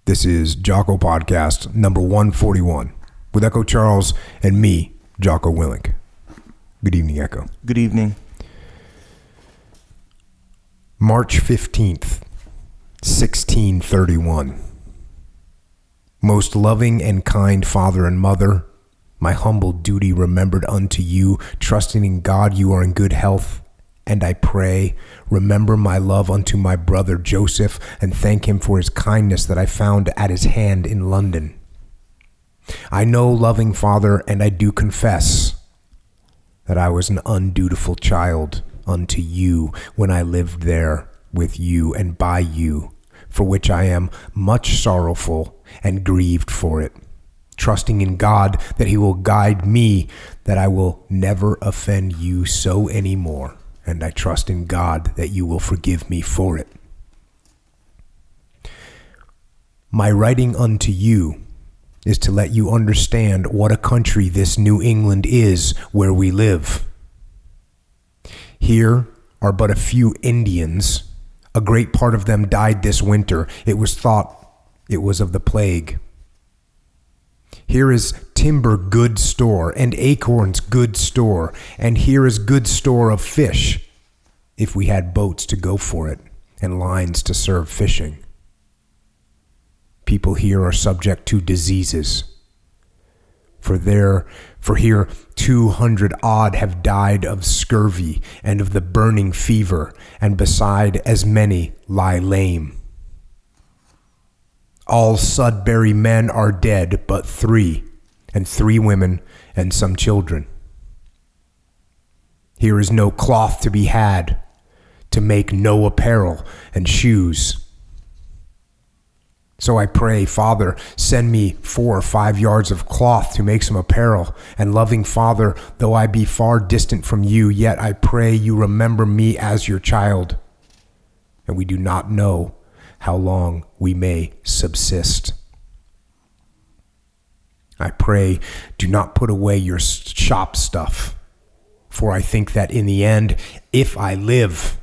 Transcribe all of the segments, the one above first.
This is Jocko Podcast number 141 with Echo Charles and me, Jocko Willink. Good evening, Echo. Good evening. March 15th, 1631. Most loving and kind Father and Mother, my humble duty remembered unto you, trusting in God you are in good health. And I pray, remember my love unto my brother Joseph, and thank him for his kindness that I found at his hand in London. I know, loving Father, and I do confess that I was an undutiful child unto you when I lived there with you and by you, for which I am much sorrowful and grieved for it, trusting in God that he will guide me, that I will never offend you so any more. And I trust in God that you will forgive me for it. My writing unto you is to let you understand what a country this New England is where we live. Here are but a few Indians. A great part of them died this winter. It was thought it was of the plague. Here is timber good store, and acorns good store, and here is good store of fish, if we had boats to go for it, and lines to serve fishing. People here are subject to diseases. For here 200 odd have died of scurvy and of the burning fever, and beside as many lie lame. All Sudbury men are dead but 3, and 3 women and some children. Here is no cloth to be had, to make no apparel and shoes. So I pray, Father, send me 4 or 5 yards of cloth to make some apparel. And loving Father, though I be far distant from you, yet I pray you remember me as your child. And we do not know how long we may subsist. I pray, do not put away your shop stuff, for I think that in the end, if I live,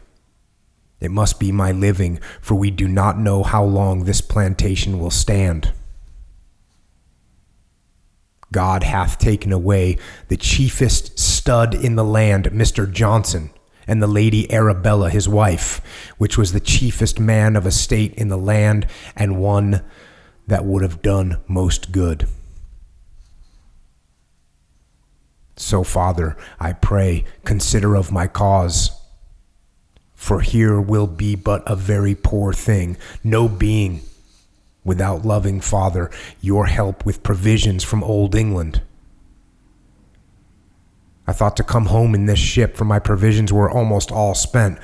it must be my living, for we do not know how long this plantation will stand. God hath taken away the chiefest stud in the land, Mr. Johnson, and the Lady Arabella his wife, which was the chiefest man of estate in the land, and one that would have done most good. So, Father, I pray, consider of my cause. For here will be but a very poor thing, no being, without loving Father, your help with provisions from old England. I thought to come home in this ship, for my provisions were almost all spent,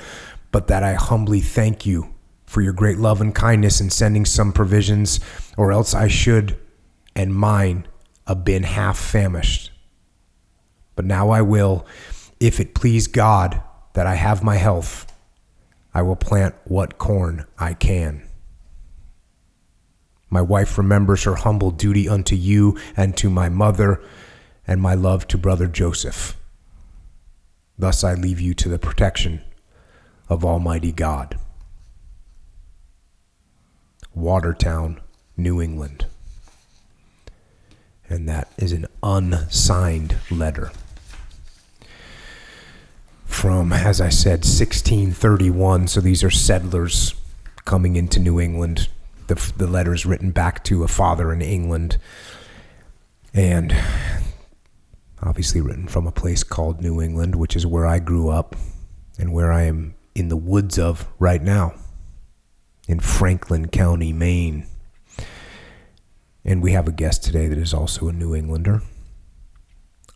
but that I humbly thank you for your great love and kindness in sending some provisions, or else I should, and mine, have been half famished. But now I will, if it please God that I have my health, I will plant what corn I can. My wife remembers her humble duty unto you and to my mother, and my love to brother Joseph. Thus I leave you to the protection of Almighty God. Watertown, New England. And that is an unsigned letter from, as I said, 1631. So these are settlers coming into New England. The letter is written back to a father in England, and obviously written from a place called New England, which is where I grew up and where I am in the woods of right now, in Franklin County, Maine. And we have a guest today that is also a New Englander,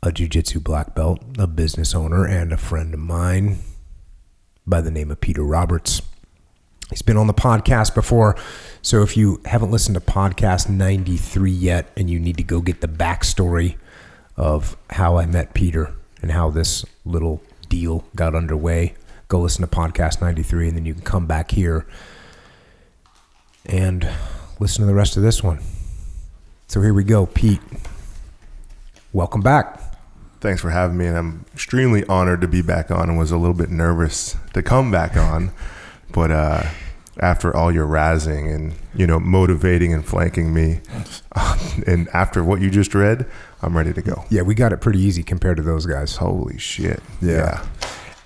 a Jiu Jitsu black belt, a business owner, and a friend of mine by the name of Peter Roberts. He's been on the podcast before, so if you haven't listened to podcast 93 yet and you need to go get the backstory of how I met Peter and how this little deal got underway, go listen to podcast 93, and then you can come back here and listen to the rest of this one. So here we go. Pete, welcome back. Thanks for having me, and I'm extremely honored to be back on, and was a little bit nervous to come back on, but after all your razzing and, motivating and flanking me. And after what you just read, I'm ready to go. Yeah, we got it pretty easy compared to those guys. Holy shit. Yeah.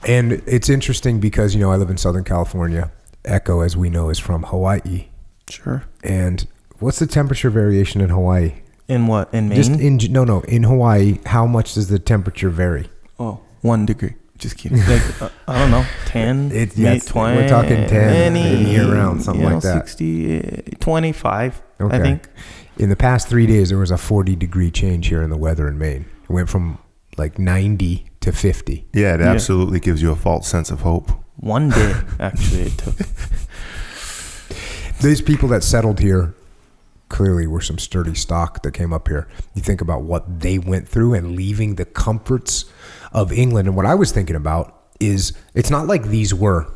And it's interesting because, I live in Southern California. Echo, as we know, is from Hawaii. Sure. And what's the temperature variation in Hawaii? In what? In Maine? In Hawaii, how much does the temperature vary? Oh, 1 degree. Just kidding. Like, I don't know, 10, 20. We're talking 10, maybe around, something like that. 60, 25, okay. I think. In the past 3 days, there was a 40-degree change here in the weather in Maine. It went from like 90 to 50. Yeah, it absolutely gives you a false sense of hope. 1 day, actually, it took. These people that settled here clearly were some sturdy stock that came up here. You think about what they went through and leaving the comforts of England. And what I was thinking about is it's not like these were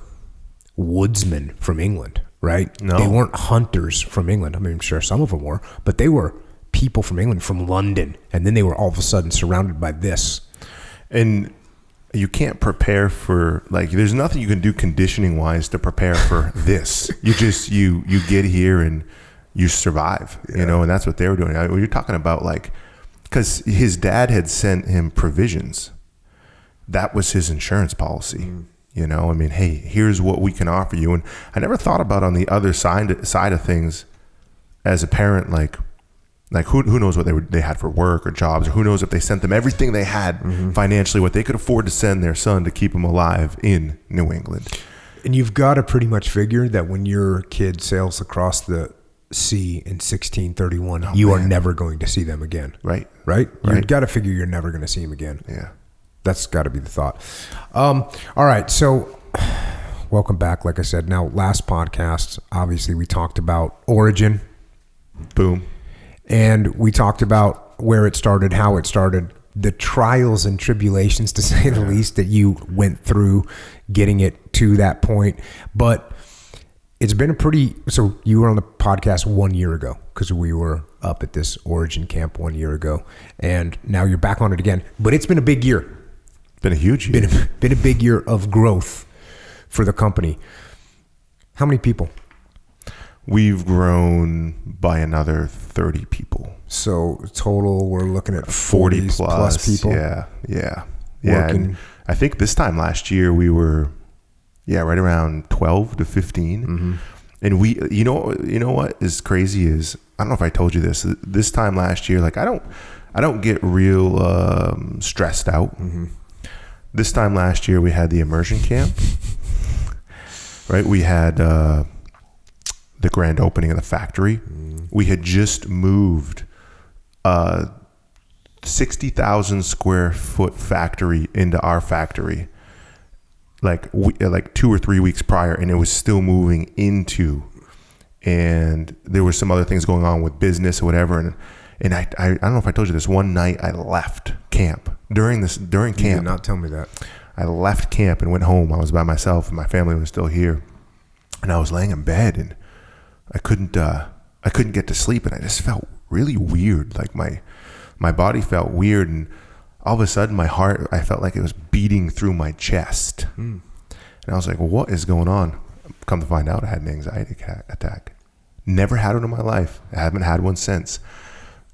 woodsmen from England, right? No. They weren't hunters from England. I mean, I'm sure some of them were, but they were people from England, from London. And then they were all of a sudden surrounded by this. And you can't prepare for, there's nothing you can do conditioning wise to prepare for this. You get here and you survive, and that's what they were doing. You're talking about because his dad had sent him provisions. That was his insurance policy. Hey, here's what we can offer you. And I never thought about on the other side of things as a parent, who knows what they had for work or jobs, or who knows if they sent them everything they had financially, what they could afford to send their son to keep him alive in New England. And you've got to pretty much figure that when your kid sails across the sea in 1631, you are never going to see them again. Right. You've got to figure you're never going to see them again. Yeah. That's got to be the thought. All right. So welcome back. Like I said, now last podcast, obviously we talked about origin. Boom. And we talked about where it started, how it started, the trials and tribulations, to say the least, that you went through getting it to that point. But it's been so you were on the podcast 1 year ago because we were up at this origin camp 1 year ago, and now you're back on it again. But it's been a big year. Been a huge year. Been a big year of growth for the company. How many people? We've grown by another 30 people. So total, we're looking at 40 plus people. Yeah. And I think this time last year we were, right around 12 to 15. Mm-hmm. And we, you know what is crazy is, I don't know if I told you this time last year, I don't get real stressed out. Mm-hmm. This time last year we had the immersion camp, right? We had the grand opening of the factory. We had just moved 60,000 square foot factory into our factory, like 2 or 3 weeks prior, and it was still moving into. And there were some other things going on with business or whatever, and I don't know if I told you this. One night I left camp during camp. You did not tell me that. I left camp and went home. I was by myself, and my family was still here, and I was laying in bed and I couldn't get to sleep, and I just felt really weird. Like my body felt weird, and all of a sudden my heart, I felt like it was beating through my chest. And I was like, well, what is going on? Come to find out, I had an anxiety attack. Never had one in my life. I haven't had one since.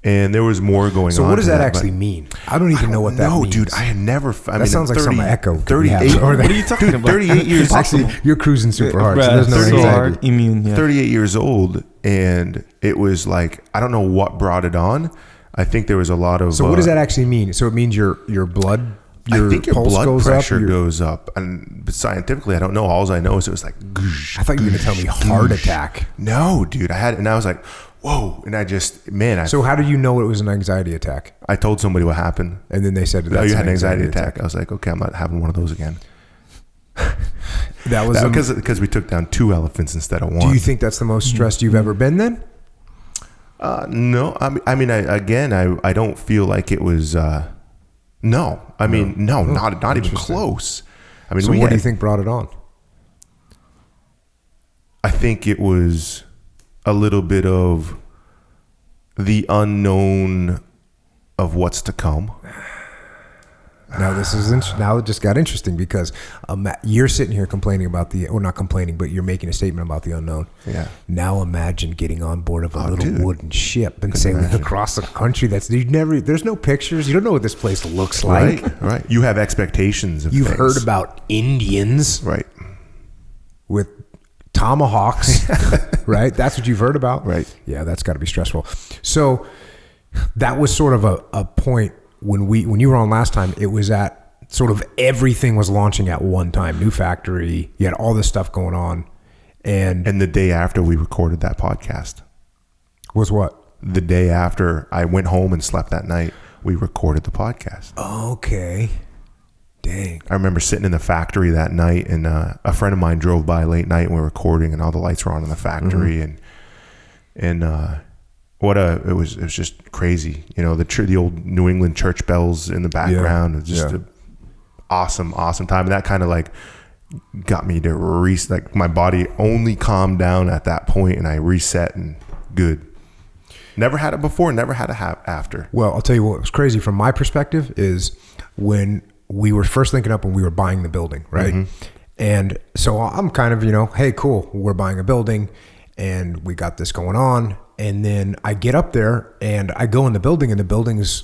And there was more going on. So what does that actually mean? I don't even know what that means. No, dude, I had never. That sounds like some Echo. 38. What are you talking about? 38 years. Actually, you're cruising super hard. So there's no so anxiety. hard, immune. Yeah. 38 years old, and it was like, I don't know what brought it on. I think there was a lot of. So what does that actually mean? So it means your blood. I think your pulse blood goes pressure up, goes up, and scientifically, I don't know. All I know is it was like. I thought you were going to tell me heart attack. No, dude, and I was like, whoa, and I just, So how did you know it was an anxiety attack? I told somebody what happened, and then they said, "Oh, you had an anxiety attack." I was like, "Okay, I'm not having one of those again." That was because we took down 2 elephants instead of 1. Do you think that's the most stressed you've ever been then? No, I mean, I don't feel like it was. No, I mean, no, not even close. I mean, so what do you think brought it on? I think it was a little bit of the unknown of what's to come. Now this is now it just got interesting because you're sitting here complaining about or not complaining, but you're making a statement about the unknown. Yeah. Now imagine getting on board of a little wooden ship and sailing across a country there's no pictures. You don't know what this place looks like. Right. You have expectations of You've things. heard about Indians. Right. With tomahawks. Right. That's what you've heard about. Right. Yeah. That's got to be stressful. So that was sort of a point when you were on last time. It was at sort of everything was launching at one time. New factory. You had all this stuff going on, and the day after we recorded that podcast was what? The day after I went home and slept that night, we recorded the podcast. Okay. Dang. I remember sitting in the factory that night, and a friend of mine drove by late night and we were recording, and all the lights were on in the factory, and it was just crazy. You know, the old New England church bells in the background. It was just an awesome time. And that kind of like got me to like my body only calmed down at that point, and I reset and good. Never had it before, never had it after. Well, I'll tell you what was crazy from my perspective is when we were first linking up when we were buying the building, right? Mm-hmm. And so I'm kind of, hey, cool, we're buying a building and we got this going on. And then I get up there and I go in the building, and the building's,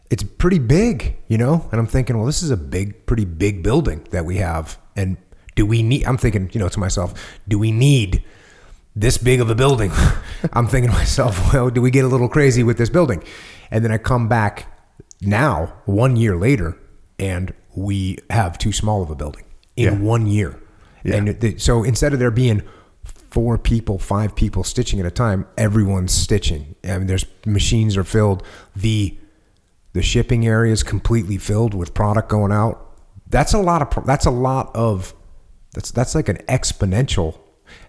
it's pretty big, and I'm thinking, well, this is a pretty big building that we have. And I'm thinking, to myself, do we need this big of a building? I'm thinking to myself, well, do we get a little crazy with this building? And then I come back now 1 year later, and we have too small of a building in 1 year. Yeah. And so instead of there being 4 people, 5 people stitching at a time, everyone's stitching. I mean, there's machines are filled. The shipping area is completely filled with product going out. That's like an exponential.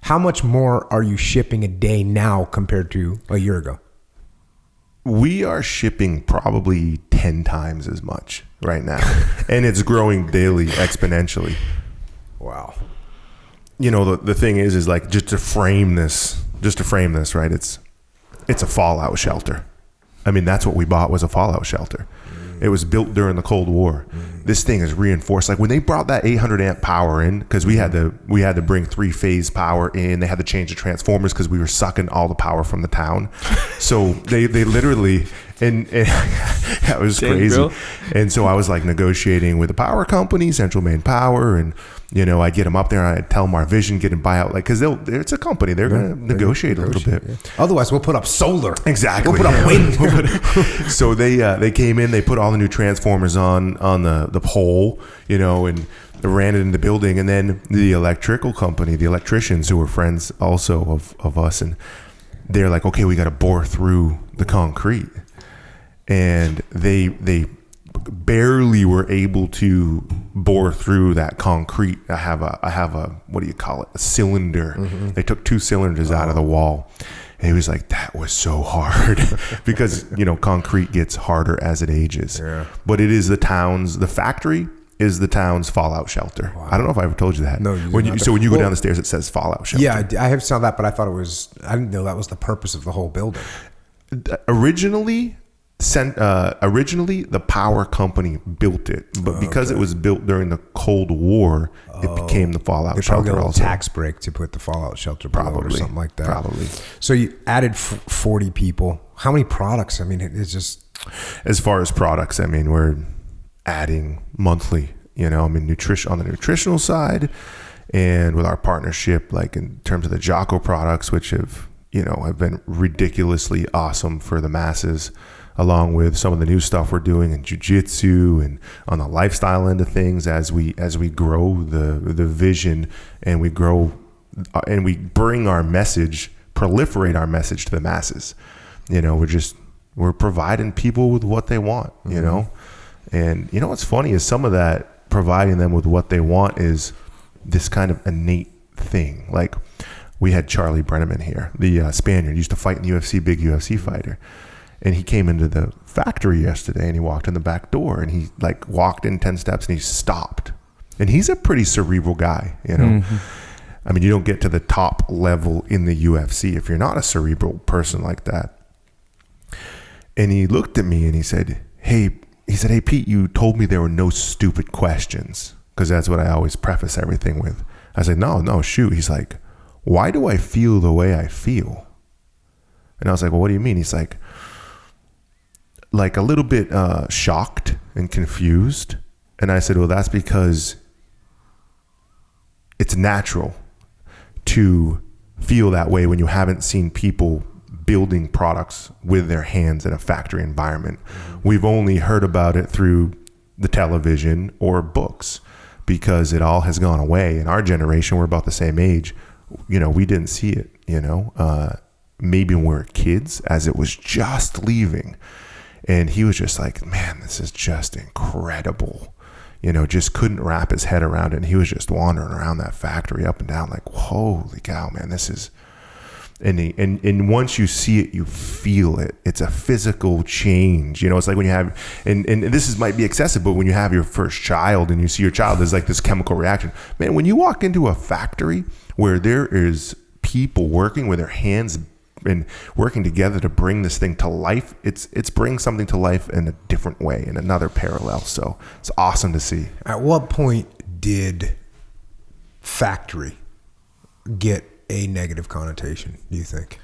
How much more are you shipping a day now compared to a year ago? We are shipping probably 10 times as much right now, and it's growing daily exponentially. Wow. The thing is like, just to frame this, right? It's a fallout shelter. I mean, that's what we bought, was a fallout shelter. It was built during the Cold War. This thing is reinforced. Like when they brought that 800 amp power in, because we had to bring 3-phase power in. They had to change the transformers because we were sucking all the power from the town. So they literally, and that was crazy. Bro. And so I was like negotiating with the power company, Central Maine Power, and I get them up there and I tell them our vision, get them buyout, like, because it's a company, they're going to negotiate a little bit. Yeah. Otherwise, we'll put up solar. Exactly. We'll put up wind. So they came in, they put all the new transformers on the pole, and they ran it in the building, and then the electrical company, the electricians who were friends also of us, and they're like, okay, we got to bore through the concrete, and they barely were able to bore through that concrete. I have a what do you call it? A cylinder. Mm-hmm. They took 2 cylinders out of the wall. And he was like, that was so hard because, concrete gets harder as it ages. Yeah. But it is the factory is the town's fallout shelter. Wow. I don't know if I ever told you that. No, when you go down the stairs, it says fallout shelter. Yeah, I have saw that, but I didn't know that was the purpose of the whole building. Originally, the power company built it, but because it was built during the Cold War, it became the fallout shelter. Probably a also tax break to put the fallout shelter below or something like that. Probably. So you added 40 people. How many products? I mean, it's just as far as products. I mean, we're adding monthly. Nutrition on the nutritional side, and with our partnership, like in terms of the Jocko products, which have been ridiculously awesome for the masses. Along with some of the new stuff we're doing in Jiu Jitsu and on the lifestyle end of things, as we grow the vision and we grow and we bring our message, proliferate our message to the masses. We're providing people with what they want. And what's funny is some of that providing them with what they want is this kind of innate thing. Like we had Charlie Brenneman here, the Spaniard, used to fight in the UFC, big UFC fighter. And he came into the factory yesterday and he walked in the back door and he like walked in 10 steps and he stopped. And he's a pretty cerebral guy, Mm-hmm. I mean, you don't get to the top level in the UFC if you're not a cerebral person like that. And he looked at me and he said, hey, he said, "Hey, Pete, you told me there were no stupid questions," because that's what I always preface everything with. I was like, no, shoot. He's like, "Why do I feel the way I feel?" And I was like, "Well, what do you mean?" He's like a little bit shocked and confused. And I said, "Well, that's because it's natural to feel that way when you haven't seen people building products with their hands in a factory environment. We've only heard about it through the television or books because it all has gone away. In our generation, we're about the same age. We didn't see it, maybe when we were kids as it was just leaving." And he was just like, "Man, this is just incredible." Just couldn't wrap his head around it. And he was just wandering around that factory up and down like, holy cow, man, this is, and once you see it, you feel it. It's a physical change. It's like when you have, and might be excessive, but when you have your first child and you see your child, there's like this chemical reaction. Man, when you walk into a factory where there is people working with their hands and working together to bring this thing to life, it's bringing something to life in a different way, in another parallel. So it's awesome to see. At what point did factory get a negative connotation, do you think?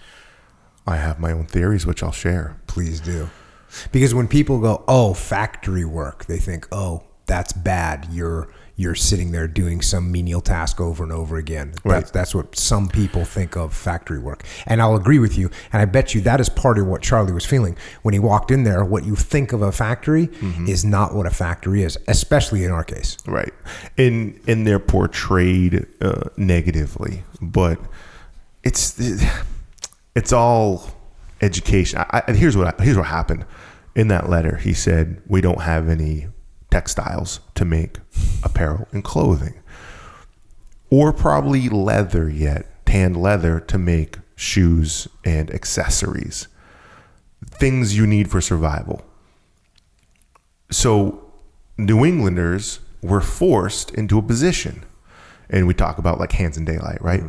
I have my own theories, which I'll share. Please do. Because when people go, "Oh, factory work," they think, "Oh, that's bad. You're sitting there doing some menial task over and over again." Right. That's what some people think of factory work. And I'll agree with you. And I bet you that is part of what Charlie was feeling. When he walked in there, what you think of a factory is not what a factory is, especially in our case. Right. And they're portrayed negatively, but it's all education. Here's what happened. In that letter, he said, "We don't have any textiles to make apparel and clothing, or probably leather yet, tanned leather to make shoes and accessories, things you need for survival." So New Englanders were forced into a position, and we talk about like hands in daylight, right?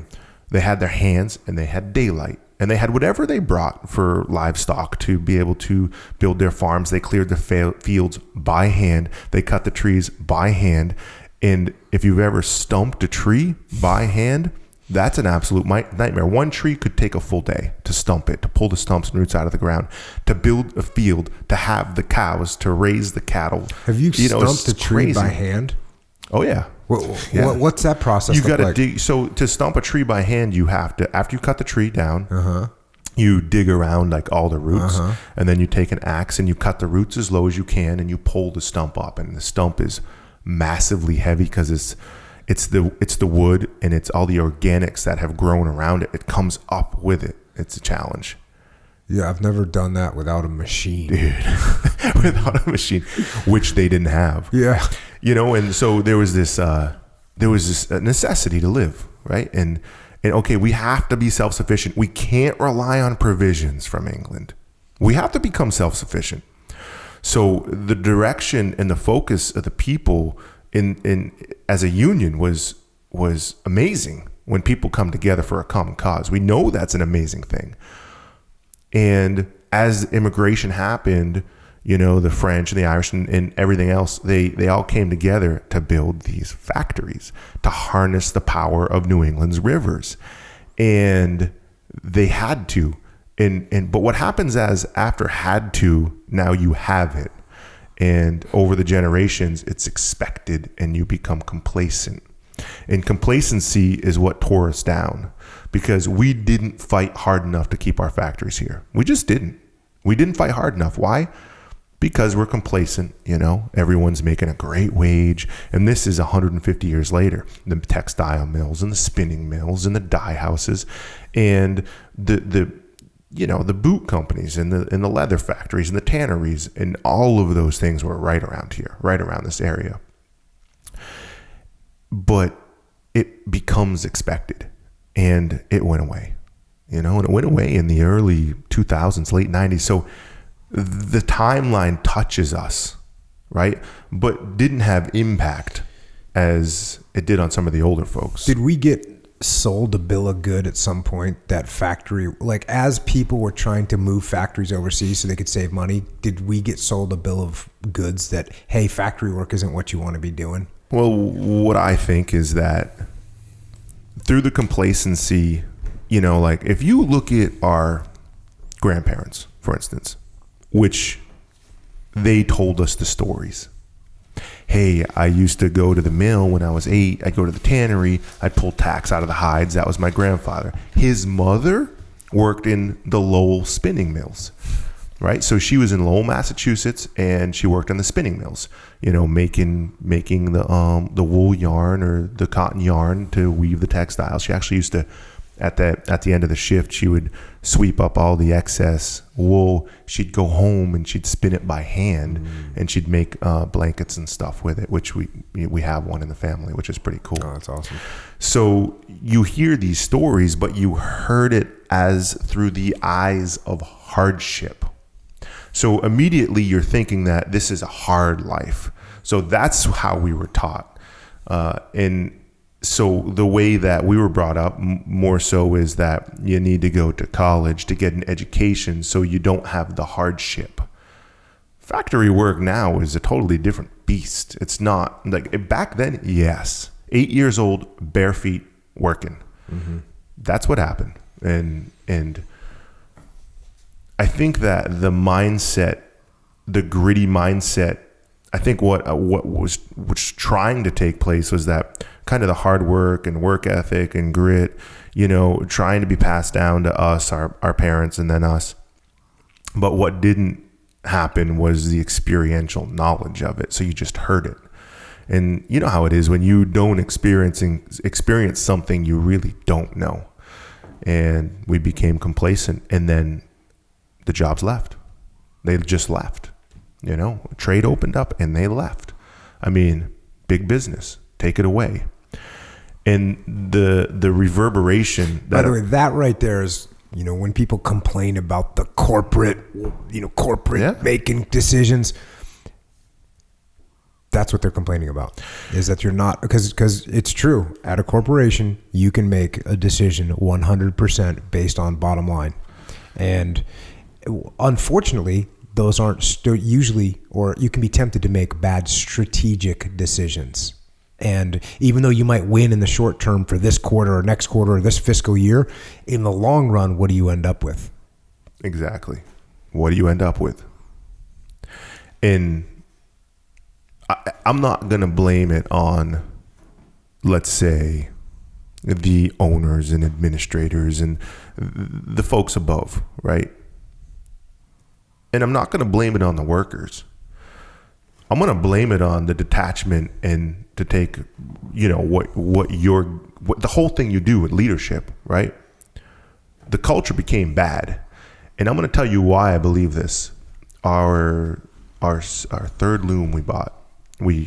They had their hands and they had daylight. And they had whatever they brought for livestock to be able to build their farms. They cleared the fields by hand. They cut the trees by hand. And if you've ever stumped a tree by hand, that's an absolute nightmare. One tree could take a full day to stump it, to pull the stumps and roots out of the ground, to build a field, to have the cows, to raise the cattle. Have you stumped a tree by hand? Oh, yeah. What's that process? You got to dig. So to stump a tree by hand, you have to, after you cut the tree down, you dig around like all the roots, and then you take an axe and you cut the roots as low as you can, and you pull the stump up. And the stump is massively heavy because it's the wood and it's all the organics that have grown around it. It comes up with it. It's a challenge. Yeah, I've never done that without a machine. Dude, without a machine, which they didn't have. Yeah. And so there was this necessity to live, right? And okay, we have to be self-sufficient. We can't rely on provisions from England. We have to become self-sufficient. So the direction and the focus of the people in as a union was amazing when people come together for a common cause. We know that's an amazing thing. And as immigration happened, the French and the Irish and everything else, they all came together to build these factories to harness the power of New England's rivers. And they had to. But what happens after had to, now you have it. And over the generations, it's expected and you become complacent. And complacency is what tore us down, because we didn't fight hard enough to keep our factories here. We just didn't. We didn't fight hard enough. Why? Because we're complacent. Everyone's making a great wage. And this is 150 years later. The textile mills and the spinning mills and the dye houses and the boot companies and the leather factories and the tanneries, and all of those things were right around here, right around this area. But it becomes expected, and it went away, and it went away in the early 2000s, late 90s. So the timeline touches us, right? But didn't have impact as it did on some of the older folks. Did we get sold a bill of good at some point that factory, like as people were trying to move factories overseas so they could save money, did we get sold a bill of goods that, hey, factory work isn't what you want to be doing? Well, what I think is that through the complacency, you know, like if you look at our grandparents, for instance, which they told us the stories. Hey, I used to go to the mill when I was 8. I'd go to the tannery. I'd pull tacks out of the hides. That was my grandfather. His mother worked in the Lowell spinning mills, right? So she was in Lowell, Massachusetts, and she worked on the spinning mills, you know, making the wool yarn or the cotton yarn to weave the textiles. She actually used to, at the end of the shift, she would sweep up all the excess wool. She'd go home and she'd spin it by hand, and she'd make blankets and stuff with it, which we have one in the family, which is pretty cool. Oh, that's awesome. So you hear these stories, but you heard it as through the eyes of hardship. So immediately you're thinking that this is a hard life. So that's how we were taught. And so the way that we were brought up more so is that you need to go to college to get an education so you don't have the hardship. Factory work now is a totally different beast. It's not like back then. Yes. 8 years old, bare feet working. Mm-hmm. That's what happened. And I think that the mindset, the gritty mindset, I think what was trying to take place was that kind of the hard work and work ethic and grit, you know, trying to be passed down to us, our parents, and then us. But what didn't happen was the experiential knowledge of it. So you just heard it. And you know how it is when you don't experience something you really don't know. And we became complacent, and then the jobs left. They just left. You know, trade opened up and they left. I mean, big business, take it away. And the reverberation. By the way, that right there is, you know, when people complain about the corporate making decisions, that's what they're complaining about, is that you're not, because it's true. At a corporation, you can make a decision 100% based on bottom line. And unfortunately, those aren't usually, or you can be tempted to make bad strategic decisions. And even though you might win in the short term for this quarter or next quarter or this fiscal year, in the long run, what do you end up with? Exactly. What do you end up with? And I'm not going to blame it on, let's say, the owners and administrators and the folks above, right? And I'm not going to blame it on the workers. I'm going to blame it on the detachment and to take, you know, what the whole thing you do with leadership, right? The culture became bad. And I'm going to tell you why I believe this. Our third loom we bought,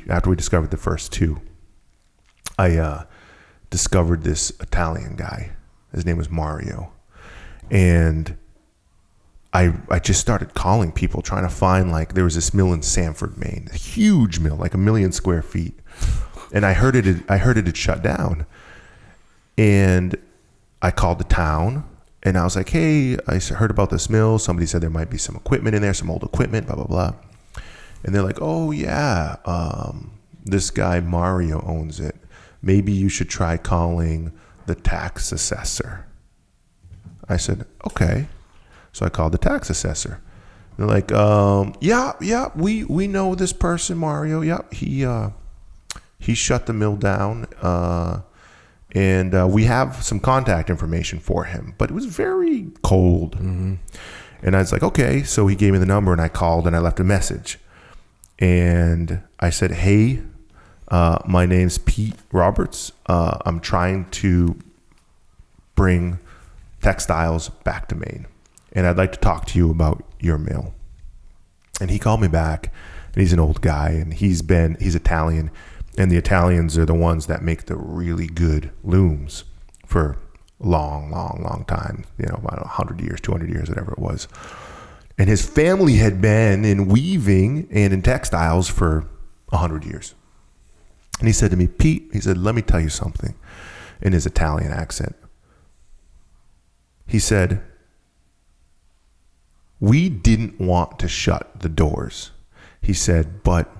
after we discovered the first two, I discovered this Italian guy. His name was Mario. And I just started calling people, trying to find, like, there was this mill in Sanford, Maine, a huge mill, like 1 million square feet. And I heard it had shut down. And I called the town and I was like, hey, I heard about this mill. Somebody said there might be some equipment in there, some old equipment, blah, blah, blah. And they're like, oh yeah, this guy Mario owns it. Maybe you should try calling the tax assessor. I said, okay. So I called the tax assessor. They're like, yeah, we know this person, Mario. Yeah, he shut the mill down, and we have some contact information for him. But it was very cold. Mm-hmm. And I was like, okay. So he gave me the number, and I called, and I left a message. And I said, hey, my name's Pete Roberts. I'm trying to bring textiles back to Maine. And I'd like to talk to you about your mill. And he called me back, and he's an old guy, and he's Italian, and the Italians are the ones that make the really good looms for a long time, you know, about 100 years, 200 years, whatever it was. And his family had been in weaving and in textiles for 100 years. And he said to me, Pete, he said, let me tell you something. in his Italian accent. He said, "We didn't want to shut the doors." He said, "But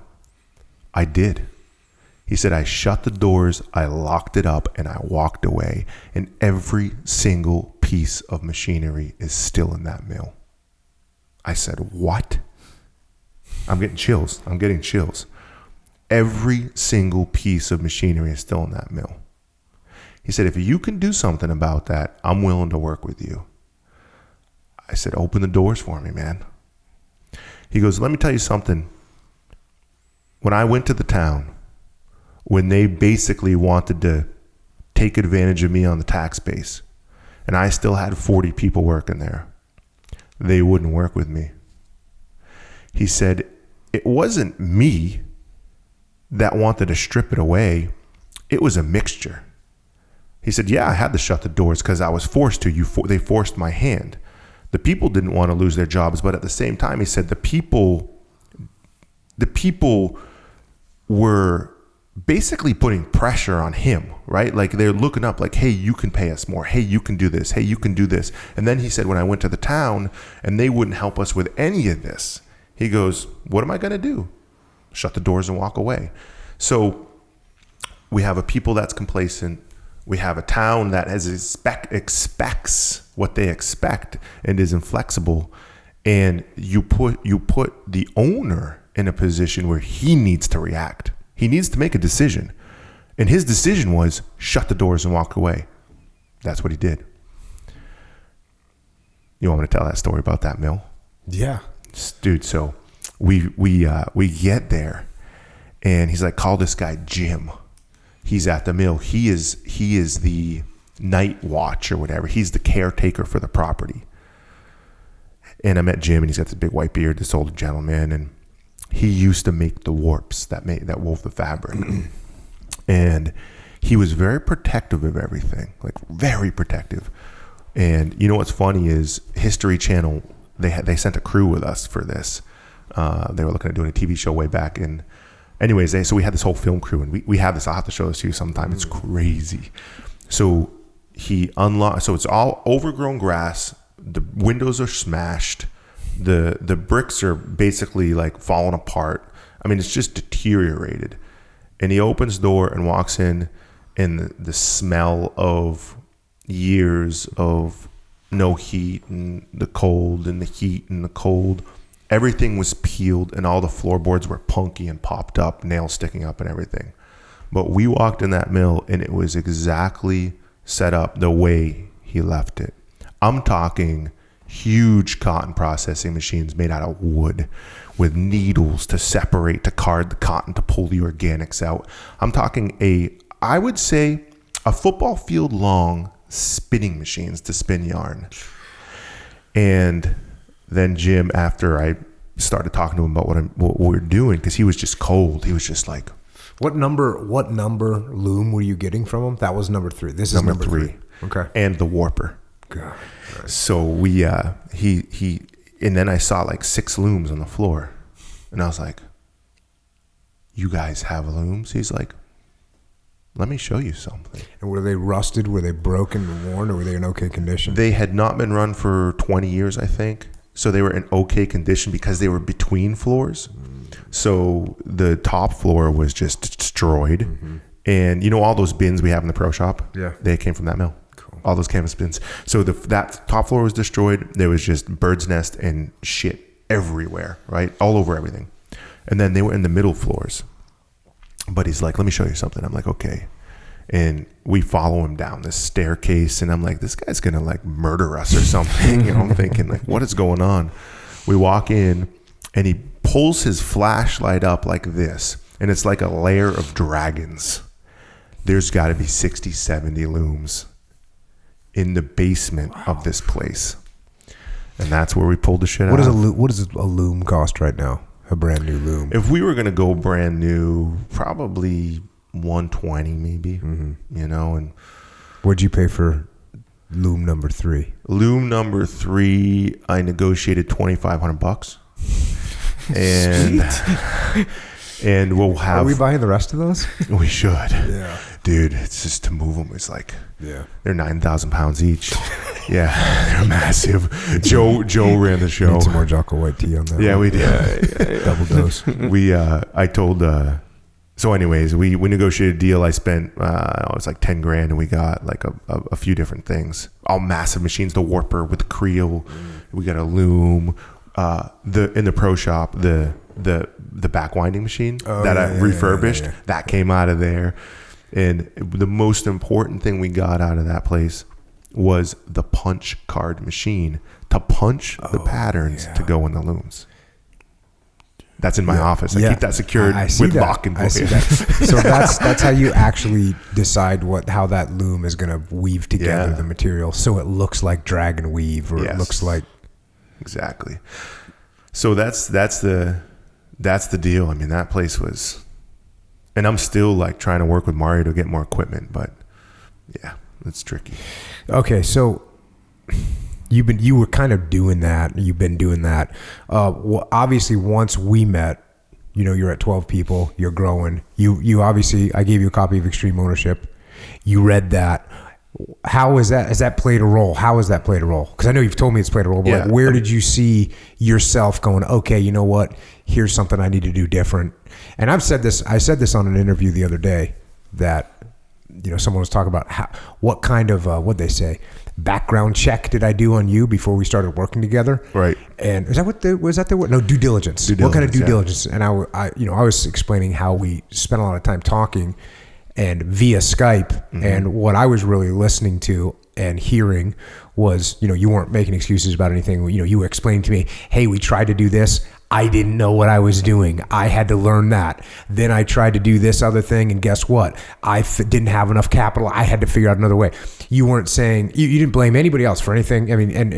I did." He said, "I shut the doors, I locked it up, and I walked away. And every single piece of machinery is still in that mill." I said, "What?" I'm getting chills. Every single piece of machinery is still in that mill. He said, "If you can do something about that, I'm willing to work with you." I said, "Open the doors for me, man." He goes, "Let me tell you something. When I went to the town, when they basically wanted to take advantage of me on the tax base, and I still had 40 people working there, they wouldn't work with me." He said, "It wasn't me that wanted to strip it away. It was a mixture." He said, "Yeah, I had to shut the doors because I was forced to. They forced my hand. The people didn't want to lose their jobs, but at the same time," he said, the people were basically putting pressure on him, right? Like they're looking up like, hey, you can pay us more. Hey, you can do this. Hey, you can do this. And then he said, when I went to the town and they wouldn't help us with any of this, he goes, what am I going to do? Shut the doors and walk away. So we have a people that's complacent. We have a town that expects what they expect and is inflexible. And you put the owner in a position where he needs to react. He needs to make a decision. And his decision was shut the doors and walk away. That's what he did. You want me to tell that story about that mill? Yeah. Dude, so we get there and he's like, call this guy Jim. He's at the mill. He is the night watch or whatever. He's the caretaker for the property. And I met Jim and he's got this big white beard, this older gentleman, and he used to make the warps that wove the fabric. And he was very protective of everything, like very protective. And you know what's funny is History Channel, they sent a crew with us for this. They were looking at doing a TV show way back. And anyways, so we had this whole film crew, and we have this. I'll have to show this to you sometime. It's crazy. So he unlocked. So it's all overgrown grass. The windows are smashed. The bricks are basically like falling apart. I mean, it's just deteriorated. And he opens the door and walks in, and the smell of years of no heat and the cold and the heat and the cold. Everything was peeled and all the floorboards were punky and popped up, nails sticking up and everything. But we walked in that mill and it was exactly set up the way he left it. I'm talking huge cotton processing machines made out of wood with needles to separate, to card the cotton, to pull the organics out. I'm talking I would say a football field long spinning machines to spin yarn. And then Jim, after I started talking to him about what we were doing, because he was just cold. He was just like, What number loom were you getting from him? That was number 3. This is number 3. Okay. And the warper. God. Right. So we he and then I saw like 6 looms on the floor, and I was like, you guys have looms? He's like, let me show you something. And were they rusted? Were they broken and worn, or were they in okay condition? They had not been run for 20 years, I think. So they were in okay condition because they were between floors. So the top floor was just destroyed. Mm-hmm. And you know all those bins we have in the pro shop? Yeah. They came from that mill. Cool. All those canvas bins. So that top floor was destroyed. There was just bird's nest and shit everywhere, right? All over everything. And then they were in the middle floors. But he's like, let me show you something. I'm like, okay. And we follow him down this staircase, and I'm like, this guy's gonna like murder us or something. You know, I'm thinking like, what is going on? We walk in, and he pulls his flashlight up like this, and it's like a layer of dragons. There's got to be 60, 70 looms in the basement of this place, and that's where we pulled the shit out. What does a loom cost right now? A brand new loom. If we were gonna go brand new, probably $120 maybe. Mm-hmm. You know. And what'd you pay for loom number 3? Loom number 3, I negotiated $2,500, and and we'll have. Are we buying the rest of those? We should. Yeah. Dude, it's just to move them. It's like, Yeah. they're 9,000 pounds each. Yeah, they're massive. Joe ran the show. Need some more Jocko white tea on that. Yeah, we did. Double dose. I told, so anyways, we negotiated a deal. I spent, it was like 10 grand, and we got like a few different things. All massive machines, the warper with the creel. We got a loom, in the pro shop, the back winding machine I refurbished, that came out of there. And the most important thing we got out of that place was the punch card machine to punch the patterns to go in the looms. That's in my office. I keep that secured with lock and key. I see that. So that's how you actually decide how that loom is going to weave together the material, so it looks like dragon weave, or it looks like exactly. So that's the deal. I mean, that place was, and I'm still like trying to work with Mario to get more equipment, but yeah, it's tricky. Okay, so you were kind of doing that. You've been doing that. Well, obviously, once we met, you're at 12 people. You're growing. You obviously, I gave you a copy of Extreme Ownership. You read that. How is that? Has that played a role? How has that played a role? Because I know you've told me it's played a role. But like, where did you see yourself going? Okay, you know what? Here's something I need to do different. And I said this on an interview the other day that someone was talking about what kind of what'd they say, background check did I do on you before we started working together? Right. And is that was that the word? No, due diligence. What kind of due diligence? And I was explaining how we spent a lot of time talking and via Skype, and what I was really listening to and hearing was, you weren't making excuses about anything. You were explaining to me, hey, we tried to do this. I didn't know what I was doing. I had to learn that. Then I tried to do this other thing, and guess what? I didn't have enough capital. I had to figure out another way. You weren't saying, you didn't blame anybody else for anything. I mean, and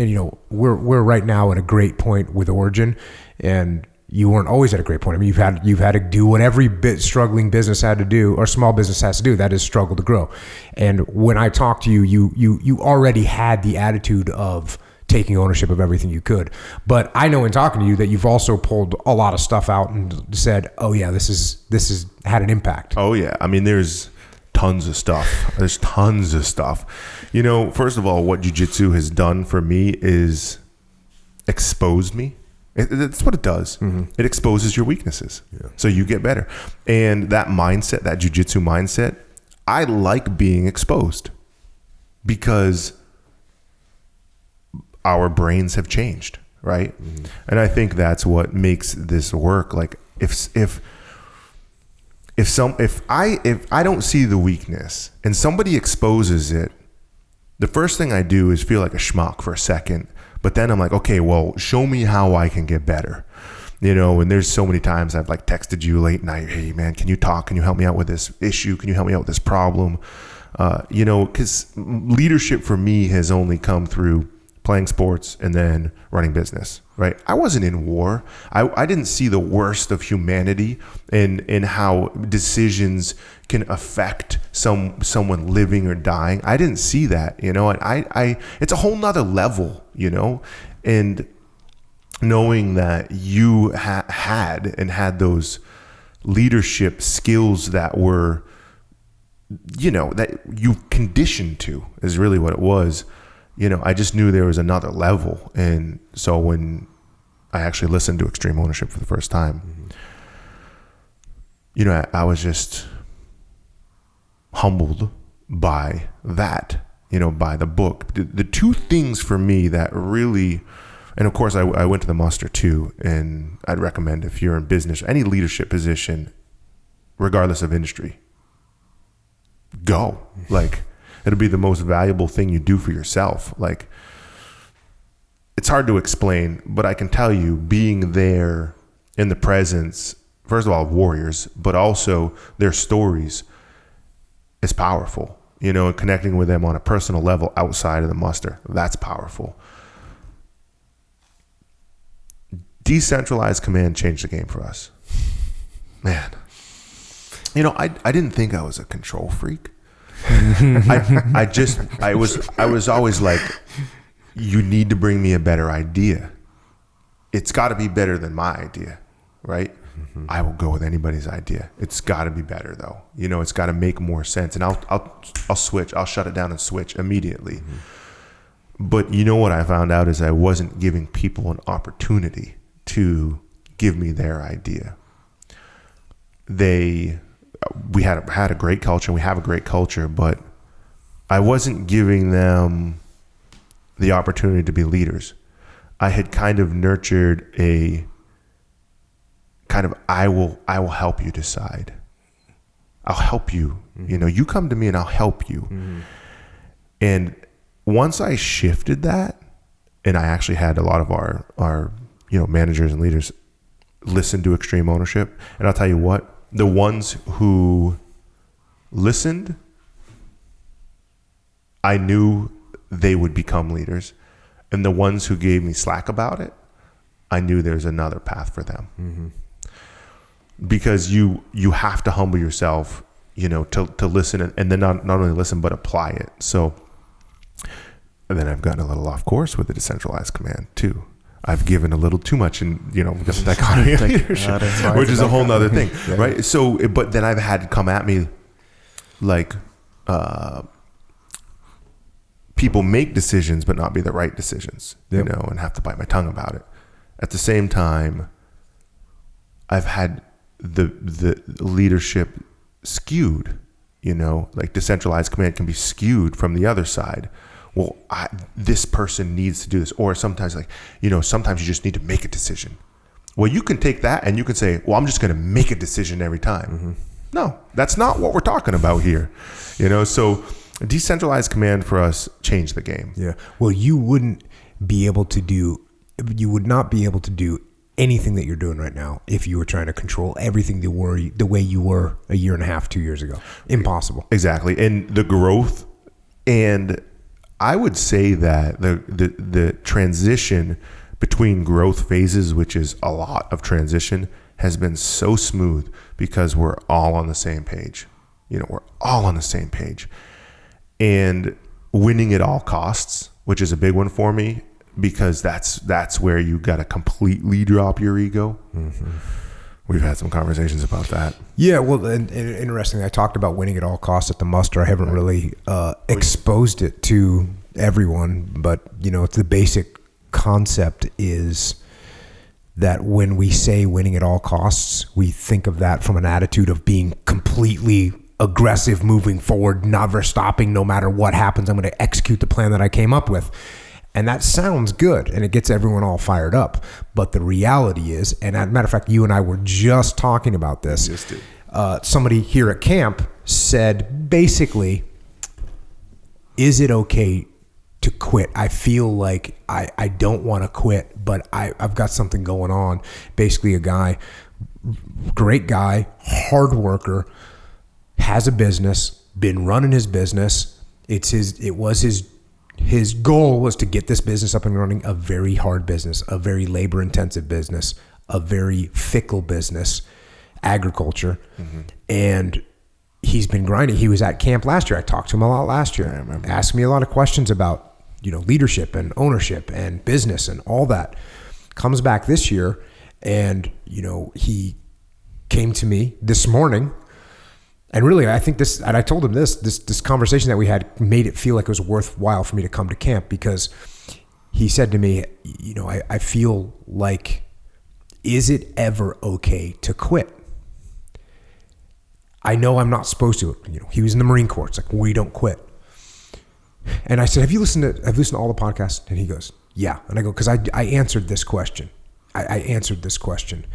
we're right now at a great point with Origin, and you weren't always at a great point. I mean, you've had to do what every struggling business had to do, or small business has to do. That is struggle to grow. And when I talked to you, you already had the attitude of taking ownership of everything you could. But I know in talking to you that you've also pulled a lot of stuff out and said, oh yeah, this is had an impact. Oh yeah. I mean, there's tons of stuff. First of all, what Jiu Jitsu has done for me is exposed me. That's what it does. It exposes your weaknesses. So you get better. And that mindset, that Jiu Jitsu mindset, I like being exposed because our brains have changed, right? And I think that's what makes this work. Like if I don't see the weakness and somebody exposes it, the first thing I do is feel like a schmuck for a second. But then I'm like, okay, well, show me how I can get better. And there's so many times I've like texted you late night, hey man, can you talk? Can you help me out with this issue? Can you help me out with this problem? Because leadership for me has only come through playing sports and then running business, right? I wasn't in war. I didn't see the worst of humanity in how decisions can affect someone living or dying. I didn't see that, and I it's a whole nother level, and knowing that you had those leadership skills that were, that you conditioned to is really what it was. I just knew there was another level. And so when I actually listened to Extreme Ownership for the first time, I was just humbled by that, by the book. The two things for me that really, and of course I went to the muster too, and I'd recommend if you're in business, any leadership position, regardless of industry, go. Like, it'll be the most valuable thing you do for yourself. Like, it's hard to explain, but I can tell you, being there in the presence, first of all, of warriors, but also their stories is powerful. And connecting with them on a personal level outside of the muster, that's powerful. Decentralized command changed the game for us. Man. I didn't think I was a control freak. I was always like, you need to bring me a better idea. It's got to be better than my idea, right? I will go with anybody's idea. It's got to be better though. You know, it's got to make more sense. And I'll switch. I'll shut it down and switch immediately. But you know what I found out is I wasn't giving people an opportunity to give me their idea. We had a great culture. We have a great culture, but I wasn't giving them the opportunity to be leaders. I had kind of nurtured a kind of, I will help you decide. I'll help you. You know, you come to me and I'll help you. And once I shifted that, and I actually had a lot of our you know, managers and leaders listen to extreme ownership. And I'll tell you what, the ones who listened, I knew they would become leaders. And the ones who gave me slack about it, I knew there's another path for them. Because you have to humble yourself, you know, to listen and then not only listen, but apply it. So, and then I've gotten a little off course with the decentralized command too. I've given a little too much in, you know, the dichotomy of leadership, which is a whole nother thing, right? So, but then I've had come at me like, people make decisions, but not be the right decisions, you know, and have to bite my tongue about it. At the same time, I've had the leadership skewed, you know, like decentralized command can be skewed from the other side. Well, this person needs to do this. Or sometimes like, you know, sometimes you just need to make a decision. Well, you can take that and you can say, well, I'm just going to make a decision every time. No, that's not what we're talking about here. You know, so decentralized command for us changed the game. Yeah. Well, you would not be able to do anything that you're doing right now if you were trying to control everything the way you were a year and a half, 2 years ago. Impossible. Exactly. And the growth, and I would say that the transition between growth phases, which is a lot of transition, has been so smooth because we're all on the same page. You know, we're all on the same page. And winning at all costs, which is a big one for me, because that's where you got to completely drop your ego. We've had some conversations about that. Yeah, well, and interestingly, I talked about winning at all costs at the muster. I haven't really exposed it to everyone, but you know, the basic concept is that when we say winning at all costs, we think of that from an attitude of being completely aggressive, moving forward, never stopping, no matter what happens. I'm going to execute the plan that I came up with. And that sounds good, and it gets everyone all fired up. But the reality is, and as a matter of fact, you and I were just talking about this. Just did. Somebody here at camp said, basically, is it okay to quit? I feel like I don't want to quit, but I've got something going on. Basically, a guy, great guy, hard worker, has a business, been running his business. His goal was to get this business up and running, a very hard business, a very labor intensive business, a very fickle business, agriculture. And he's been grinding. He was at camp last year. I talked to him a lot last year. I remember. Asked me a lot of questions about, you know, leadership and ownership and business and all that. Comes back this year and, you know, he came to me this morning. And really, I think this, and I told him this conversation that we had made it feel like it was worthwhile for me to come to camp, because he said to me, you know, I feel like, is it ever okay to quit? I know I'm not supposed to. You know, he was in the Marine Corps. It's like, we don't quit. And I said, have you listened to all the podcasts? And he goes, yeah. And I go, because I answered this question. I answered this question.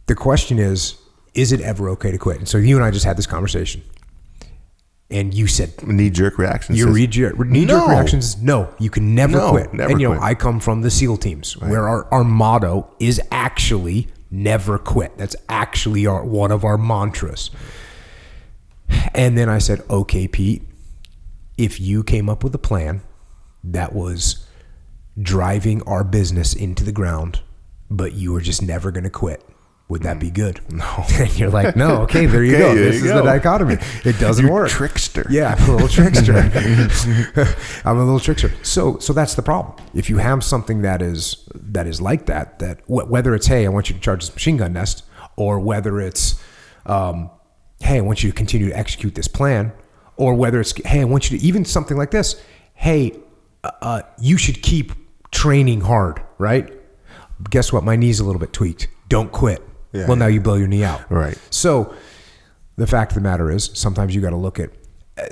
The question is it ever okay to quit? And so you and I just had this conversation. And you said... Knee-jerk reactions. Your knee-jerk reactions, no, you can never quit. Never and, you know, quit. I come from the SEAL teams, right, where our motto is actually never quit. That's actually one of our mantras. And then I said, okay, Pete, if you came up with a plan that was driving our business into the ground, but you were just never going to quit, Would that be good? No. And you're like, no, okay, there you go. This is the dichotomy. It doesn't work. Trickster. Yeah, I'm a little trickster. I'm a little trickster. So that's the problem. If you have something that is like that whether it's, hey, I want you to charge this machine gun nest, or whether it's, hey, I want you to continue to execute this plan, or whether it's, hey, I want you to, even something like this, hey, you should keep training hard, right? Guess what? My knee's a little bit tweaked. Don't quit. Yeah, well, now you blow your knee out. Right. So the fact of the matter is, sometimes you got to look at.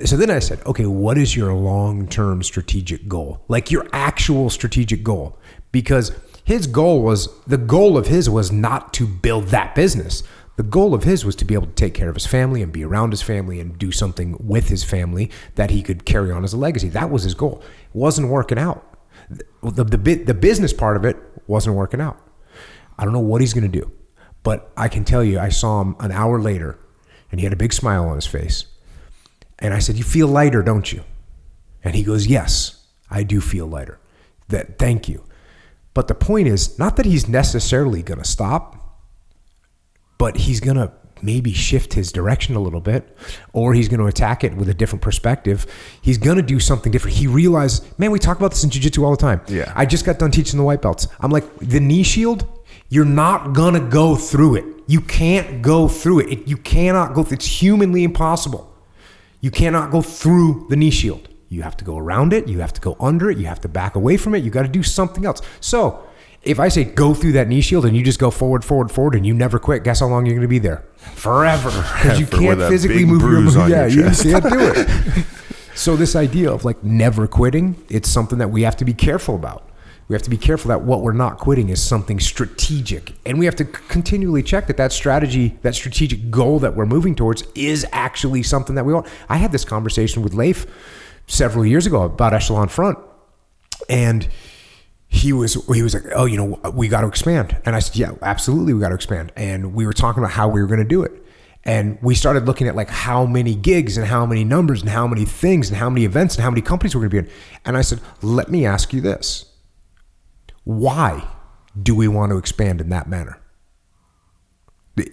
So then I said, okay, what is your long-term strategic goal? Like your actual strategic goal? Because the goal of his was not to build that business. The goal of his was to be able to take care of his family and be around his family and do something with his family that he could carry on as a legacy. That was his goal. It wasn't working out. The business part of it wasn't working out. I don't know what he's going to do. But I can tell you, I saw him an hour later, and he had a big smile on his face. And I said, you feel lighter, don't you? And he goes, yes, I do feel lighter. Thank you. But the point is, not that he's necessarily going to stop, but he's going to maybe shift his direction a little bit, or he's going to attack it with a different perspective. He's going to do something different. He realized, man, we talk about this in Jiu Jitsu all the time. Yeah. I just got done teaching the white belts. I'm like, the knee shield, you're not going to go through it. You can't go through it. You cannot go through it. It's humanly impossible. You cannot go through the knee shield. You have to go around it. You have to go under it. You have to back away from it. You got to do something else. So if I say go through that knee shield and you just go forward, and you never quit, guess how long you're going to be there? Forever. Because you can't physically move your movement. Yeah, you can't do it. So this idea of like never quitting, it's something that we have to be careful about. We have to be careful that what we're not quitting is something strategic. And we have to continually check that strategy, that strategic goal that we're moving towards is actually something that we want. I had this conversation with Leif several years ago about Echelon Front. And he was like, oh, we got to expand. And I said, yeah, absolutely, we got to expand. And we were talking about how we were going to do it. And we started looking at like how many gigs and how many numbers and how many things and how many events and how many companies we're going to be in. And I said, let me ask you this. Why do we want to expand in that manner?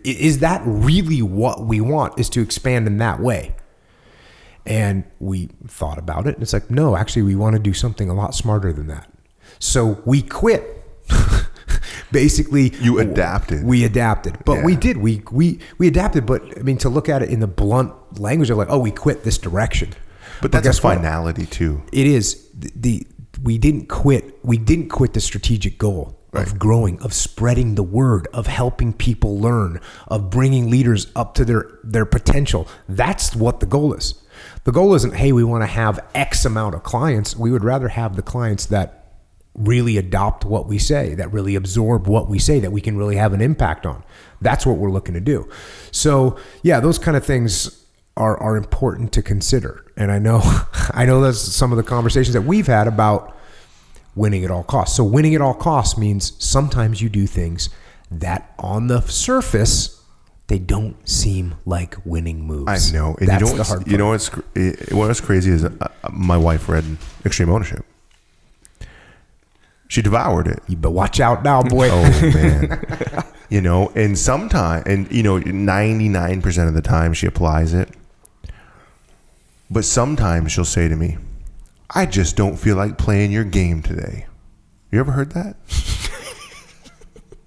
Is that really what we want, is to expand in that way? And we thought about it, and it's like, no, actually, we want to do something a lot smarter than that. So we quit. Basically, you adapted. We adapted, but we did. We adapted, but I mean, to look at it in the blunt language of like, oh, we quit this direction. But that's a finality too. It is. We didn't quit. We didn't quit the strategic goal of growing, of spreading the word, of helping people learn, of bringing leaders up to their potential. That's what the goal is. The goal isn't, hey, we want to have X amount of clients. We would rather have the clients that really adopt what we say, that really absorb what we say, that we can really have an impact on. That's what we're looking to do. So yeah, those kind of things are important to consider. And I know that's some of the conversations that we've had about winning at all costs. So winning at all costs means sometimes you do things that on the surface, they don't seem like winning moves. I know. And that's the hard part. What's crazy is my wife read Extreme Ownership. She devoured it. But watch out now, boy. Oh, man. And sometimes, 99% of the time she applies it. But sometimes she'll say to me, I just don't feel like playing your game today. You ever heard that?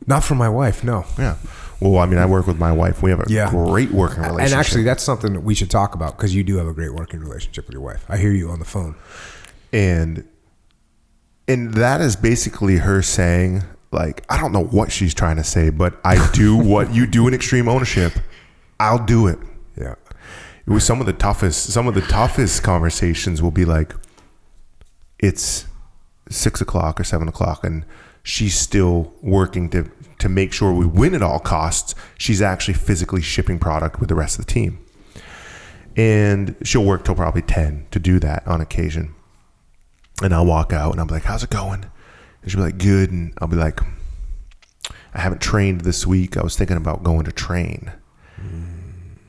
Not from my wife, no. Yeah. Well, I mean, I work with my wife. We have a great working relationship. And actually, that's something that we should talk about, because you do have a great working relationship with your wife. I hear you on the phone. And that is basically her saying, like, I don't know what she's trying to say, but I do what you do in Extreme Ownership. I'll do it. Yeah. It was some of the toughest conversations will be like, it's 6 o'clock or 7 o'clock and she's still working to make sure we win at all costs. She's actually physically shipping product with the rest of the team. And she'll work till probably 10 to do that on occasion. And I'll walk out and I'll be like, how's it going? And she'll be like, good. And I'll be like, I haven't trained this week. I was thinking about going to train.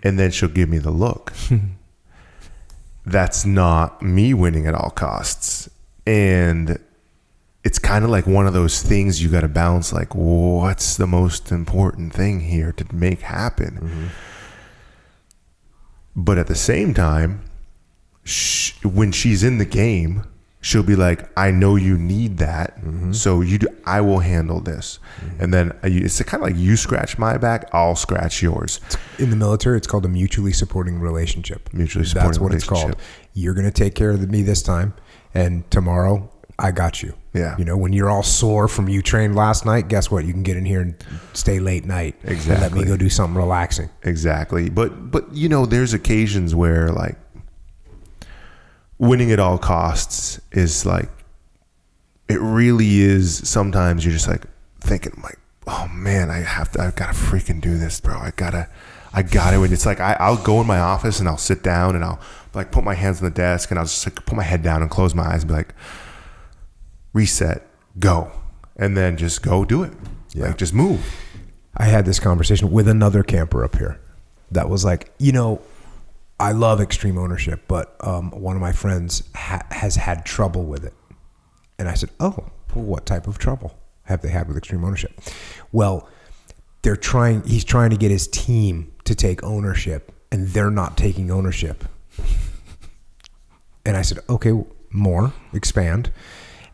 And then she'll give me the look. That's not me winning at all costs. And it's kind of like one of those things you got to balance. Like, what's the most important thing here to make happen? Mm-hmm. But at the same time, when she's in the game, she'll be like, I know you need that. Mm-hmm. So I will handle this. Mm-hmm. And then it's kind of like you scratch my back, I'll scratch yours. In the military, it's called a mutually supporting relationship. Mutually supporting That's what it's called. You're going to take care of me this time, and tomorrow I got you. Yeah. You know, when you're all sore from you trained last night, guess what? You can get in here and stay late night. Exactly. And let me go do something relaxing. Exactly. But you know, there's occasions where like winning at all costs is like, it really is. Sometimes you're just like thinking like, oh man, I've got to freaking do this, bro. I gotta. And it's like, I'll go in my office and I'll sit down and I'll like put my hands on the desk and I'll just like put my head down and close my eyes and be like, reset, go. And then just go do it. Yeah. Like just move. I had this conversation with another camper up here that was like, you know, I love extreme ownership, but one of my friends has had trouble with it. And I said, oh, well, what type of trouble have they had with extreme ownership? Well, he's trying to get his team to take ownership, and they're not taking ownership. And I said, okay, more, expand.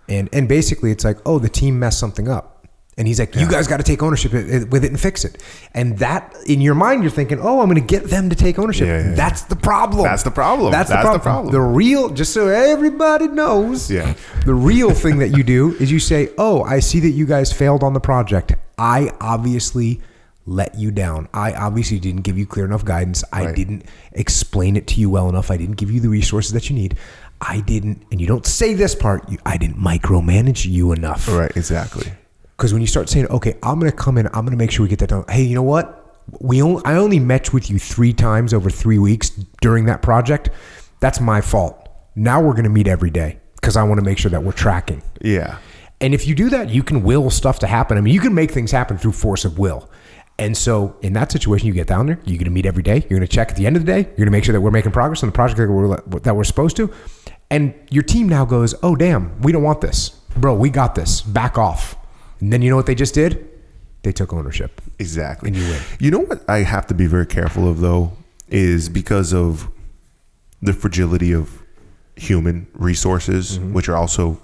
And basically it's like, oh, the team messed something up. And he's like, you guys got to take ownership with it and fix it. And that, in your mind, you're thinking, oh, I'm going to get them to take ownership. Yeah. That's the problem. That's the problem. That's the problem. The real, just so everybody knows, yeah, the real thing that you do is you say, oh, I see that you guys failed on the project. I obviously let you down. I obviously didn't give you clear enough guidance. I didn't explain it to you well enough. I didn't give you the resources that you need. I didn't, and you don't say this part, I didn't micromanage you enough. Right, exactly. Because when you start saying, okay, I'm going to come in, I'm going to make sure we get that done. Hey, you know what? I only met with you 3 times over 3 weeks during that project. That's my fault. Now we're going to meet every day because I want to make sure that we're tracking. Yeah. And if you do that, you can will stuff to happen. I mean, you can make things happen through force of will. And so in that situation, you get down there, you're going to meet every day. You're going to check at the end of the day. You're going to make sure that we're making progress on the project that we're supposed to. And your team now goes, oh, damn, we don't want this. Bro, we got this. Back off. And then you know what they just did? They took ownership. Exactly. And you win. You know what I have to be very careful of, though, is because of the fragility of human resources, which are also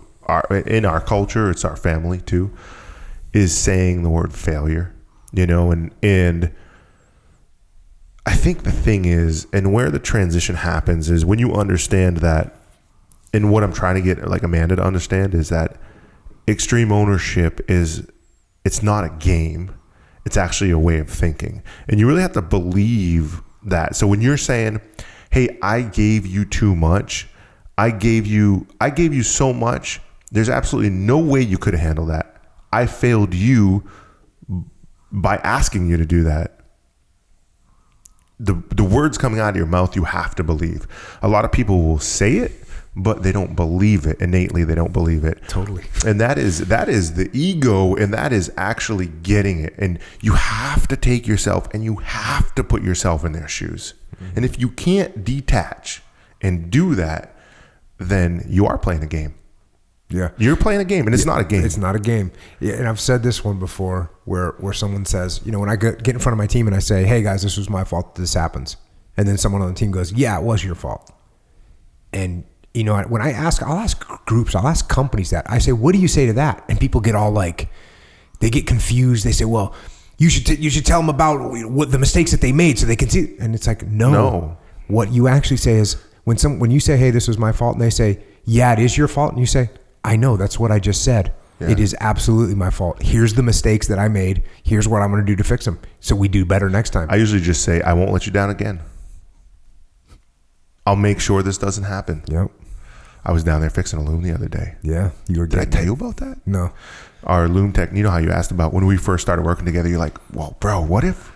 in our culture, it's our family too, is saying the word failure, you know, and I think the thing is, and where the transition happens is when you understand that, and what I'm trying to get like Amanda to understand is that extreme ownership it's not a game. It's actually a way of thinking. And you really have to believe that. So when you're saying, hey, I gave you too much, I gave you so much, there's absolutely no way you could have handled that. I failed you by asking you to do that. The words coming out of your mouth, you have to believe. A lot of people will say it, but they don't believe it. Innately, they don't believe it. Totally. And that is the ego, and that is actually getting it. And you have to take yourself and you have to put yourself in their shoes. Mm-hmm. And if you can't detach and do that, then you are playing a game. Yeah. You're playing a game, and it's not a game. It's not a game. Yeah, and I've said this one before where someone says, you know, when I get in front of my team and I say, hey guys, this was my fault that this happens. And then someone on the team goes, yeah, it was your fault. And you know, when I'll ask groups, I'll ask companies that. I say, what do you say to that? And people get all like, they get confused. They say, well, you should tell them about what the mistakes that they made so they can see. And it's like, no. What you actually say is when you say, hey, this was my fault, and they say, yeah, it is your fault. And you say, I know, that's what I just said. Yeah. It is absolutely my fault. Here's the mistakes that I made. Here's what I'm going to do to fix them so we do better next time. I usually just say, I won't let you down again. I'll make sure this doesn't happen. Yep. I was down there fixing a loom the other day. Yeah. Did I tell you about that? No. Our loom tech, you know how you asked about when we first started working together, you're like, well, bro, what if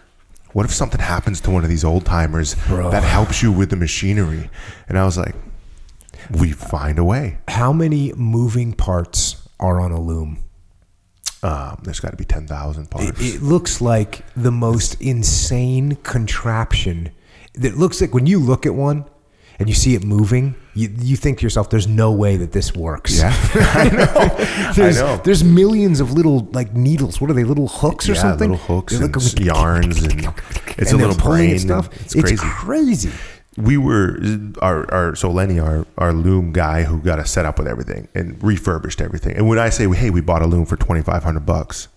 something happens to one of these old timers that helps you with the machinery? And I was like, we find a way. How many moving parts are on a loom? There's got to be 10,000 parts. It looks like the most insane contraption. That looks like when you look at one, and you see it moving, you think to yourself, there's no way that this works. Yeah. I know. There's millions of little like needles. What are they, little hooks or something? Little hooks They're and like, yarns, and it's a little brain stuff. It's crazy. We were so Lenny, our loom guy, who got us set up with everything and refurbished everything. And when I say, hey, we bought a loom for $2,500,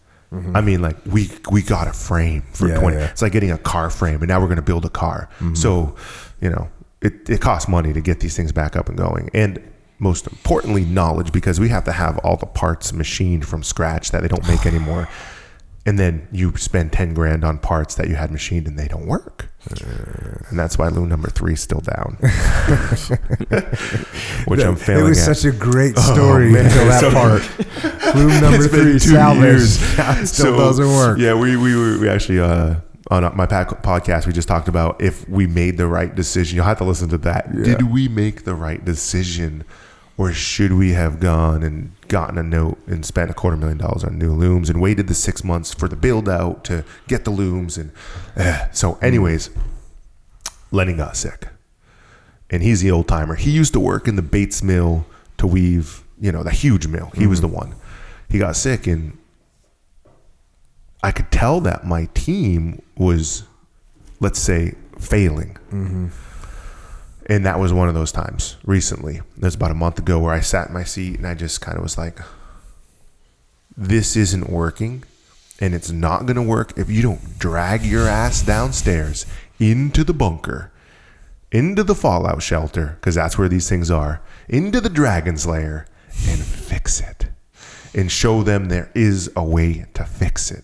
I mean, like we got a frame for 20. It's like getting a car frame, and now we're going to build a car. So, you know, it costs money to get these things back up and going, and most importantly, knowledge, because we have to have all the parts machined from scratch that they don't make anymore. And then you spend 10 grand on parts that you had machined and they don't work. And that's why loom number 3 is still down. Which I'm failing at. It was such a great story until that part. Loom number 3 salvaged. It still doesn't work. Yeah, we actually, on my podcast, we just talked about if we made the right decision. You'll have to listen to that. Yeah. Did we make the right decision? Or should we have gone and gotten a note and spent $250,000 on new looms and waited the 6 months for the build out to get the looms? And so anyways, Lenny got sick, and he's the old timer. He used to work in the Bates mill to weave, you know, the huge mill. He was the one. He got sick, and I could tell that my team was, let's say, failing. And that was one of those times recently. It was about a month ago where I sat in my seat and I just kind of was like, this isn't working, and it's not going to work if you don't drag your ass downstairs into the bunker, into the fallout shelter, because that's where these things are, into the dragon's lair, and fix it and show them there is a way to fix it.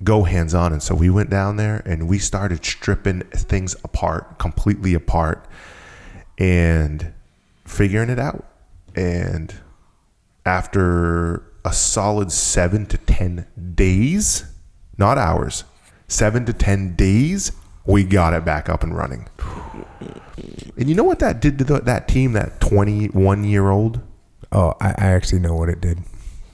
Go hands on. And so we went down there and we started stripping things apart, completely apart, and figuring it out. And after a solid 7 to 10 days, not hours, 7 to 10 days, we got it back up and running. And you know what that did to that team, that 21-year-old? Oh, I actually know what it did.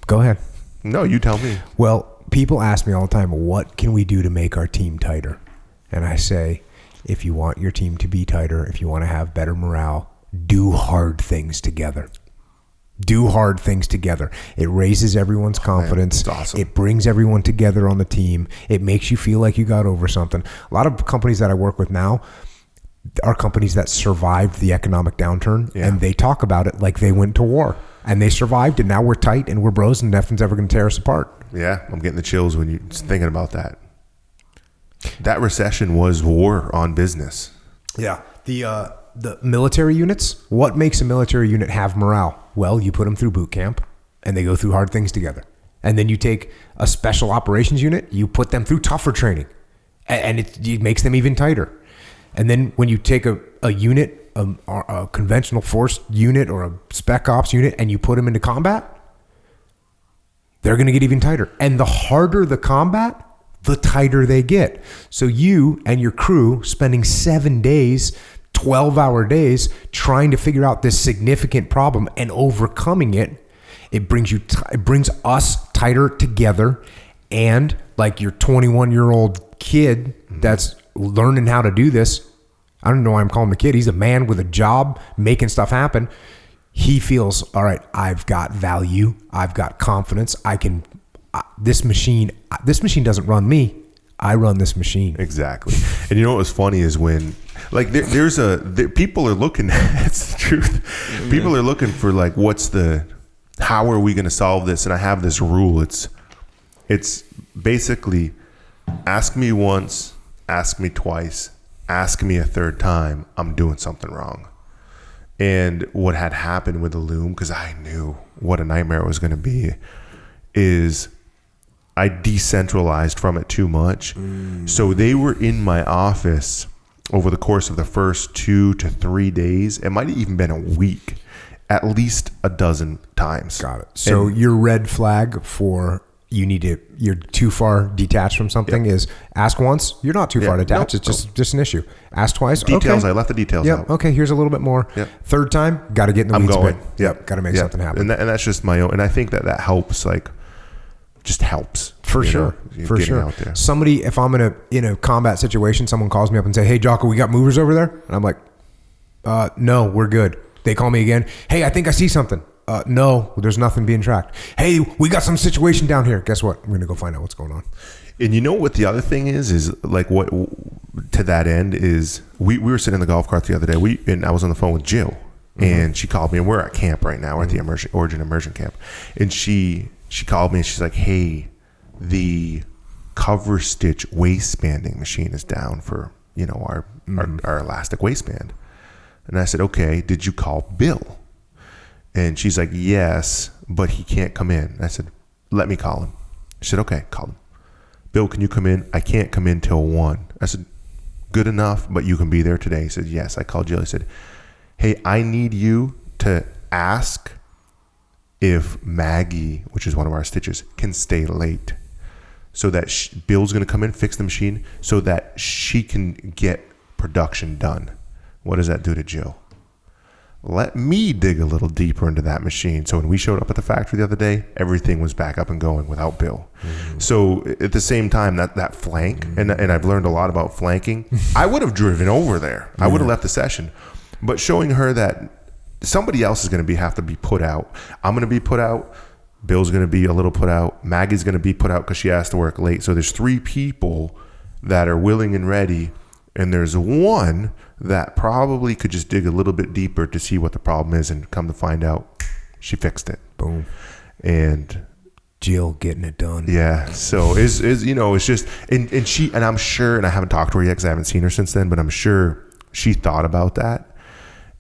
Go ahead. No, you tell me. Well, people ask me all the time, what can we do to make our team tighter? And I say, if you want your team to be tighter, if you want to have better morale, do hard things together. Do hard things together. It raises everyone's confidence. Man, awesome. It brings everyone together on the team. It makes you feel like you got over something. A lot of companies that I work with now are companies that survived the economic downturn, and they talk about it like they went to war. And they survived, and now we're tight, and we're bros, and nothing's ever going to tear us apart. Yeah, I'm getting the chills when you're thinking about that. That recession was war on business. Yeah. The military units, what makes a military unit have morale? Well, you put them through boot camp, and they go through hard things together. And then you take a special operations unit, you put them through tougher training, and it makes them even tighter. And then when you take a unit, a conventional force unit or a spec ops unit, and you put them into combat, they're going to get even tighter. And the harder the combat, the tighter they get. So you and your crew spending 7 days, 12-hour days, trying to figure out this significant problem and overcoming it, it brings us tighter together. And like your 21-year-old kid that's learning how to do this, I don't know why I'm calling him a kid. He's a man with a job, making stuff happen. He feels, all right, I've got value. I've got confidence. This machine doesn't run me. I run this machine. Exactly. And you know what was funny is when, like, people are looking, it's the truth. Yeah. People are looking for, like, how are we going to solve this? And I have this rule. It's basically ask me once, ask me twice, ask me a third time, I'm doing something wrong. And what had happened with the loom, because I knew what a nightmare it was going to be, is I decentralized from it too much. So they were in my office over the course of the first 2 to 3 days. It might have even been a week, at least a dozen times. Got it. So your red flag for you're too far detached from something is ask once. You're not too far detached. It's just an issue. Ask twice. Details. Okay. I left the details out. Okay. Here's a little bit more. Yep. Third time, got to get in the weeds. I'm going. Yep. Got to make something happen. And that's just my own. And I think that helps. Like, just helps for sure. For sure. Out there. Somebody, if I'm in a combat situation, someone calls me up and say, "Hey, Jocko, we got movers over there," and I'm like, No, we're good. They call me again. Hey, I think I see something. No, there's nothing being tracked. Hey, we got some situation down here. Guess what? I'm going to go find out what's going on. And you know what the other thing is like what to that end is we were sitting in the golf cart the other day. And I was on the phone with Jill, and she called me, and we're at camp right now. We're at the Origin Immersion Camp. And she called me and she's like, hey, the cover stitch waistbanding machine is down for, our elastic waistband. And I said, okay, did you call Bill? And she's like, yes, but he can't come in. I said, let me call him. She said, okay, call him. Bill, can you come in? I can't come in till 1. I said, good enough, but you can be there today. He said, yes. I called Jill. He said, hey, I need you to ask if Maggie, which is one of our stitchers, can stay late so that Bill's going to come in, fix the machine so that she can get production done. What does that do to Jill? Let me dig a little deeper into that machine. So when we showed up at the factory the other day, everything was back up and going without Bill. So at the same time, that flank, and I've learned a lot about flanking, I would have driven over there. I would have left the session. But showing her that somebody else is going to have to be put out. I'm going to be put out. Bill's going to be a little put out. Maggie's going to be put out because she has to work late. So there's 3 people that are willing and ready. And there's one that probably could just dig a little bit deeper to see what the problem is, and come to find out she fixed it. Boom. And Jill getting it done. Yeah. So it's just, and she, and I'm sure, and I haven't talked to her yet because I haven't seen her since then, but I'm sure she thought about that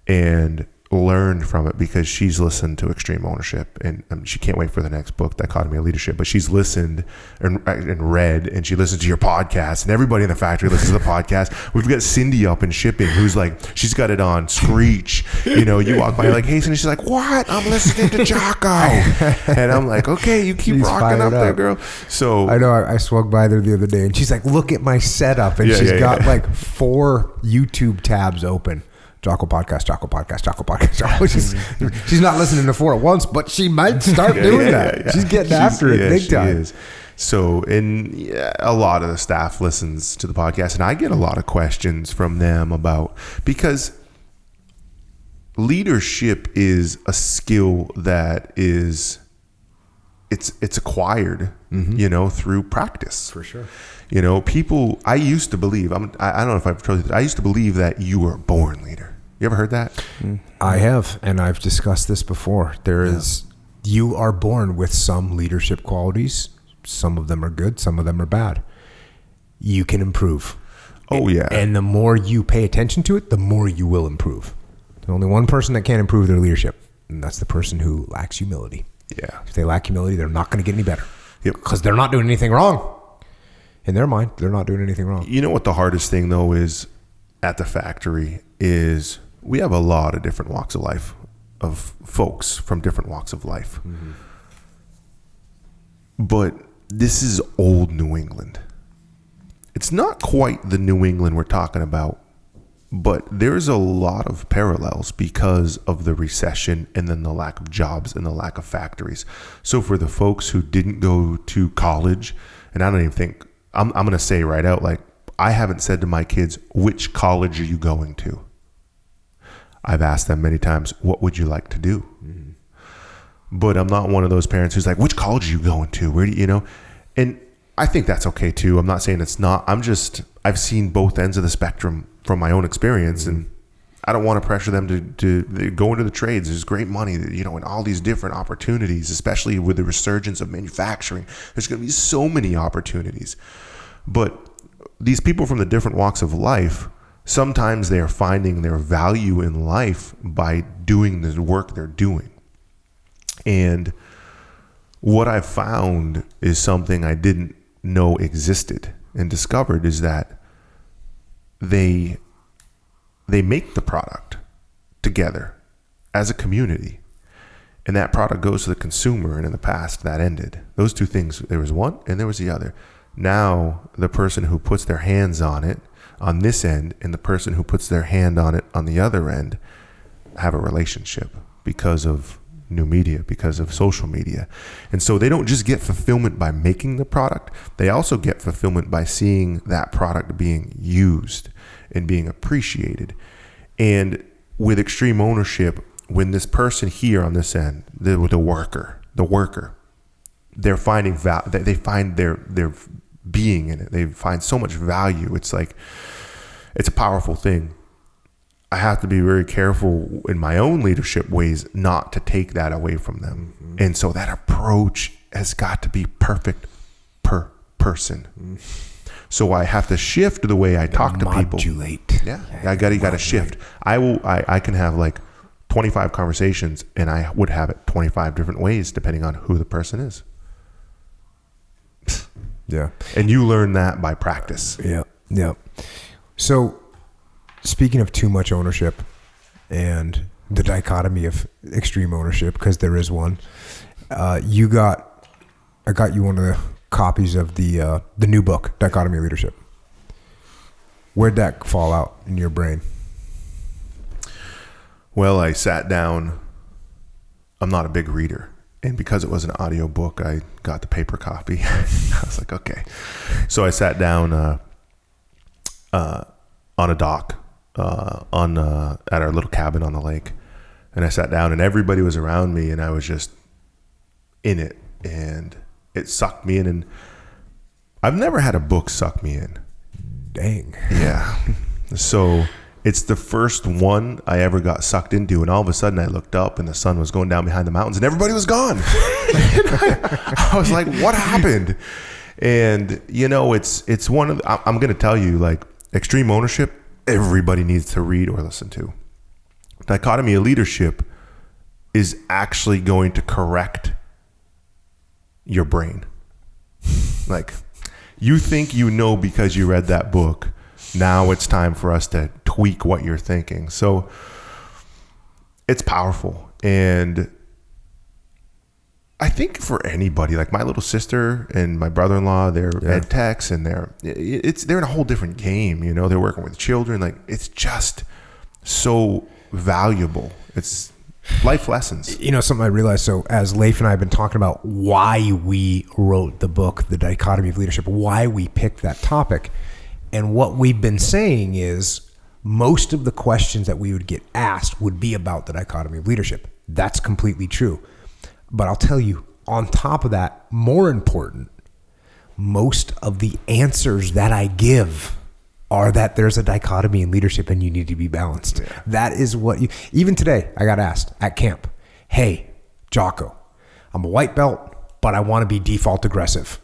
and learned from it because she's listened to Extreme Ownership, and she can't wait for the next book, Dichotomy of Leadership. But she's listened and read, and she listens to your podcast, and everybody in the factory listens to the podcast. We've got Cindy up in shipping who's like, she's got it on Screech. You walk by like, hey, Cindy, she's like, what? I'm listening to Jocko. And I'm like, okay, you keep rocking up there, girl. So I know I swung by there the other day, and she's like, look at my setup, and she's got like 4 YouTube tabs open. Jocko podcast, Jocko podcast, Jocko podcast. Jocko. She's not listening to 4 at once, but she might start doing that. Yeah. She's getting after it big time. Is. So, a lot of the staff listens to the podcast, and I get a lot of questions from them because leadership is a skill that is, it's acquired, through practice. For sure. People, I used to believe, I don't know if I've told you this, I used to believe that you were a born leader. You ever heard that? I have, and I've discussed this before. You are born with some leadership qualities. Some of them are good, some of them are bad. You can improve. Oh, yeah. And the more you pay attention to it, the more you will improve. There's only one person that can't improve their leadership, and that's the person who lacks humility. Yeah. If they lack humility, they're not going to get any better. Yep. Because they're not doing anything wrong. In their mind, they're not doing anything wrong. You know what the hardest thing, though, is at the factory is we have a lot of different walks of life, of folks from different walks of life. Mm-hmm. But this is old New England. It's not quite the New England we're talking about, but there's a lot of parallels because of the recession and then the lack of jobs and the lack of factories. So for the folks who didn't go to college, and I don't even think, I'm going to say right out, like, I haven't said to my kids, which college are you going to? I've asked them many times, what would you like to do? Mm-hmm. But I'm not one of those parents who's like, which college are you going to? Where do you? And I think that's okay too. I'm not saying it's not. I've seen both ends of the spectrum from my own experience, mm-hmm. and I don't want to pressure them to go into the trades. There's great money, and all these different opportunities, especially with the resurgence of manufacturing. There's going to be so many opportunities. But these people from the different walks of life, sometimes they're finding their value in life by doing the work they're doing. And what I've found is something I didn't know existed and discovered is that they make the product together as a community, and that product goes to the consumer. And in the past, that ended. Those two things, there was one and there was the other. Now the person who puts their hands on it on this end and the person who puts their hand on it on the other end have a relationship because of new media, because of social media. And so they don't just get fulfillment by making the product, they also get fulfillment by seeing that product being used and being appreciated. And with extreme ownership, when this person here on this end, the worker, they're finding they find their being in it. They find so much value. It's like, it's a powerful thing. I have to be very careful in my own leadership ways not to take that away from them. Mm-hmm. And so that approach has got to be perfect per person. Mm-hmm. So I have to shift the way I talk to people. Modulate. Yeah. I got to shift. I can have like 25 conversations, and I would have it 25 different ways depending on who the person is. Yeah. And you learn that by practice. Yeah. Yeah. So speaking of too much ownership and the dichotomy of extreme ownership, because there is one, I got you one of the copies of the new book, Dichotomy of Leadership. Where'd that fall out in your brain? Well, I sat down. I'm not a big reader. And because it was an audio book, I got the paper copy. I was like, okay. So I sat down on a dock at our little cabin on the lake. And I sat down, and everybody was around me, and I was just in it. And it sucked me in. And I've never had a book suck me in. Dang. Yeah. So it's the first one I ever got sucked into, and all of a sudden I looked up and the sun was going down behind the mountains and everybody was gone. I was like, what happened? And it's one of I'm going to tell you, like, extreme ownership, everybody needs to read or listen to. Dichotomy of Leadership is actually going to correct your brain. Like, you think you know because you read that book. Now it's time for us to tweak what you're thinking. So it's powerful. And I think for anybody, like my little sister and my brother-in-law, they're ed techs, and they're in a whole different game. They're working with children. Like, it's just so valuable. It's life lessons. Something I realized, so as Leif and I have been talking about why we wrote the book, The Dichotomy of Leadership, why we picked that topic. And what we've been saying is most of the questions that we would get asked would be about the dichotomy of leadership. That's completely true. But I'll tell you, on top of that, more important, most of the answers that I give are that there's a dichotomy in leadership and you need to be balanced. Yeah. That is what even today, I got asked at camp, hey, Jocko, I'm a white belt, but I want to be default aggressive.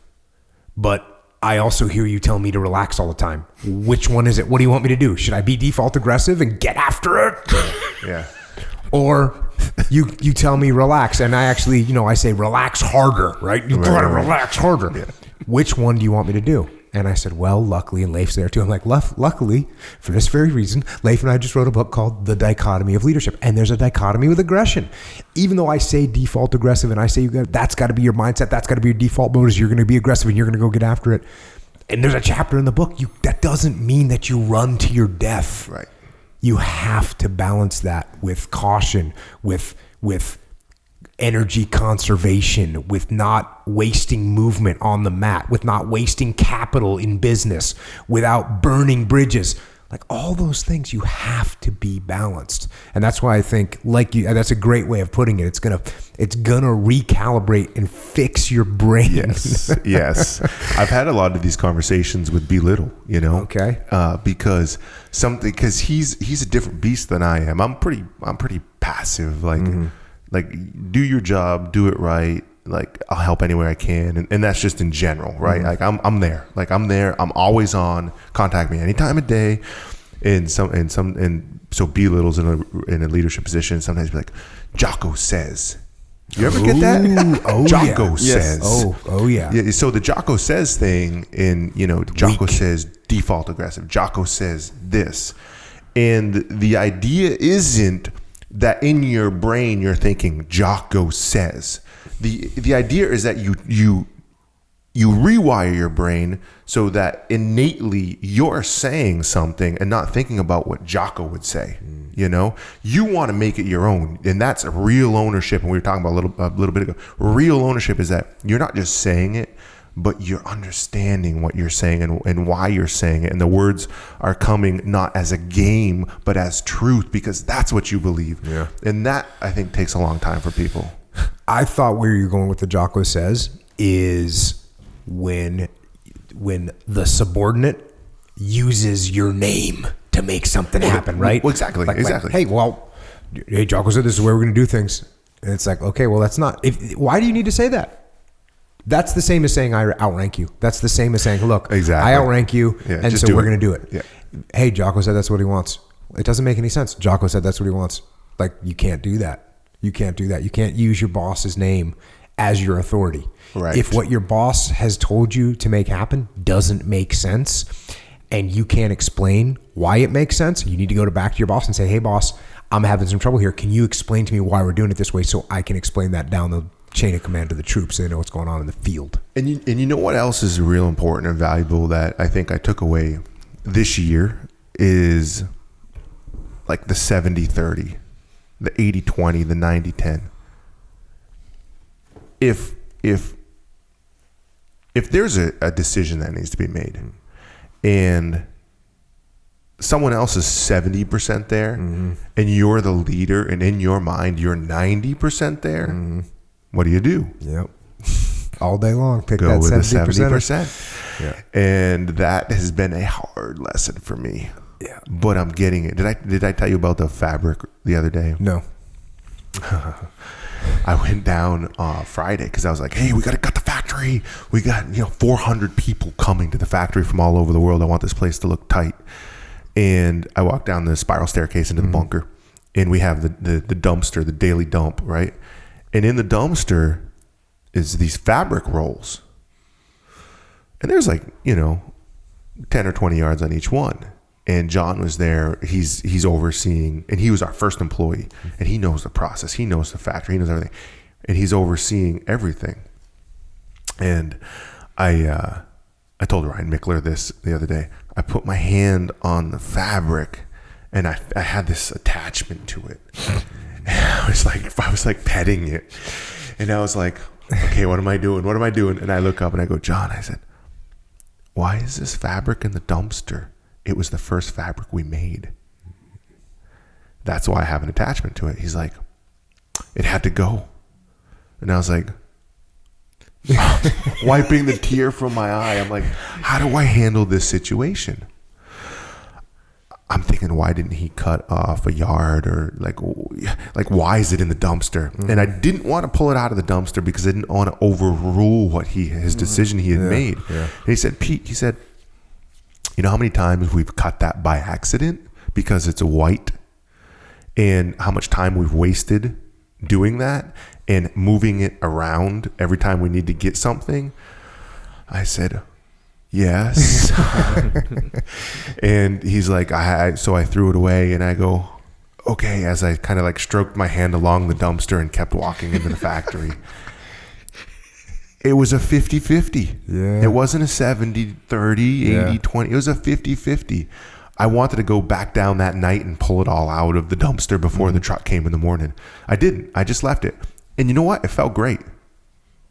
But I also hear you tell me to relax all the time. Which one is it? What do you want me to do? Should I be default aggressive and get after it? Yeah. Or you tell me relax, and I actually, I say relax harder, right? You gotta relax harder. Yeah. Which one do you want me to do? And I said, well, luckily, and Leif's there too. I'm like, luckily, for this very reason, Leif and I just wrote a book called The Dichotomy of Leadership. And there's a dichotomy with aggression. Even though I say default aggressive and I say that's got to be your mindset, that's got to be your default mode, is you're going to be aggressive and you're going to go get after it. And there's a chapter in the book, that doesn't mean that you run to your death. Right. You have to balance that with caution, with energy conservation, with not wasting movement on the mat, with not wasting capital in business, without burning bridges. Like, all those things, you have to be balanced. And that's why I think, that's a great way of putting it. It's gonna recalibrate and fix your brain. Yes. I've had a lot of these conversations with Belittle, Okay. Because he's a different beast than I am. I'm pretty passive. Like, do your job, do it right. Like, I'll help anywhere I can. And that's just in general, right? Mm-hmm. Like, I'm there. Like, I'm there. I'm always on. Contact me any time of day. And so Belittle's in a leadership position. Sometimes be like, Jocko says. You ever get that? Oh, Jocko yeah. says. Yes. Oh, yeah. So the Jocko says thing Jocko says default aggressive. Jocko says this. And the idea isn't that in your brain you're thinking Jocko says. The idea is that you rewire your brain so that innately you're saying something and not thinking about what Jocko would say. You want to make it your own, and that's real ownership. And we were talking about a little bit ago. Real ownership is that you're not just saying it, but you're understanding what you're saying and why you're saying it. And the words are coming not as a game, but as truth, because that's what you believe. Yeah. And that, I think, takes a long time for people. I thought where you're going with the Jocko says is when the subordinate uses your name to make something happen, right? Well, exactly. Exactly. Hey, Jocko said this is where we're going to do things. And it's like, okay, well, that's not. Why do you need to say that? That's the same as saying I outrank you. That's the same as saying, look, exactly. I outrank you, and so we're going to do it. Yeah. Hey, Jocko said that's what he wants. It doesn't make any sense. Jocko said that's what he wants. Like, you can't do that. You can't do that. You can't use your boss's name as your authority. Right. If what your boss has told you to make happen doesn't make sense, and you can't explain why it makes sense, you need to go back to your boss and say, hey, boss, I'm having some trouble here. Can you explain to me why we're doing it this way so I can explain that down the chain of command to the troops so they know what's going on in the field? And you know what else is real important and valuable that I think I took away this year is like the 70-30, the 80-20, the 90-10. If there's a decision that needs to be made and someone else is 70% there and you're the leader and in your mind you're 90% there, what do? Yep. All day long. Pick Go that with 70%. the 70%. Yeah. And that has been a hard lesson for me. Yeah. But I'm getting it. Did I tell you about the fabric the other day? No. I went down Friday because I was like, hey, we got to cut the factory. We got 400 people coming to the factory from all over the world. I want this place to look tight. And I walked down the spiral staircase into the bunker, and we have the dumpster, the daily dump, right? And in the dumpster is these fabric rolls. And there's 10 or 20 yards on each one. And John was there. He's overseeing, and he was our first employee, and he knows the process. He knows the factory. He knows everything, and he's overseeing everything. And I told Ryan Mickler this the other day. I put my hand on the fabric, and I had this attachment to it. And I was like petting it, and I was like, okay, what am I doing? What am I doing? And I look up and I go, John, I said, why is this fabric in the dumpster? It was the first fabric we made. That's why I have an attachment to it. He's like, it had to go. And I was like, wiping the tear from my eye. I'm like, how do I handle this situation? I'm thinking, why didn't he cut off a yard, or like why is it in the dumpster? And I didn't want to pull it out of the dumpster because I didn't want to overrule what his decision he had made. Yeah. And he said, Pete, you know how many times we've cut that by accident because it's a white, and how much time we've wasted doing that and moving it around every time we need to get something? I said, yes. And he's like, so I threw it away, and I go, okay, as I kind of stroked my hand along the dumpster and kept walking into the factory. It was a 50-50. Yeah. It wasn't a 70-30, 80-20. It was a 50-50. I wanted to go back down that night and pull it all out of the dumpster before the truck came in the morning. I didn't. I just left it. And you know what? It felt great.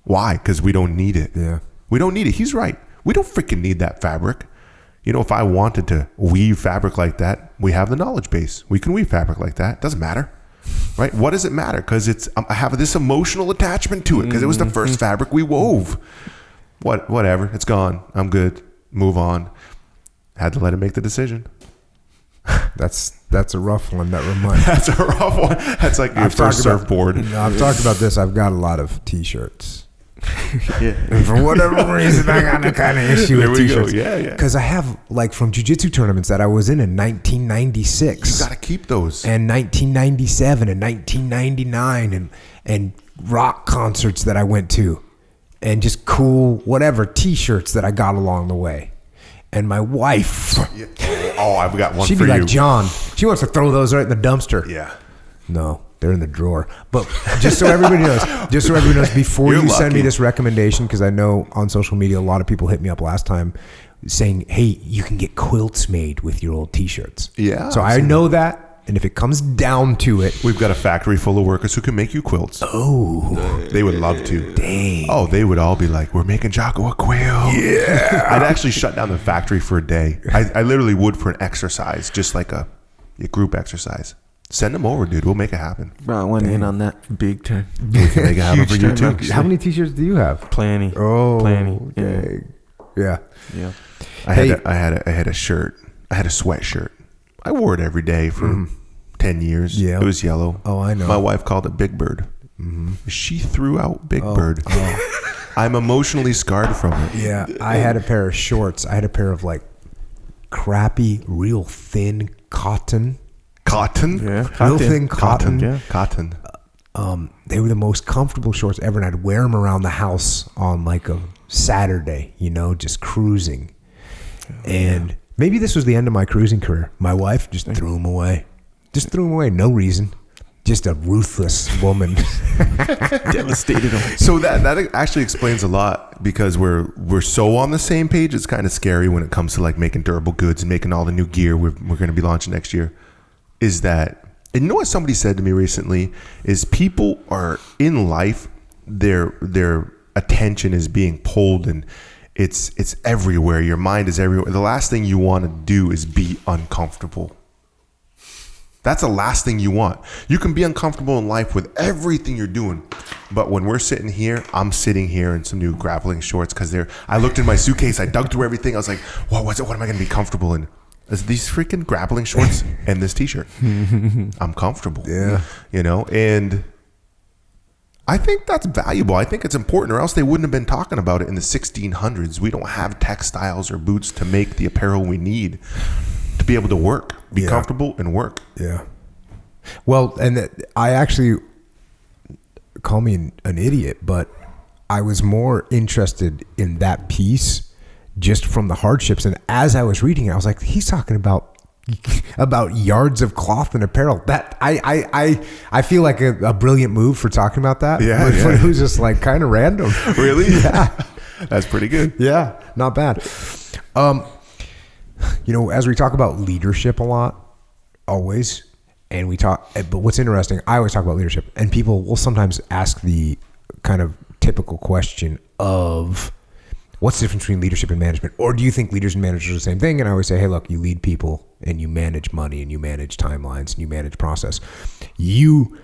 Why? Because we don't need it. Yeah. We don't need it. He's right. We don't freaking need that fabric. If I wanted to weave fabric like that, we have the knowledge base. We can weave fabric like that. Doesn't matter. Right? What does it matter? Because I have this emotional attachment to it because it was the first fabric we wove. Whatever. It's gone. I'm good. Move on. Had to let him make the decision. That's a rough one. That reminds. That's a rough one. That's like your first surfboard. I've talked about this. I've got a lot of T-shirts. Yeah. And for whatever reason, I got a kind of issue with T-shirts. Yeah. Because I have from Jiu Jitsu tournaments that I was in 1996. You got to keep those. And 1997 and 1999 and rock concerts that I went to, and just cool whatever T-shirts that I got along the way. And my wife, I've got one. She'd be like, John, she wants to throw those right in the dumpster. Yeah. No. They're in the drawer. But just so everybody knows, before you send me this recommendation, because I know on social media a lot of people hit me up last time saying, hey, you can get quilts made with your old T-shirts. Yeah. So I know that, And if it comes down to it, we've got a factory full of workers who can make you quilts. Oh, they would love to. Dang. Oh, they would all be like, we're making Jocko a quilt. Yeah. I'd actually shut down the factory for a day. I literally would for an exercise, just like a group exercise. Send them over, dude. We'll make it happen. Bro, I went in on that big time. We can make it happen for you too. How many t-shirts do you have? Plenty. Oh, plenty. Yeah. I had a shirt. I had a sweatshirt. I wore it every day for 10 years. Yeah. It was yellow. Oh, I know. My wife called it Big Bird. She threw out Big Bird. I'm emotionally scarred from it. Yeah. I had a pair of shorts. I had a pair of like crappy, real thin cotton. Yeah. Real thin cotton. Yeah. Cotton. They were the most comfortable shorts ever, and I'd wear them around the house on like a Saturday, just cruising. And maybe this was the end of my cruising career. My wife just threw them away. No reason. Just a ruthless woman. Devastated them. So that actually explains a lot, because we're so on the same page. It's kind of scary when it comes to like making durable goods and making all the new gear we're going to be launching next year. Is that, and you know what somebody said to me recently, is people are in life, their attention is being pulled, and it's everywhere. Your mind is everywhere. The last thing you want to do is be uncomfortable. That's the last thing you want. You can be uncomfortable in life with everything you're doing, but when we're sitting here, I'm sitting here in some new grappling shorts because I looked in my suitcase, I dug through everything. I was like, what am I going to be comfortable in? It's these freaking grappling shorts and this t-shirt. I'm comfortable. Yeah. And I think that's valuable. I think it's important, or else they wouldn't have been talking about it in the 1600s. We don't have textiles or boots to make the apparel we need to be able to work, be comfortable and work. Yeah. Well, and I actually, call me an idiot, but I was more interested in that piece just from the hardships. And as I was reading it, I was like, he's talking about yards of cloth and apparel. That I feel like a brilliant move for talking about that. Yeah. But it was just like kind of random. Really? Yeah. That's pretty good. Yeah. Not bad. As we talk about leadership a lot, always, and but what's interesting, I always talk about leadership, and people will sometimes ask the kind of typical question of, what's the difference between leadership and management? Or do you think leaders and managers are the same thing? And I always say, hey, look, you lead people and you manage money and you manage timelines and you manage process. You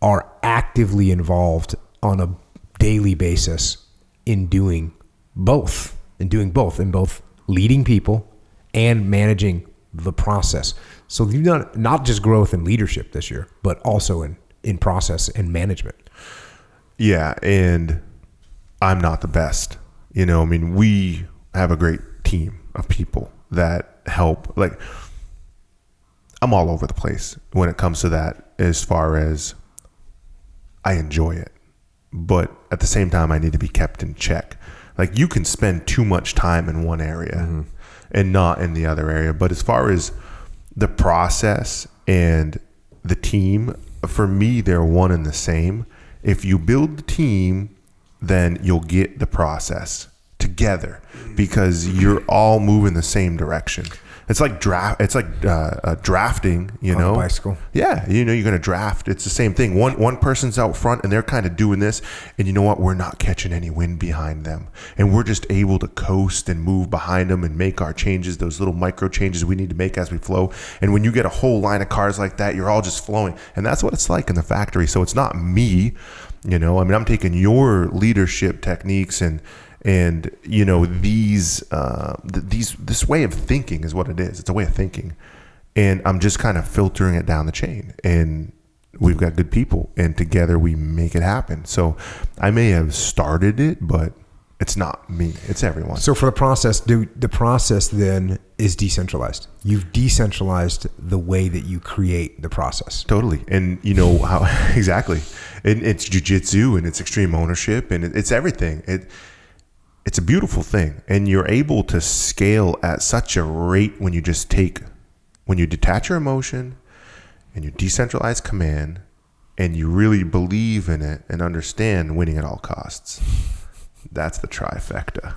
are actively involved on a daily basis in doing both, in both leading people and managing the process. So you've done not just growth and leadership this year, but also in process and management. Yeah. And I'm not the best. We have a great team of people that help. Like, I'm all over the place when it comes to that, as far as I enjoy it. But at the same time, I need to be kept in check. Like, you can spend too much time in one area and not in the other area. But as far as the process and the team, for me, they're one and the same. If you build the team, then you'll get the process together, because you're all moving the same direction. It's like drafting, On a bicycle. Yeah, you're going to draft. It's the same thing. One person's out front and they're kind of doing this, and you know what? We're not catching any wind behind them, and we're just able to coast and move behind them and make our changes, those little micro changes we need to make as we flow. And when you get a whole line of cars like that, you're all just flowing, and that's what it's like in the factory. So it's not me. I'm taking your leadership techniques and this way of thinking is what it is. It's a way of thinking, and I'm just kind of filtering it down the chain. And we've got good people, and together we make it happen. So I may have started it, but it's not me. It's everyone. So for the process, the process then is decentralized. You've decentralized the way that you create the process. Totally. And you know how exactly. And it's Jiu Jitsu, and it's extreme ownership, and it's everything. It's a beautiful thing. And you're able to scale at such a rate when you detach your emotion and you decentralize command, and you really believe in it and understand winning at all costs. That's the trifecta.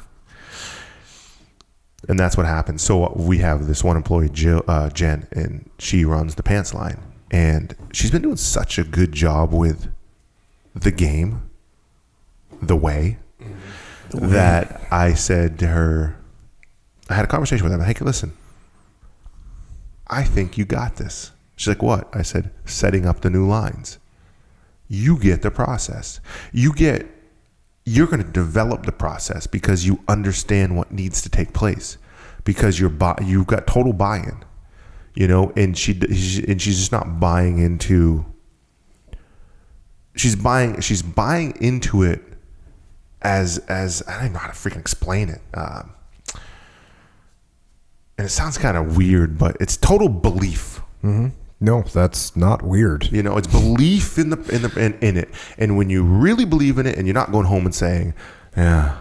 And that's what happens. So we have this one employee, Jen, and she runs the pants line. And she's been doing such a good job with the game, the way, that I said to her, I had a conversation with her. Hey, listen, I think you got this. She's like, what? I said, setting up the new lines. You get the process. You're going to develop the process because you understand what needs to take place, because you've got total buy-in, and she's just not buying into. She's buying into it as I don't know how to freaking explain it. And it sounds kind of weird, but it's total belief. Mm-hmm. No, that's not weird. It's belief in it. And when you really believe in it, and you're not going home and saying, yeah,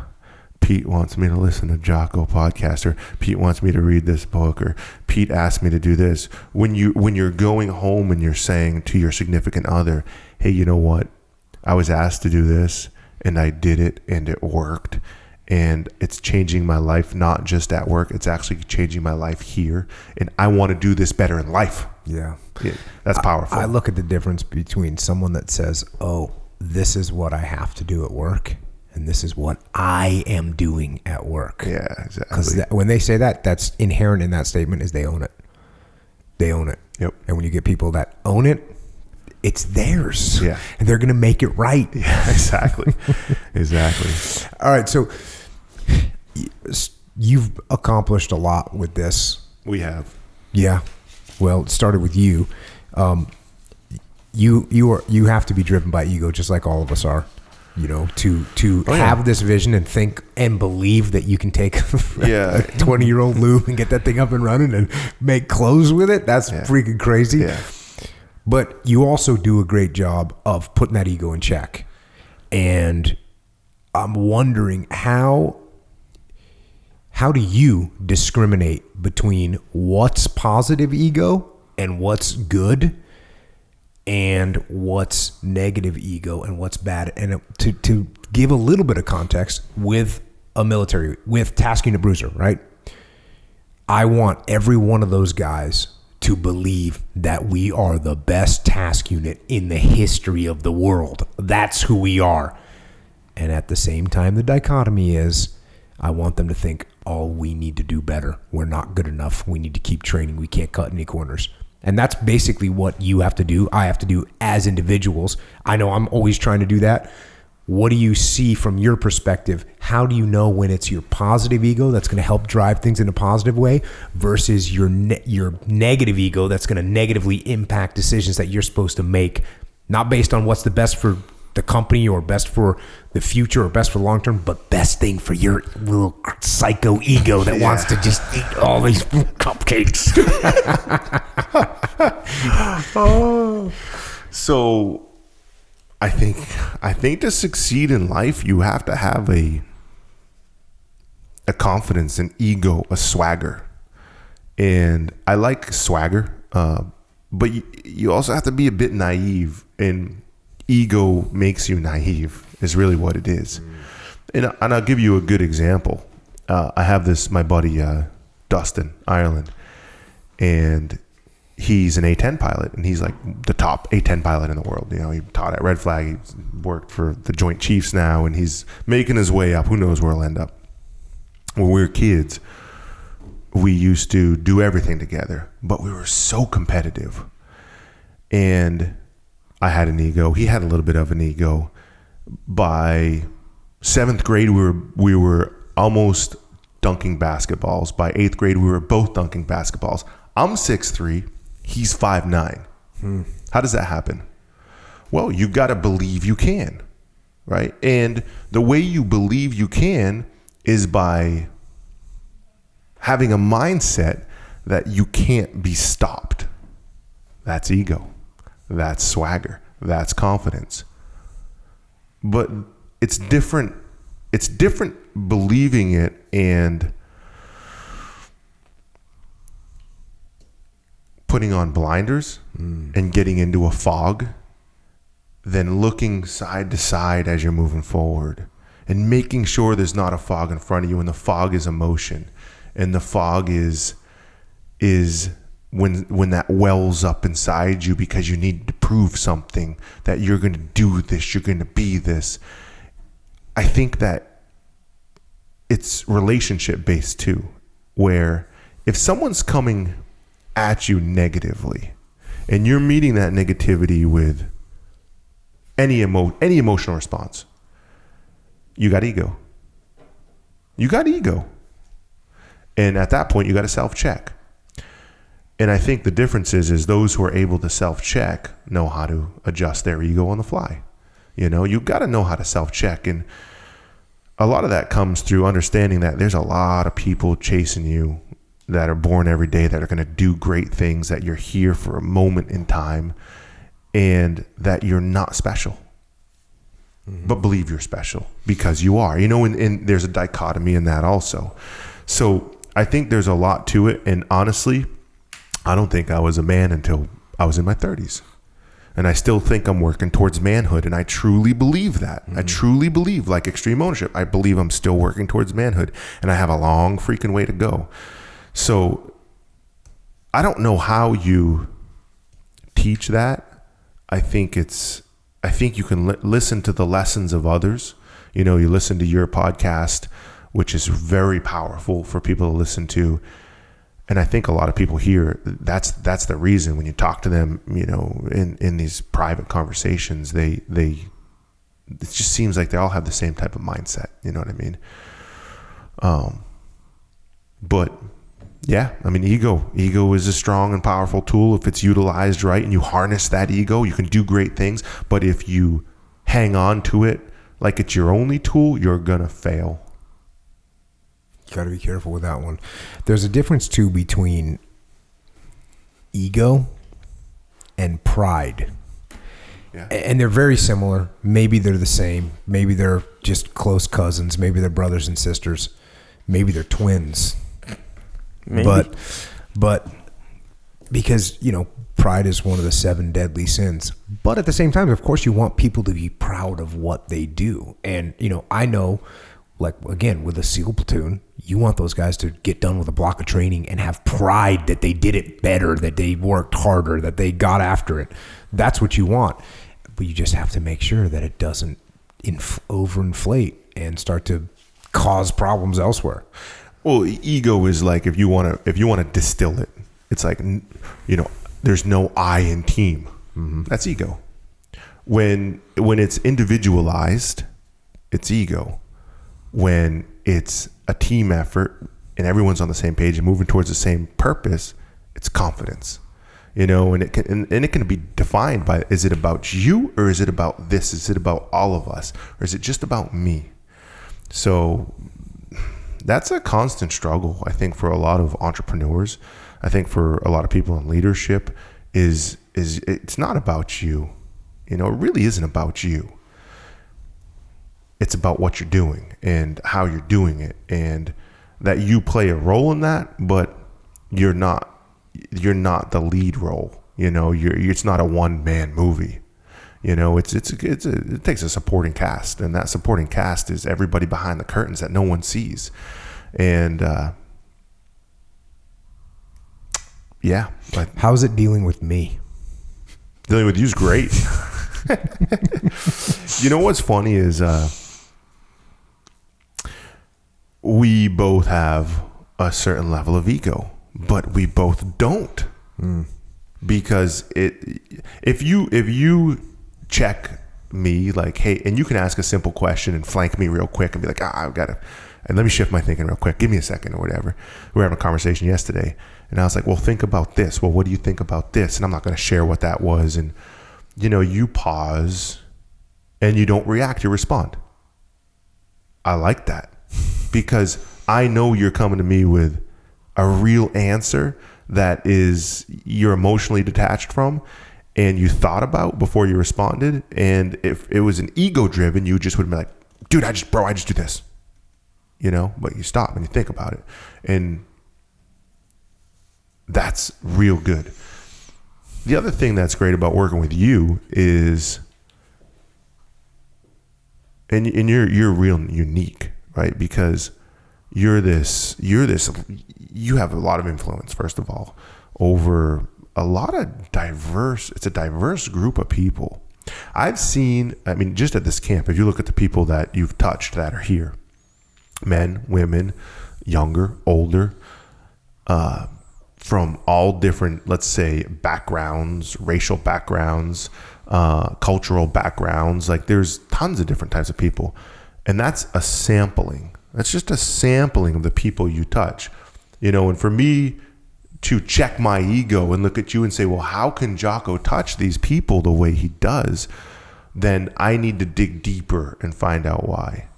Pete wants me to listen to Jocko podcast, or Pete wants me to read this book, or Pete asked me to do this. When you're going home and you're saying to your significant other, hey, you know what? I was asked to do this and I did it and it worked. And it's changing my life, not just at work. It's actually changing my life here. And I want to do this better in life. Yeah. That's powerful. I look at the difference between someone that says, oh, this is what I have to do at work, and this is what I am doing at work. Yeah, exactly. Because when they say that, that's inherent in that statement is they own it. They own it. Yep. And when you get people that own it, it's theirs. Yeah. And they're going to make it right. Yeah, exactly. Exactly. All right. So you've accomplished a lot with this. We have. Yeah. Well, it started with you. You have to be driven by ego, just like all of us are. To have this vision and think and believe that you can take a 20-year-old loom and get that thing up and running and make clothes with it. That's freaking crazy. Yeah. But you also do a great job of putting that ego in check. And I'm wondering how do you discriminate between what's positive ego and what's good, and what's negative ego and what's bad? And to give a little bit of context with task unit bruiser, right? I want every one of those guys to believe that we are the best task unit in the history of the world. That's who we are. And at the same time, the dichotomy is, I want them to think, oh, we need to do better. We're not good enough. We need to keep training. We can't cut any corners. And that's basically what you have to do. I have to do as individuals. I know I'm always trying to do that. What do you see from your perspective? How do you know when it's your positive ego that's going to help drive things in a positive way versus your negative ego that's going to negatively impact decisions that you're supposed to make, not based on what's the best for the company or best for the future or best for the long term, but best thing for your little psycho ego that wants to just eat all these cupcakes. So I think to succeed in life, you have to have a confidence, an ego, a swagger. And I like swagger, but you also have to be a bit naive, and ego makes you naive is really what it is. And I'll give you a good example. I have my buddy, Dustin, Ireland, and he's an A-10 pilot, and he's like the top A-10 pilot in the world. He taught at Red Flag. He's worked for the Joint Chiefs now, and he's making his way up. Who knows where he'll end up. When we were kids, we used to do everything together, but we were so competitive. And I had an ego. He had a little bit of an ego. By 7th grade, we were almost dunking basketballs. By 8th grade, we were both dunking basketballs. I'm 6'3", he's 5'9". How does that happen? Well, you got to believe you can, right? And the way you believe you can is by having a mindset that you can't be stopped. That's ego. That's swagger. That's confidence. But it's different. It's different believing it and putting on blinders and getting into a fog than looking side to side as you're moving forward and making sure there's not a fog in front of you, and the fog is emotion. And the fog is when that wells up inside you because you need to prove something, that you're going to do this, you're going to be this. I think that it's relationship based too, where if someone's coming at you negatively and you're meeting that negativity with any emotional response, you got ego. You got ego. And at that point, you got to self-check. And I think the difference is those who are able to self-check know how to adjust their ego on the fly. You know, you got to know how to self-check. And a lot of that comes through understanding that there's a lot of people chasing you that are born every day that are going to do great things, that you're here for a moment in time, and that you're not special. Mm-hmm. But believe you're special because you are. You know, and there's a dichotomy in that also. So I think there's a lot to it. And honestly, I don't think I was a man until I was in my 30s. And I still think I'm working towards manhood. And I truly believe that. Mm-hmm. I truly believe, like extreme ownership, I believe I'm still working towards manhood. And I have a long freaking way to go. So I don't know how you teach that. I think you can listen to the lessons of others. You know, you listen to your podcast, which is very powerful for people to listen to. And I think a lot of people here, that's the reason when you talk to them, you know, in these private conversations, it just seems like they all have the same type of mindset. You know what I mean? But yeah, I mean, ego is a strong and powerful tool. If it's utilized right and you harness that ego, you can do great things. But if you hang on to it like it's your only tool, you're going to fail. You got to be careful with that one. There's a difference too between ego and pride. Yeah. And they're very similar. Maybe they're the same. Maybe they're just close cousins. Maybe they're brothers and sisters. Maybe they're twins. Maybe. But because, you know, pride is one of the 7 deadly sins. But at the same time, of course, you want people to be proud of what they do. And, you know, I know, like, again, with a SEAL platoon, you want those guys to get done with a block of training and have pride that they did it better, that they worked harder, that they got after it. That's what you want. But you just have to make sure that it doesn't overinflate and start to cause problems elsewhere. Well, ego is like, if you want to distill it, it's like, you know, there's no I in team. Mm-hmm. That's ego. When it's individualized, it's ego. When it's a team effort and everyone's on the same page and moving towards the same purpose, it's confidence. You know, and it can be defined by, is it about you or is it about this? Is it about all of us? Or is it just about me? So that's a constant struggle, I think, for a lot of entrepreneurs. I think for a lot of people in leadership is it's not about you. You know, it really isn't about you. It's about what you're doing and how you're doing it, and that you play a role in that, but you're not the lead role. You know, it's not a one-man movie. You know, it takes a supporting cast, and that supporting cast is everybody behind the curtains that no one sees. And yeah, but how's it dealing with me? Dealing with you is great. You know what's funny is we both have a certain level of ego, but we both don't. Because if you check me like, hey, and you can ask a simple question and flank me real quick and be like, I've got to, and let me shift my thinking real quick. Give me a second or whatever. We were having a conversation yesterday and I was like, well, think about this. Well, what do you think about this? And I'm not going to share what that was. And, you know, you pause and you don't react, you respond. I like that because I know you're coming to me with a real answer that is you're emotionally detached from and you thought about before you responded. And if it was an ego driven, you just would be like, dude, I just do this, you know, but you stop and you think about it. And that's real good. The other thing that's great about working with you is, and you're real unique, right? Because you have a lot of influence, first of all, over a lot of it's a diverse group of people. I've seen, just at this camp, if you look at the people that you've touched that are here, men, women, younger, older, from all different, let's say, backgrounds, racial backgrounds, cultural backgrounds. Like, there's tons of different types of people. And that's a sampling. That's just a sampling of the people you touch. And for me to check my ego and look at you and say, well, how can Jocko touch these people the way he does? Then I need to dig deeper and find out why.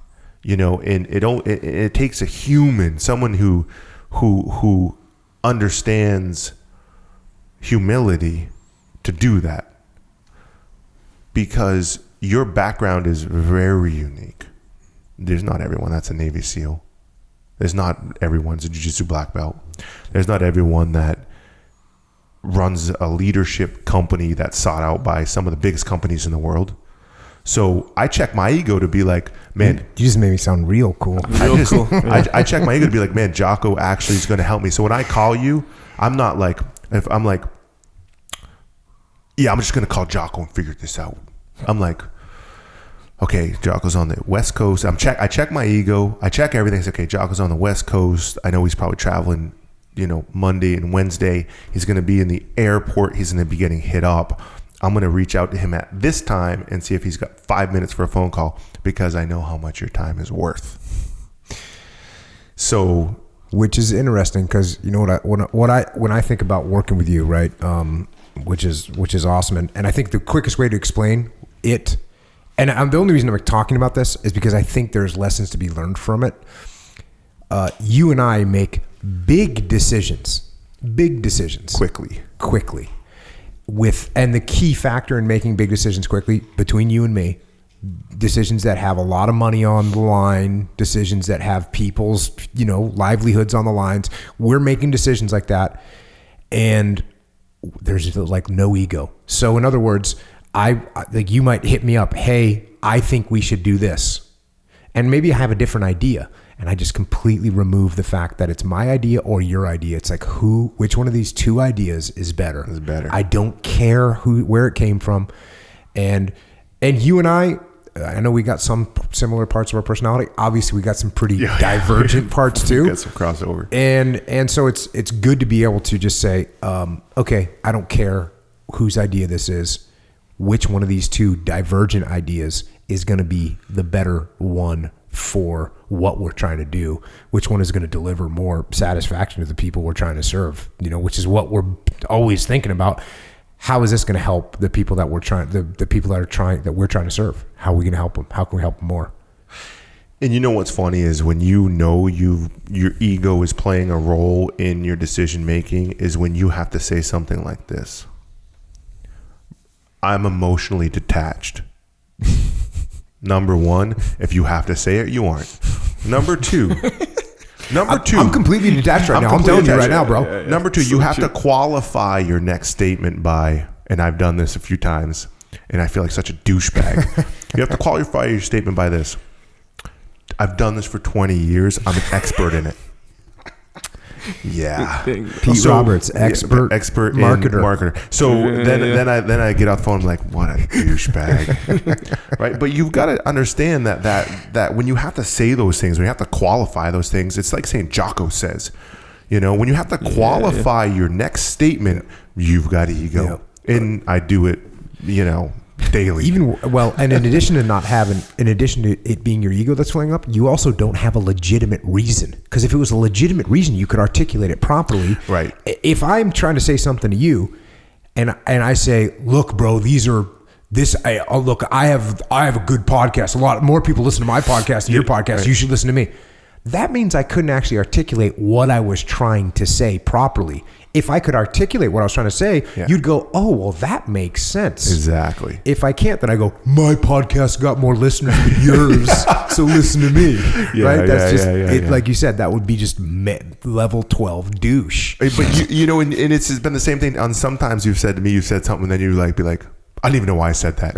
And it takes a human, someone who understands humility to do that, because your background is very unique. There's not everyone that's a Navy SEAL. There's not everyone's a Jiu Jitsu black belt. There's not everyone that runs a leadership company that's sought out by some of the biggest companies in the world. So I check my ego to be like, man, you just made me sound real cool. I check my ego to be like, man, Jocko actually is going to help me. So when I call you, I'm not like, if I'm like, yeah, I'm just going to call Jocko and figure this out. I'm like, okay, Jocko's on the West Coast. I check my ego. I check everything. It's okay, Jocko's on the West Coast. I know he's probably traveling, Monday and Wednesday. He's going to be in the airport. He's going to be getting hit up. I'm going to reach out to him at this time and see if he's got 5 minutes for a phone call, because I know how much your time is worth. So, which is interesting, because when I think about working with you, right, which is awesome, and I think the quickest way to explain it, and the only reason I'm talking about this is because I think there's lessons to be learned from it. You and I make big decisions quickly. And the key factor in making big decisions quickly between you and me, decisions that have a lot of money on the line, decisions that have people's, livelihoods on the lines. We're making decisions like that, and there's like no ego. So in other words, you might hit me up, hey, I think we should do this. And maybe I have a different idea, and I just completely remove the fact that it's my idea or your idea. It's like, which one of these two ideas is better? I don't care where it came from. And you and I know we got some similar parts of our personality. Obviously, we got some pretty divergent parts too. We got some crossover. And so it's good to be able to just say, okay, I don't care whose idea this is. Which one of these two divergent ideas is going to be the better one for what we're trying to do? Which one is going to deliver more satisfaction to the people we're trying to serve? Which is what we're always thinking about. How is this going to help the people that we're trying, the people that we're trying to serve? How are we going to help them? How can we help them more? And what's funny is when your ego is playing a role in your decision making is when you have to say something like this: I'm emotionally detached. Number one, if you have to say it, you aren't. Number two, I'm completely detached right now. I'm telling you right now, bro. Number two, you have to qualify your next statement by, and I've done this a few times, and I feel like such a douchebag. You have to qualify your statement by this: I've done this for 20 years. I'm an expert in it. Yeah, Pete Roberts, expert marketer. So then I get off the phone. I'm like, what a douchebag, right? But you've got to understand that when you have to say those things, when you have to qualify those things, it's like saying Jocko says. When you have to qualify your next statement, you've got ego, and I do it, daily. And in addition to it being your ego that's flaring up, you also don't have a legitimate reason. Because if it was a legitimate reason, you could articulate it properly. Right. If I'm trying to say something to you, and I say, look, bro, I have a good podcast. A lot more people listen to my podcast than your podcast. Right. You should listen to me. That means I couldn't actually articulate what I was trying to say properly. If I could articulate what I was trying to say, you'd go, oh, well, that makes sense. Exactly. If I can't, then I go, my podcast got more listeners than yours, so listen to me. Right? That's like you said, that would be just level 12 douche. But and it's been the same thing. On sometimes you've said to me, you said something, and then you be like, I don't even know why I said that.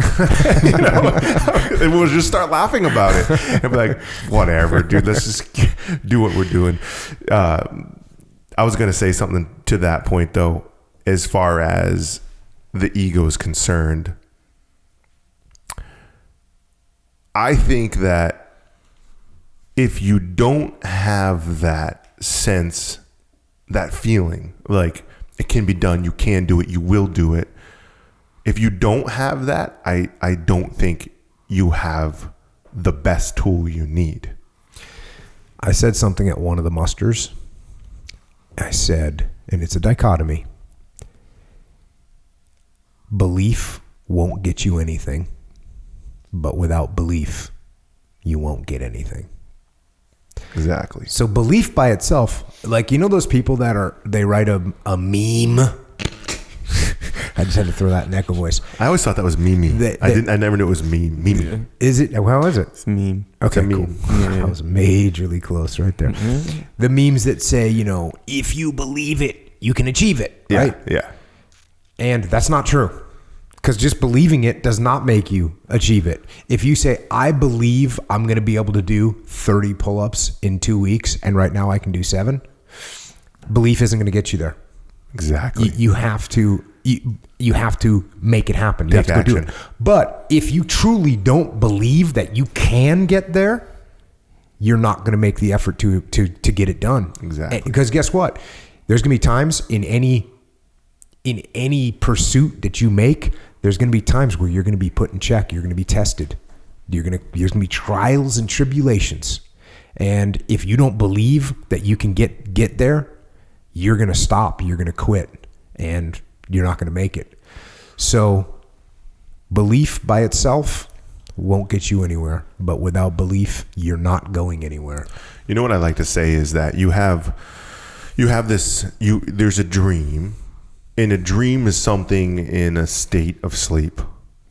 And we'll just start laughing about it. And be like, whatever, dude, let's just do what we're doing. I was going to say something to that point, though, as far as the ego is concerned. I think that if you don't have that sense, that feeling, like it can be done, you can do it, you will do it. If you don't have that, I don't think you have the best tool you need. I said something at one of the musters. I said, and it's a dichotomy, belief won't get you anything, but without belief, you won't get anything. Exactly. So belief by itself, like, you know those people that they write a meme? I just had to throw that in echo voice. I always thought that was Mimi. I never knew it was meme. Yeah. Is it? How is it? It's meme. Okay, it's cool. Yeah. I was majorly close right there. Mm-hmm. The memes that say, you know, if you believe it, you can achieve it, right? Yeah. And that's not true. Because just believing it does not make you achieve it. If you say, I believe I'm going to be able to do 30 pull-ups in 2 weeks, and right now I can do 7, belief isn't going to get you there. Exactly. You have to you have to make it happen. You Take have to go do action. it. But if you truly don't believe that you can get there, you're not going to make the effort to get it done. Exactly. Because guess what? There's going to be times in any pursuit that you make, there's going to be times where you're going to be put in check. You're going to be tested. There's going to be trials and tribulations. And if you don't believe that you can get there, you're going to stop. You're going to quit. And you're not going to make it. So belief by itself won't get you anywhere. But without belief, you're not going anywhere. You know what I like to say is that you have this, there's a dream. And a dream is something in a state of sleep.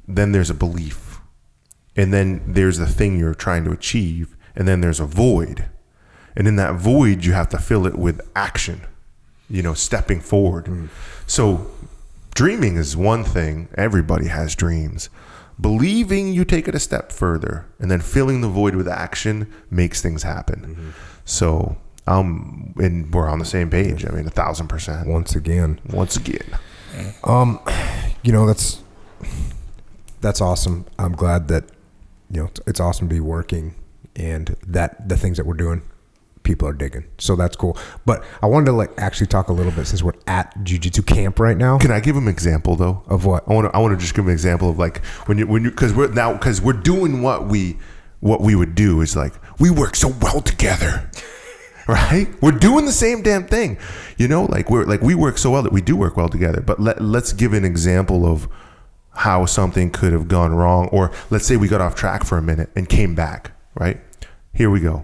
Then there's a belief. And then there's the thing you're trying to achieve. And then there's a void. And in that void, you have to fill it with action, stepping forward. So dreaming is one thing. Everybody has dreams. Believing, you take it a step further. And then filling the void with action makes things happen. So and we're on the same page. I mean, 1,000%. Once again. That's awesome. I'm glad that, it's awesome to be working and that the things that we're doing, people are digging. So that's cool. But I wanted to actually talk a little bit since we're at Jiu Jitsu camp right now. Can I give them an example though? Of what? I want to just give them an example of when you, because we're doing what we would do is we work so well together. Right? We're doing the same damn thing. We work so well that we do work well together. But let's give an example of how something could have gone wrong. Or let's say we got off track for a minute and came back, right? Here we go.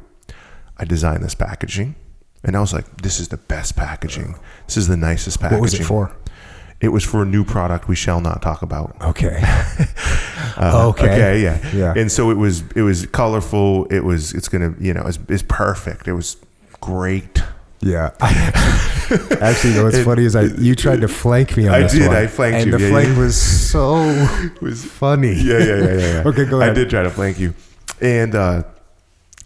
I designed this packaging and I was like, this is the best packaging. This is the nicest packaging. What was it for? It was for a new product we shall not talk about. Okay. Okay. Yeah. And so it was colorful. It's it's perfect. It was great. Yeah. Actually, what's funny is you tried to flank me on this one. I flanked you. And the flank was so funny. Yeah. Okay, go ahead. I did try to flank you. And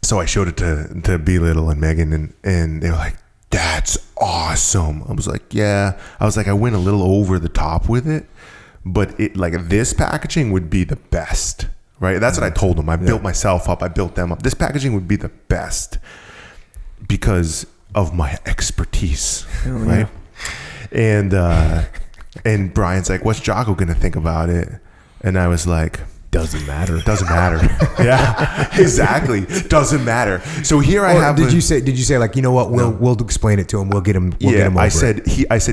so I showed it to B Little and Megan and they were like, that's awesome. I was like, yeah. I was like, I went a little over the top with it, but this packaging would be the best, right? That's what I told them. I built myself up. I built them up. This packaging would be the best because of my expertise, right? Yeah. And Brian's like, what's Jocko going to think about it? And I was like, doesn't matter. Yeah, exactly. Doesn't matter. So here I have. Did you say what? We'll explain it to him. We'll get him. Get him over I said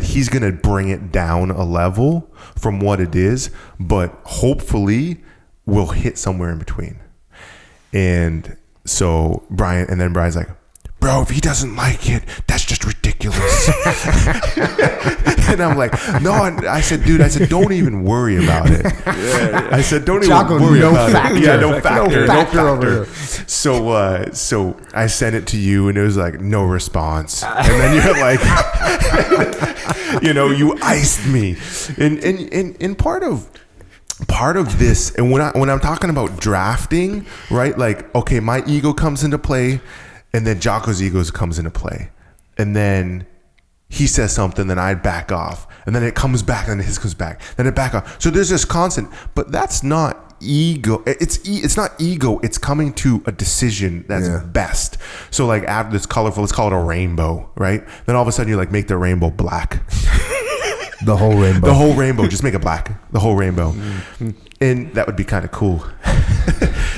he's going to bring it down a level from what it is, but hopefully we'll hit somewhere in between. And so Brian's like, bro, if he doesn't like it, that's just ridiculous. And I'm like, no. I said, don't even worry about it. Yeah. I said, don't Jocko, even worry about factor. it. Yeah, no factor over here. So I sent it to you, and it was like no response. And then you're like, you iced me. And part of part of this, and when I'm talking about drafting, right? Like, okay, my ego comes into play, and then Jocko's ego comes into play, and then he says something, then I back off, and then it comes back, and then his comes back, then it back off. So there's this constant, but that's not ego. It's not ego. It's coming to a decision that's best. So like after this colorful, let's call it a rainbow, right? Then all of a sudden you like make the rainbow black. The whole rainbow. The whole rainbow. Just make it black. The whole rainbow. And that would be kind of cool.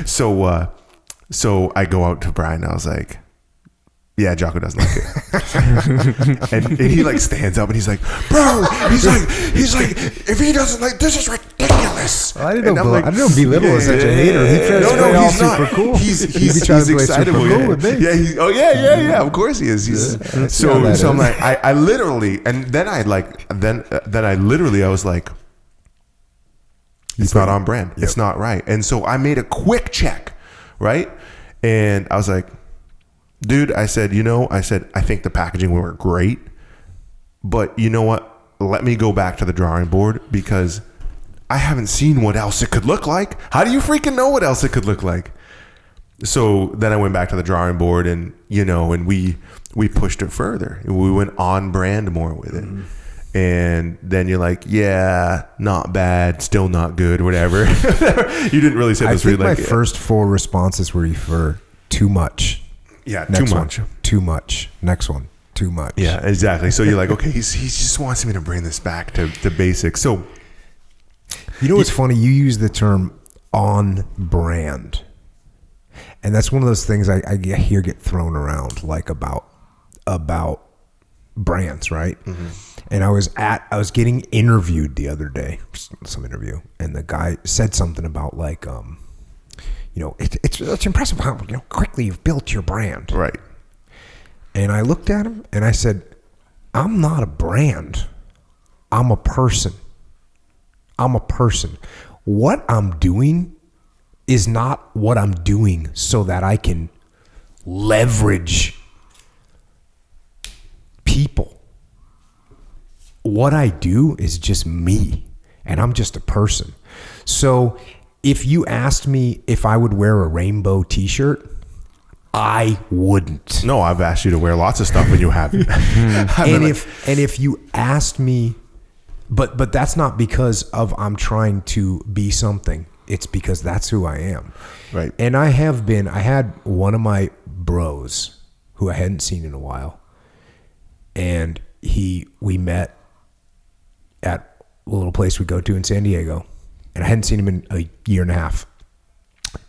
So I go out to Brian and I was like, yeah, Jocko doesn't like it. and he like stands up and he's like, bro, he's like, if he doesn't like, this is ridiculous. Well, I didn't know belittle is such a hater. He tries to play all super cool. He's excitable. Cool with me. Yeah. Yeah. Of course he is. So I'm like, I literally, and then I was like, it's not on brand. Yep. It's not right. And so I made a quick check, right? And I was like, dude, I said, I think the packaging will work great, but you know what? Let me go back to the drawing board because I haven't seen what else it could look like. How do you freaking know what else it could look like? So then I went back to the drawing board and, and we pushed it further. We went on brand more with it. Mm-hmm. And then you're like, yeah, not bad, still not good, whatever. You didn't really say this. I think my first 4 responses were for too much. Yeah, next too much. One, too much. Next one, too much. Yeah, exactly. So you're like, okay, he just wants me to bring this back to basics. So, what's funny? You use the term on brand, and that's one of those things I hear get thrown around, like about brands, right? Mm-hmm. And I was getting interviewed the other day, some interview, and the guy said something about like, it's impressive how quickly you've built your brand. Right. And I looked at him and I said, I'm not a brand. I'm a person. What I'm doing is not what I'm doing so that I can leverage people. What I do is just me, and I'm just a person. So if you asked me if I would wear a rainbow t-shirt, I wouldn't. No, I've asked you to wear lots of stuff when you haven't. and if you asked me, but that's not because of I'm trying to be something. It's because that's who I am. Right. And I had one of my bros who I hadn't seen in a while, and we met at a little place we go to in San Diego. And I hadn't seen him in a year and a half.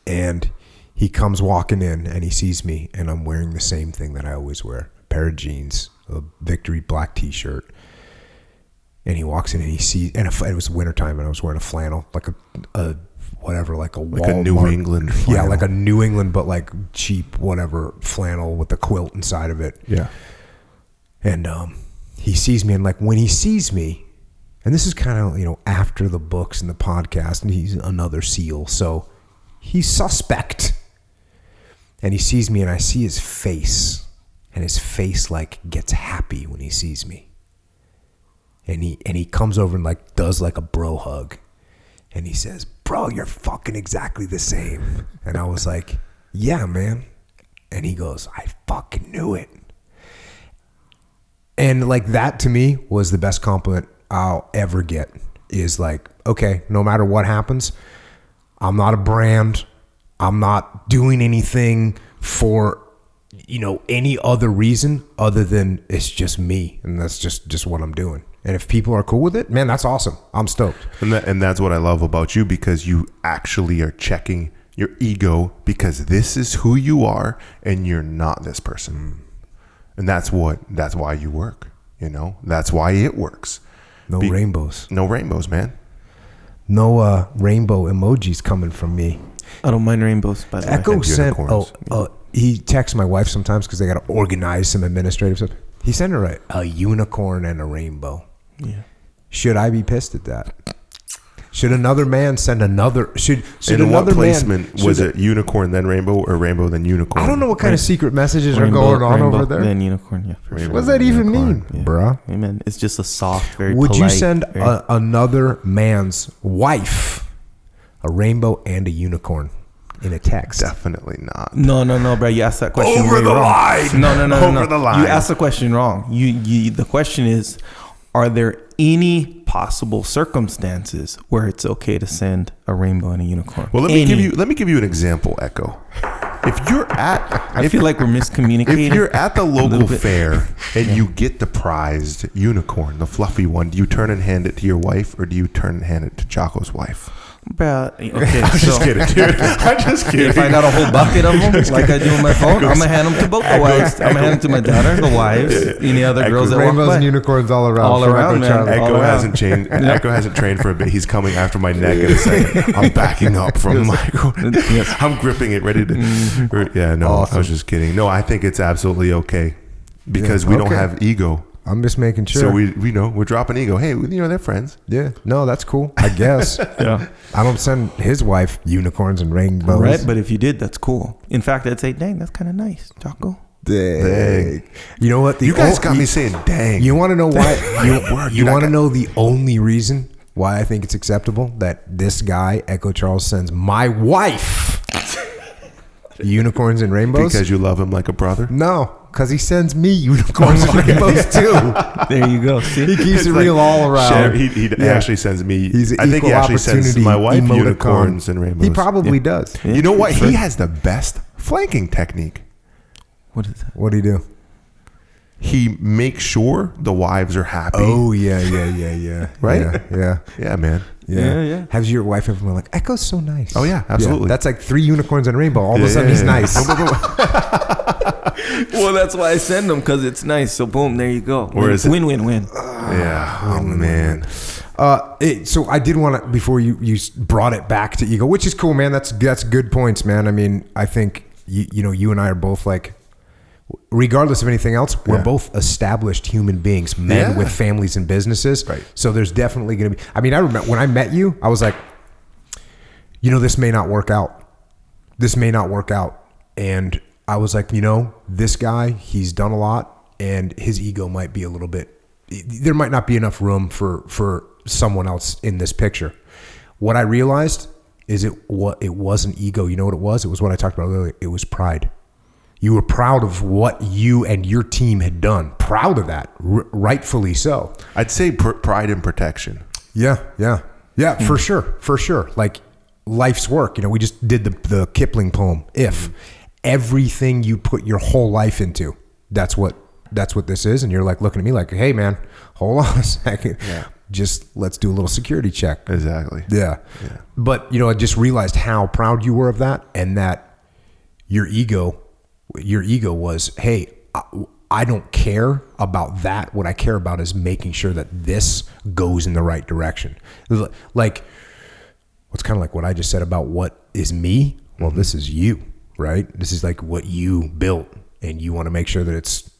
And he comes walking in and he sees me and I'm wearing the same thing that I always wear. A pair of jeans, a Victory black t-shirt. And he walks in and he sees, and it was wintertime and I was wearing a flannel, like a Walmart. Like a New England flannel. Yeah, like a New England, but like cheap, whatever, flannel with a quilt inside of it. Yeah. And he sees me, and like when he sees me, and this is kind of, after the books and the podcast, and he's another SEAL, so he's suspect. And he sees me, and I see his face, and his face like gets happy when he sees me. And he comes over and like does like a bro hug, and he says, "Bro, you're fucking exactly the same." And I was like, "Yeah, man." And he goes, "I fucking knew it." And like that to me was the best compliment I'll ever get, is like, okay, no matter what happens, I'm not a brand. I'm not doing anything for, any other reason other than it's just me. And that's just what I'm doing. And if people are cool with it, man, that's awesome. I'm stoked. And that's what I love about you, because you actually are checking your ego, because this is who you are and you're not this person. And that's why you work, that's why it works. No rainbows. No rainbows, man. No rainbow emojis coming from me. I don't mind rainbows, by the way. Echo sent. He texts my wife sometimes because they got to organize some administrative stuff. He sent her a unicorn and a rainbow. Yeah. Should I be pissed at that? Should another man send another? Should in another what placement man, was it unicorn then rainbow or rainbow then unicorn? I don't know what kind of secret messages are going on over there. Then unicorn, yeah. For sure. What does that even mean, bruh? Amen. It's just a soft, very Would polite, you send another man's wife a rainbow and a unicorn in a text? Definitely not. No, bro. You asked that question Over way the wrong. line. No. Over the line. You asked the question wrong. The question is, are there any possible circumstances where it's okay to send a rainbow and a unicorn? Well, let me give you an example, Echo. If you're at, I feel like we're miscommunicating. If you're at the local fair and you get the prized unicorn, the fluffy one, do you turn and hand it to your wife, or do you turn and hand it to Jocko's wife? Bro, okay, I'm just kidding, dude. I'm just kidding. If I got a whole bucket of them, like I do on my phone, I'm gonna hand them to both the wives. I'm gonna hand them to my daughter, the wives, any other girls that walk Rainbows by. and unicorns all around. All around, man. Charlie. Echo all around. hasn't changed. Echo hasn't trained for a bit. He's coming after my neck in a second. I'm backing up from Michael. I'm gripping it, ready to. Yeah, no, Awesome. I was just kidding. No, I think it's absolutely okay because we don't have ego. I'm just making sure. So we know we're dropping ego. Hey, they're friends. Yeah. No, that's cool. I guess. Yeah. I don't send his wife unicorns and rainbows. Right, but if you did, that's cool. In fact, I'd say, dang, that's kind of nice, Jocko. Dang. You know what? You guys got me saying, dang. You want to know why? You want to I know the only reason why I think it's acceptable that this guy, Echo Charles, sends my wife unicorns and rainbows? Because you love him like a brother? No, because he sends me unicorns and rainbows too. There you go. See? He keeps it real all around. He actually sends me. He's an I think he equal actually sends opportunity my wife emoticon. unicorns and rainbows. He probably does. Yeah. You know what? Sure. He has the best flanking technique. What is that? What'd he do? He makes sure the wives are happy. Oh, yeah. Right? Yeah. Man. Yeah. Has your wife ever been like, Echo's so nice? Oh, yeah, absolutely. That's like 3 unicorns and a rainbow. All of a sudden he's nice. Well, that's why I send them, because it's nice. So, boom, there you go. Or is it- Win-win-win. Yeah. Oh, man. So I did want to, before you brought it back to ego, which is cool, man. That's good points, man. I mean, I think, you and I are both like, regardless of anything else, we're both established human beings, men with families and businesses. Right. So there's definitely going to be, I mean, I remember when I met you, I was like, this may not work out. This may not work out. And I was like, this guy, he's done a lot and his ego might be a little bit, there might not be enough room for someone else in this picture. What I realized is it wasn't ego. You know what it was? It was what I talked about earlier. It was pride. You were proud of what you and your team had done. Proud of that, rightfully so. I'd say pride and protection. Yeah, for sure. Like life's work. We just did the Kipling poem. If everything you put your whole life into, that's what this is. And you're like looking at me like, hey man, hold on a second. Yeah. Just let's do a little security check. Exactly. Yeah. But I just realized how proud you were of that, and that your ego was, hey, I don't care about that. What I care about is making sure that this goes in the right direction. Like, what's kind of like what I just said about what is me. Well, this is you, right? This is like what you built, and you want to make sure that it's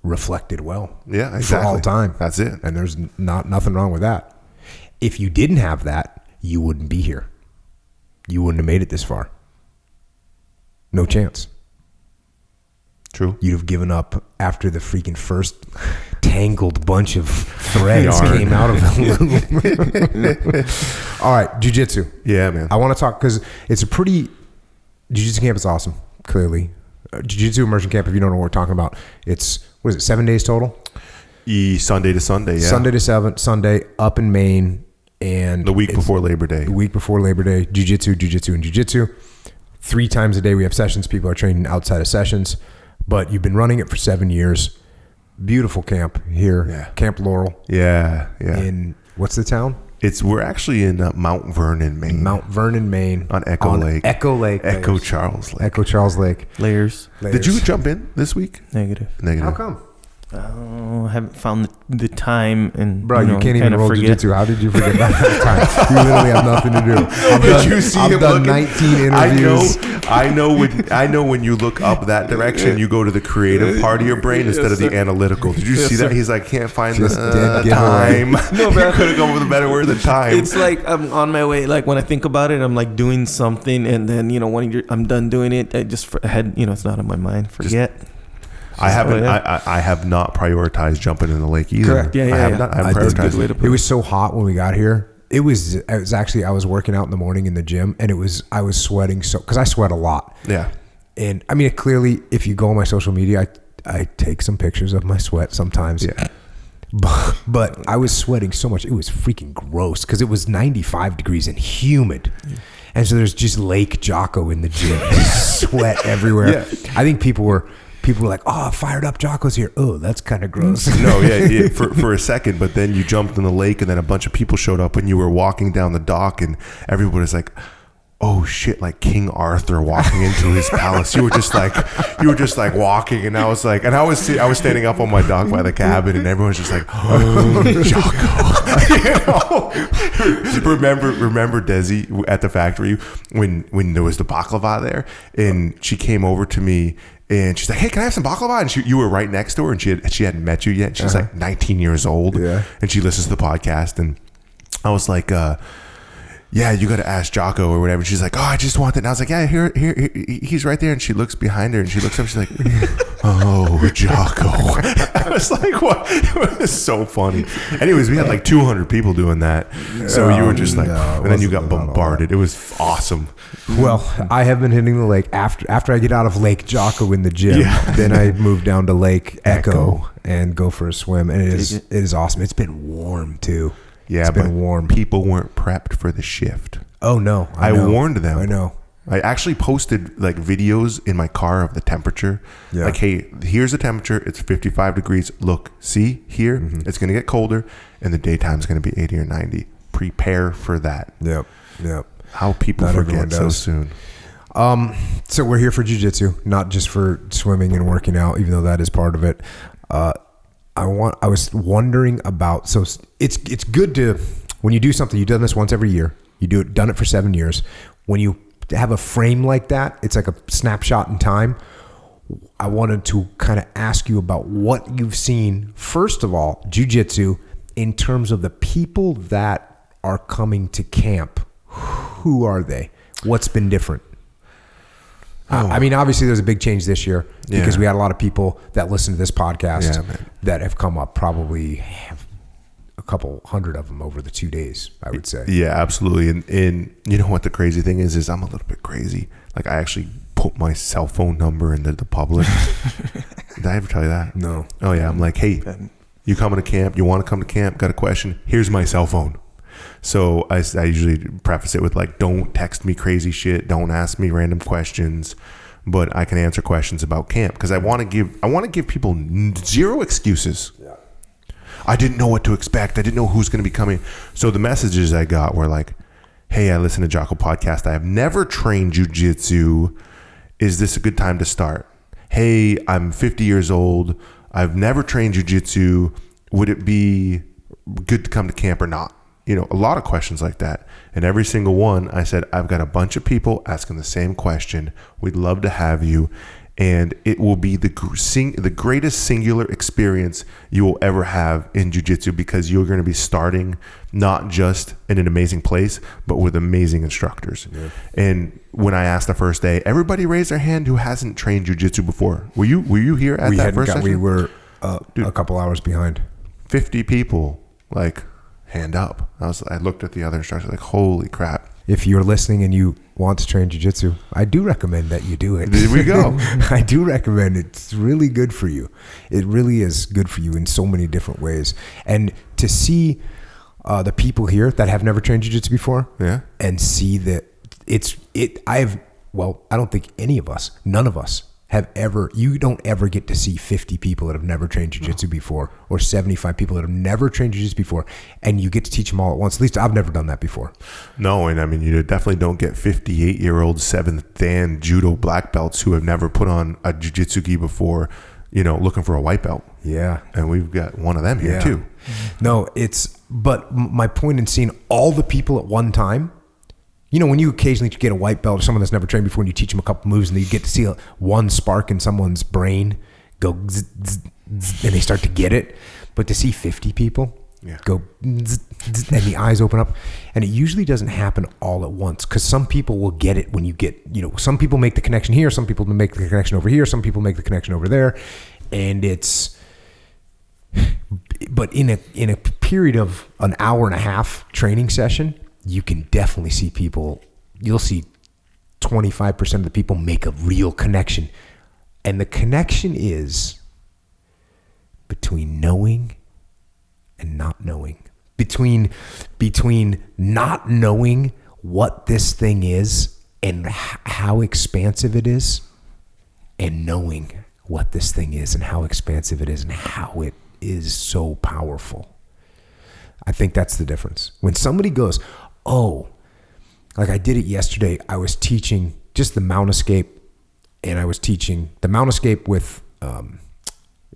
reflected well. Yeah, exactly. For all time. That's it. And there's nothing wrong with that. If you didn't have that, you wouldn't be here. You wouldn't have made it this far. No chance. True. You'd have given up after the freaking first tangled bunch of threads came out of the loom. All right, Jiu Jitsu. Yeah, man. I want to talk because it's a pretty. Jiu Jitsu camp is awesome. Clearly, Jiu Jitsu immersion camp. If you don't know what we're talking about, it's 7 days total. Sunday to Sunday. Yeah. Sunday to Sunday up in Maine, and the week before Labor Day. The week before Labor Day. Jiu Jitsu, and Jiu Jitsu. 3 times a day we have sessions. People are training outside of sessions. But you've been running it for 7 years. Beautiful camp here. Yeah. Camp Laurel. Yeah. In, what's the town? We're actually in Mount Vernon, Maine. Mount Vernon, Maine. On Echo Lake. Echo Lake. Echo Charles Lake. Echo Charles Lake. Layers. Did you jump in this week? Negative. How come? I haven't found the time, and bro, you can't even roll jiu-jitsu. How did you forget that time? You literally have nothing to do. I've done 19 interviews. I know when you look up that direction, you go to the creative part of your brain instead of the analytical. Did you see that? He's like, can't find the time. No, bro. You could have gone with a better word than time. It's like I'm on my way. Like when I think about it, I'm like doing something, and then when I'm done doing it, I just had it's not on my mind. Forget. I haven't. I have not prioritized jumping in the lake either. Correct. Yeah. I have not. I haven't prioritized it. It was so hot when we got here. It was actually, I was working out in the morning in the gym, and I was sweating because I sweat a lot. Yeah. And I mean, clearly, if you go on my social media, I take some pictures of my sweat sometimes. Yeah. But I was sweating so much. It was freaking gross because it was 95 degrees and humid. Yeah. And so there's just Lake Jocko in the gym. Sweat everywhere. Yeah. I think people were like, oh, fired up Jocko's here. Oh, that's kind of gross. No, yeah, for a second, but then you jumped in the lake and then a bunch of people showed up and you were walking down the dock and everybody was like, oh shit, like King Arthur walking into his palace. You were just like walking, and I was standing up on my dock by the cabin, and everyone's just like, oh, Jocko. Remember Desi at the factory when there was the baklava there, and she came over to me. And she's like, hey, can I have some baklava? And you were right next to her, and she hadn't met you yet. She's like 19 years old, and she listens to the podcast. And I was like, yeah, you got to ask Jocko or whatever. And she's like, oh, I just want that. And I was like, yeah, here, he's right there. And she looks behind her and she looks up. She's like, oh, Jocko. I was like, what? It was so funny. Anyways, we had like 200 people doing that. So you were just like, and then you got bombarded. It was awesome. Well, I have been hitting the lake after I get out of Lake Jocko in the gym. Yeah. Then I move down to Lake Echo and go for a swim. And it is awesome. It's been warm too. Yeah, it's been warm. People weren't prepped for the shift. Oh no! I warned them. I know. I actually posted like videos in my car of the temperature. Yeah. Like, hey, here's the temperature. It's 55 degrees. Look, see here. Mm-hmm. It's going to get colder, and the daytime's going to be 80 or 90. Prepare for that. Yep. How people forget so soon. So we're here for jiu-jitsu, not just for swimming and working out, even though that is part of it. I was wondering about, so it's good to, when you do something, you've done this once every year, done it for 7 years. When you have a frame like that, it's like a snapshot in time. I wanted to kind of ask you about what you've seen, first of all, jiu-jitsu, in terms of the people that are coming to camp. Who are they? What's been different? I mean, obviously there's a big change this year because we had a lot of people that listen to this podcast that have come up, probably a couple hundred of them over the 2 days, I would say. Yeah, absolutely. And you know what the crazy thing is I'm a little bit crazy. Like, I actually put my cell phone number into the public. Did I ever tell you that? No. Oh yeah. I'm like, hey, you coming to camp? You want to come to camp? Got a question? Here's my cell phone. So I usually preface it with like, don't text me crazy shit. Don't ask me random questions, but I can answer questions about camp because I want to give people zero excuses. Yeah. I didn't know what to expect. I didn't know who's going to be coming. So the messages I got were like, hey, I listen to Jocko podcast. I have never trained jiu-jitsu. Is this a good time to start? Hey, I'm 50 years old. I've never trained jiu-jitsu. Would it be good to come to camp or not? You know, a lot of questions like that. And every single one, I said, I've got a bunch of people asking the same question. We'd love to have you. And it will be the greatest singular experience you will ever have in jiu-jitsu because you're going to be starting not just in an amazing place, but with amazing instructors. Yeah. And when I asked the first day, everybody raised their hand who hasn't trained jiu-jitsu before. Were you here at that first session? We were a couple hours behind. 50 people, like, hand up. I looked at the other instructors like, holy crap. If you're listening and you want to train jiu-jitsu, I do recommend that you do it. There we go. I do recommend it. It's really good for you. It really is good for you in so many different ways. And to see the people here that have never trained jiu-jitsu before, and see that I don't think none of us have ever, you don't ever get to see 50 people that have never trained jiu-jitsu before, or 75 people that have never trained jiu-jitsu before, and you get to teach them all at once. At least I've never done that before. No, and I mean, you definitely don't get 58-year-old 7th Dan judo black belts who have never put on a jiu-jitsu gi before, looking for a white belt. Yeah. And we've got one of them here too. No, but my point in seeing all the people at one time, when you occasionally get a white belt or someone that's never trained before and you teach them a couple moves and you get to see one spark in someone's brain go zzz, zzz, zzz, and they start to get it. But to see 50 people go zzz, zzz, and the eyes open up, and it usually doesn't happen all at once because some people will get it when you get, some people make the connection here, some people make the connection over here, some people make the connection over there. And but in a period of an hour and a half training session, you can definitely see people, you'll see 25% of the people make a real connection. And the connection is between knowing and not knowing. Between not knowing what this thing is and how expansive it is, and knowing what this thing is and how expansive it is and how it is so powerful. I think that's the difference. When somebody goes, oh, like I did it yesterday, I was teaching just the mount escape, and I was teaching the mount escape with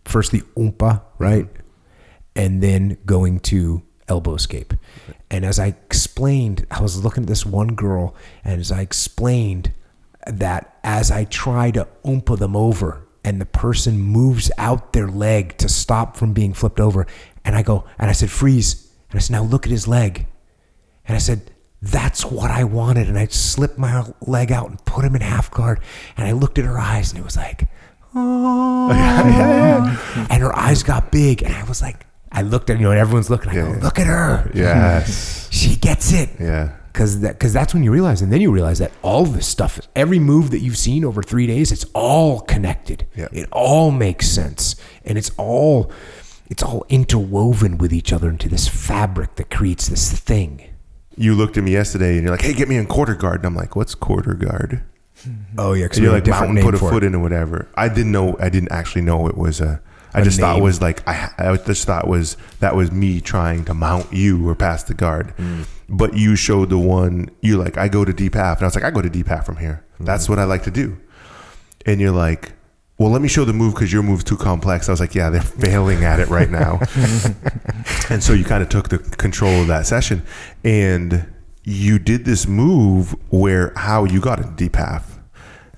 first the umpa, right? And then going to elbow escape. And as I explained, I was looking at this one girl, and as I explained that as I try to oompa them over and the person moves out their leg to stop from being flipped over, and I go, and I said, freeze. And I said, now look at his leg. And I said, that's what I wanted. And I slipped my leg out and put him in half guard. And I looked at her eyes, and it was like, oh. And her eyes got big. And I was like, I looked at, and everyone's looking. I go, look at her. Yes. She gets it. Yeah. Because that's when you realize, and then you realize that all this stuff, every move that you've seen over 3 days, it's all connected. Yeah. It all makes sense, and it's all interwoven with each other into this fabric that creates this thing. You looked at me yesterday, and you're like, "Hey, get me in quarter guard." And I'm like, "What's quarter guard?" Oh yeah, because you're like, "Mountain, put a foot in or whatever." I didn't actually know it was a. I just thought it was like I just thought that was me trying to mount you or pass the guard. But you showed the one you like. I go to deep half, and I was like, I go to deep half from here. That's what I like to do. And you're like, well, let me show the move because your move's too complex. I was like, yeah, they're failing at it right now. And so you kind of took the control of that session, and you did this move where how you got in deep half.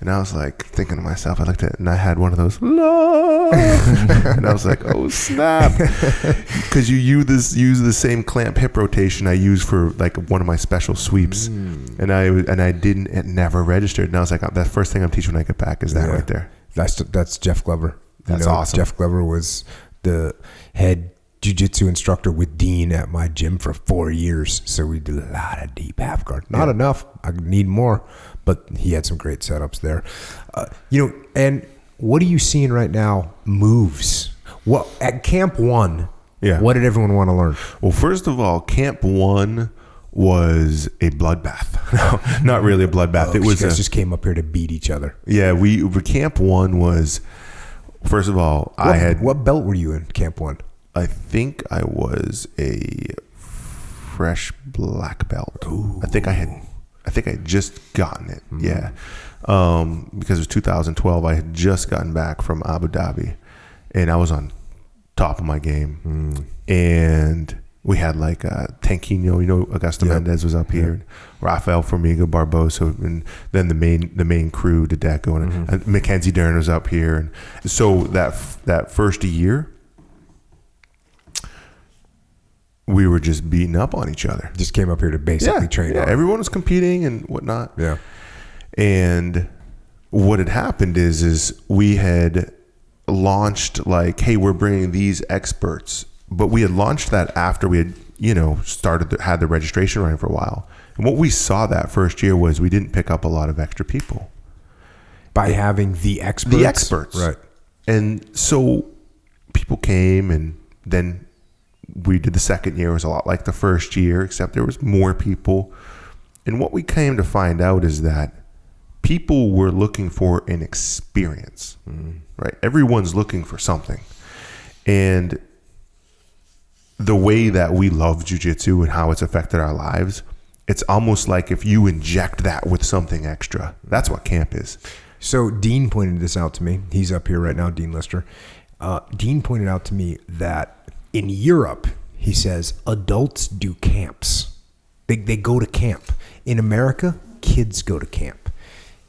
And I was like thinking to myself, I looked at it and I had one of those, love. And I was like, oh snap. Because you use the same clamp hip rotation I use for like one of my special sweeps. And it never registered. And I was like, the first thing I'm teaching when I get back is that right there. That's Jeff Glover. That's awesome. Jeff Glover was the head Jiu Jitsu instructor with Dean at my gym for 4 years. So we did a lot of deep half guard. Not enough. I need more. But he had some great setups there. And what are you seeing right now? Moves. What at Camp 1? Yeah. What did everyone want to learn? Well, first of all, Camp 1 was a bloodbath. No, not really a bloodbath. It was just came up here to beat each other. Yeah, Camp 1 was. First of all, what belt were you in Camp 1? I think I was a fresh black belt. Ooh. I think I had just gotten it. Mm-hmm. Yeah. Because it was 2012. I had just gotten back from Abu Dhabi, and I was on top of my game. And we had like Tanquino, Augusto Mendez was up here, and Rafael Formiga Barbosa, and then the main crew, Dedeco, and Mackenzie Dern was up here. And so that first year, we were just beating up on each other. Just came up here to basically train. Yeah, everyone was competing and whatnot. Yeah. And what had happened is we had launched like, hey, we're bringing these experts. But we had launched that after we had, had the registration running for a while. And what we saw that first year was we didn't pick up a lot of extra people. By having the experts? The experts. Right. And so people came, and then we did the second year. It was a lot like the first year, except there was more people. And what we came to find out is that people were looking for an experience, right? Everyone's looking for something. And the way that we love jiu-jitsu and how it's affected our lives, it's almost like if you inject that with something extra. That's what camp is. So Dean pointed this out to me. He's up here right now, Dean Lister. Dean pointed out to me that in Europe, he says, adults do camps. They go to camp. In America, kids go to camp.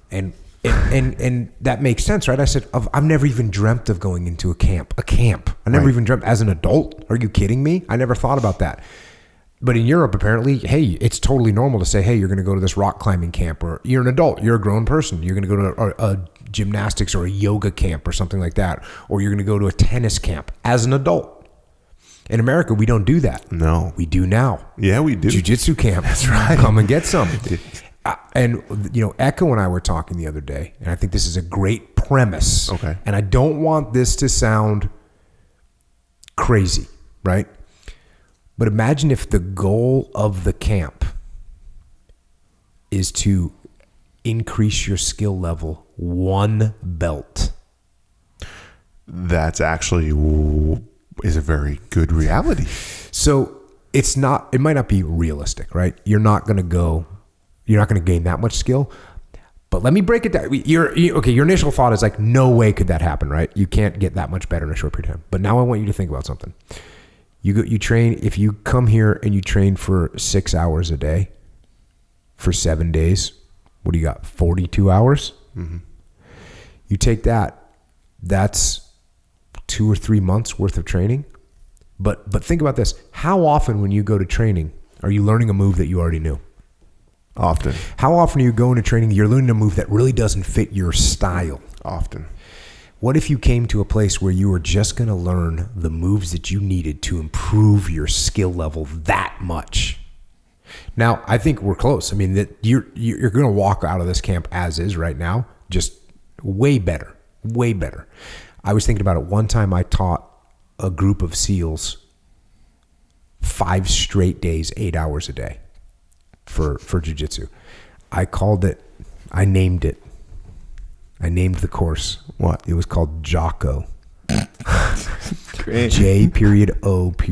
And that makes sense, right? I said, I've never even dreamt of going into a camp. I never even dreamt as an adult. Are you kidding me? I never thought about that. But in Europe, apparently, hey, it's totally normal to say, hey, you're going to go to this rock climbing camp, or you're an adult, you're a grown person. You're going to go to a gymnastics or a yoga camp or something like that. Or you're going to go to a tennis camp as an adult. In America, we don't do that. No. We do now. Yeah, we do. Jiu-Jitsu camp. That's right. Come and get some. And, Echo and I were talking the other day, and I think this is a great premise. Okay. And I don't want this to sound crazy, right? But imagine if the goal of the camp is to increase your skill level 1 belt. That's actually is a very good reality. So it might not be realistic, right? You're not going to gain that much skill. But let me break it down. Your initial thought is like, no way could that happen, right? You can't get that much better in a short period of time. But now I want you to think about something. You train, if you come here and you train for 6 hours a day for 7 days, what do you got? 42 hours? Mm-hmm. You take that's 2 or 3 months worth of training. But think about this. How often when you go to training are you learning a move that you already knew? Often. How often are you going to training, you're learning a move that really doesn't fit your style? Often. What if you came to a place where you were just going to learn the moves that you needed to improve your skill level that much? Now, I think we're close. I mean, that you're going to walk out of this camp as is right now, just way better, way better. I was thinking about it. One time I taught a group of SEALs 5 straight days, 8 hours a day for jiu-jitsu. I named the course. What? It was called Jocko. Great. J.O.C.K.O.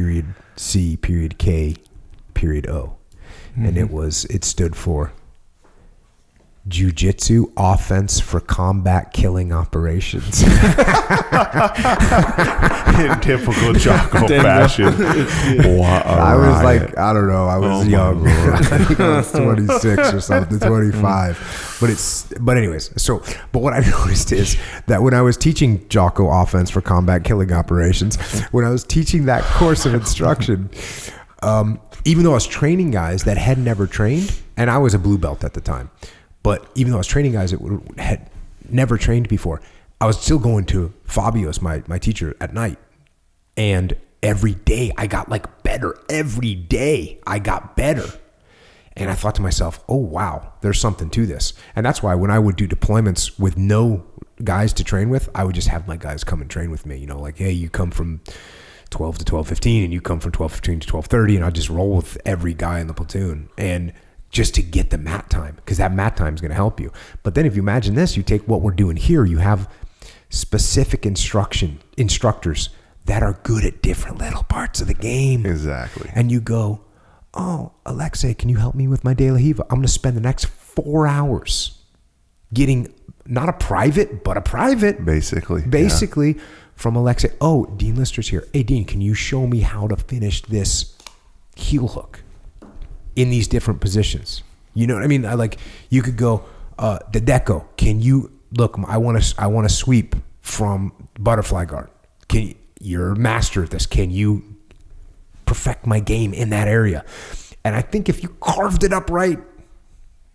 And it stood for Jiu Jitsu Offense for Combat Killing Operations. In typical Jocko fashion. I was like, I don't know. I was young. I think I was 26 or something, 25. But anyways, but what I noticed is that when I was teaching Jocko Offense for Combat Killing Operations, when I was teaching that course of instruction, even though I was training guys that had never trained, and I was a blue belt at the time, but even though I was training guys that had never trained before, I was still going to Fabios, my teacher, at night. And every day I got better. Every day I got better. And I thought to myself, oh, wow, there's something to this. And that's why when I would do deployments with no guys to train with, I would just have my guys come and train with me. Hey, you come from 12 to 12:15 and you come from 12:15 to 12:30, and I'll just roll with every guy in the platoon. And just to get the mat time, because that mat time is going to help you. But then if you imagine this, you take what we're doing here, you have specific instructors that are good at different little parts of the game. Exactly. And you go, oh, Alexei, can you help me with my De La Riva? I'm going to spend the next 4 hours getting not a private, but a private. Basically. Yeah. From Alexei. Oh, Dean Lister's here. Hey, Dean, can you show me how to finish this heel hook in these different positions? You know what I mean? You could go, Dedeco, can you look? I want to sweep from butterfly guard. You're a master at this. Can you perfect my game in that area? And I think if you carved it up right,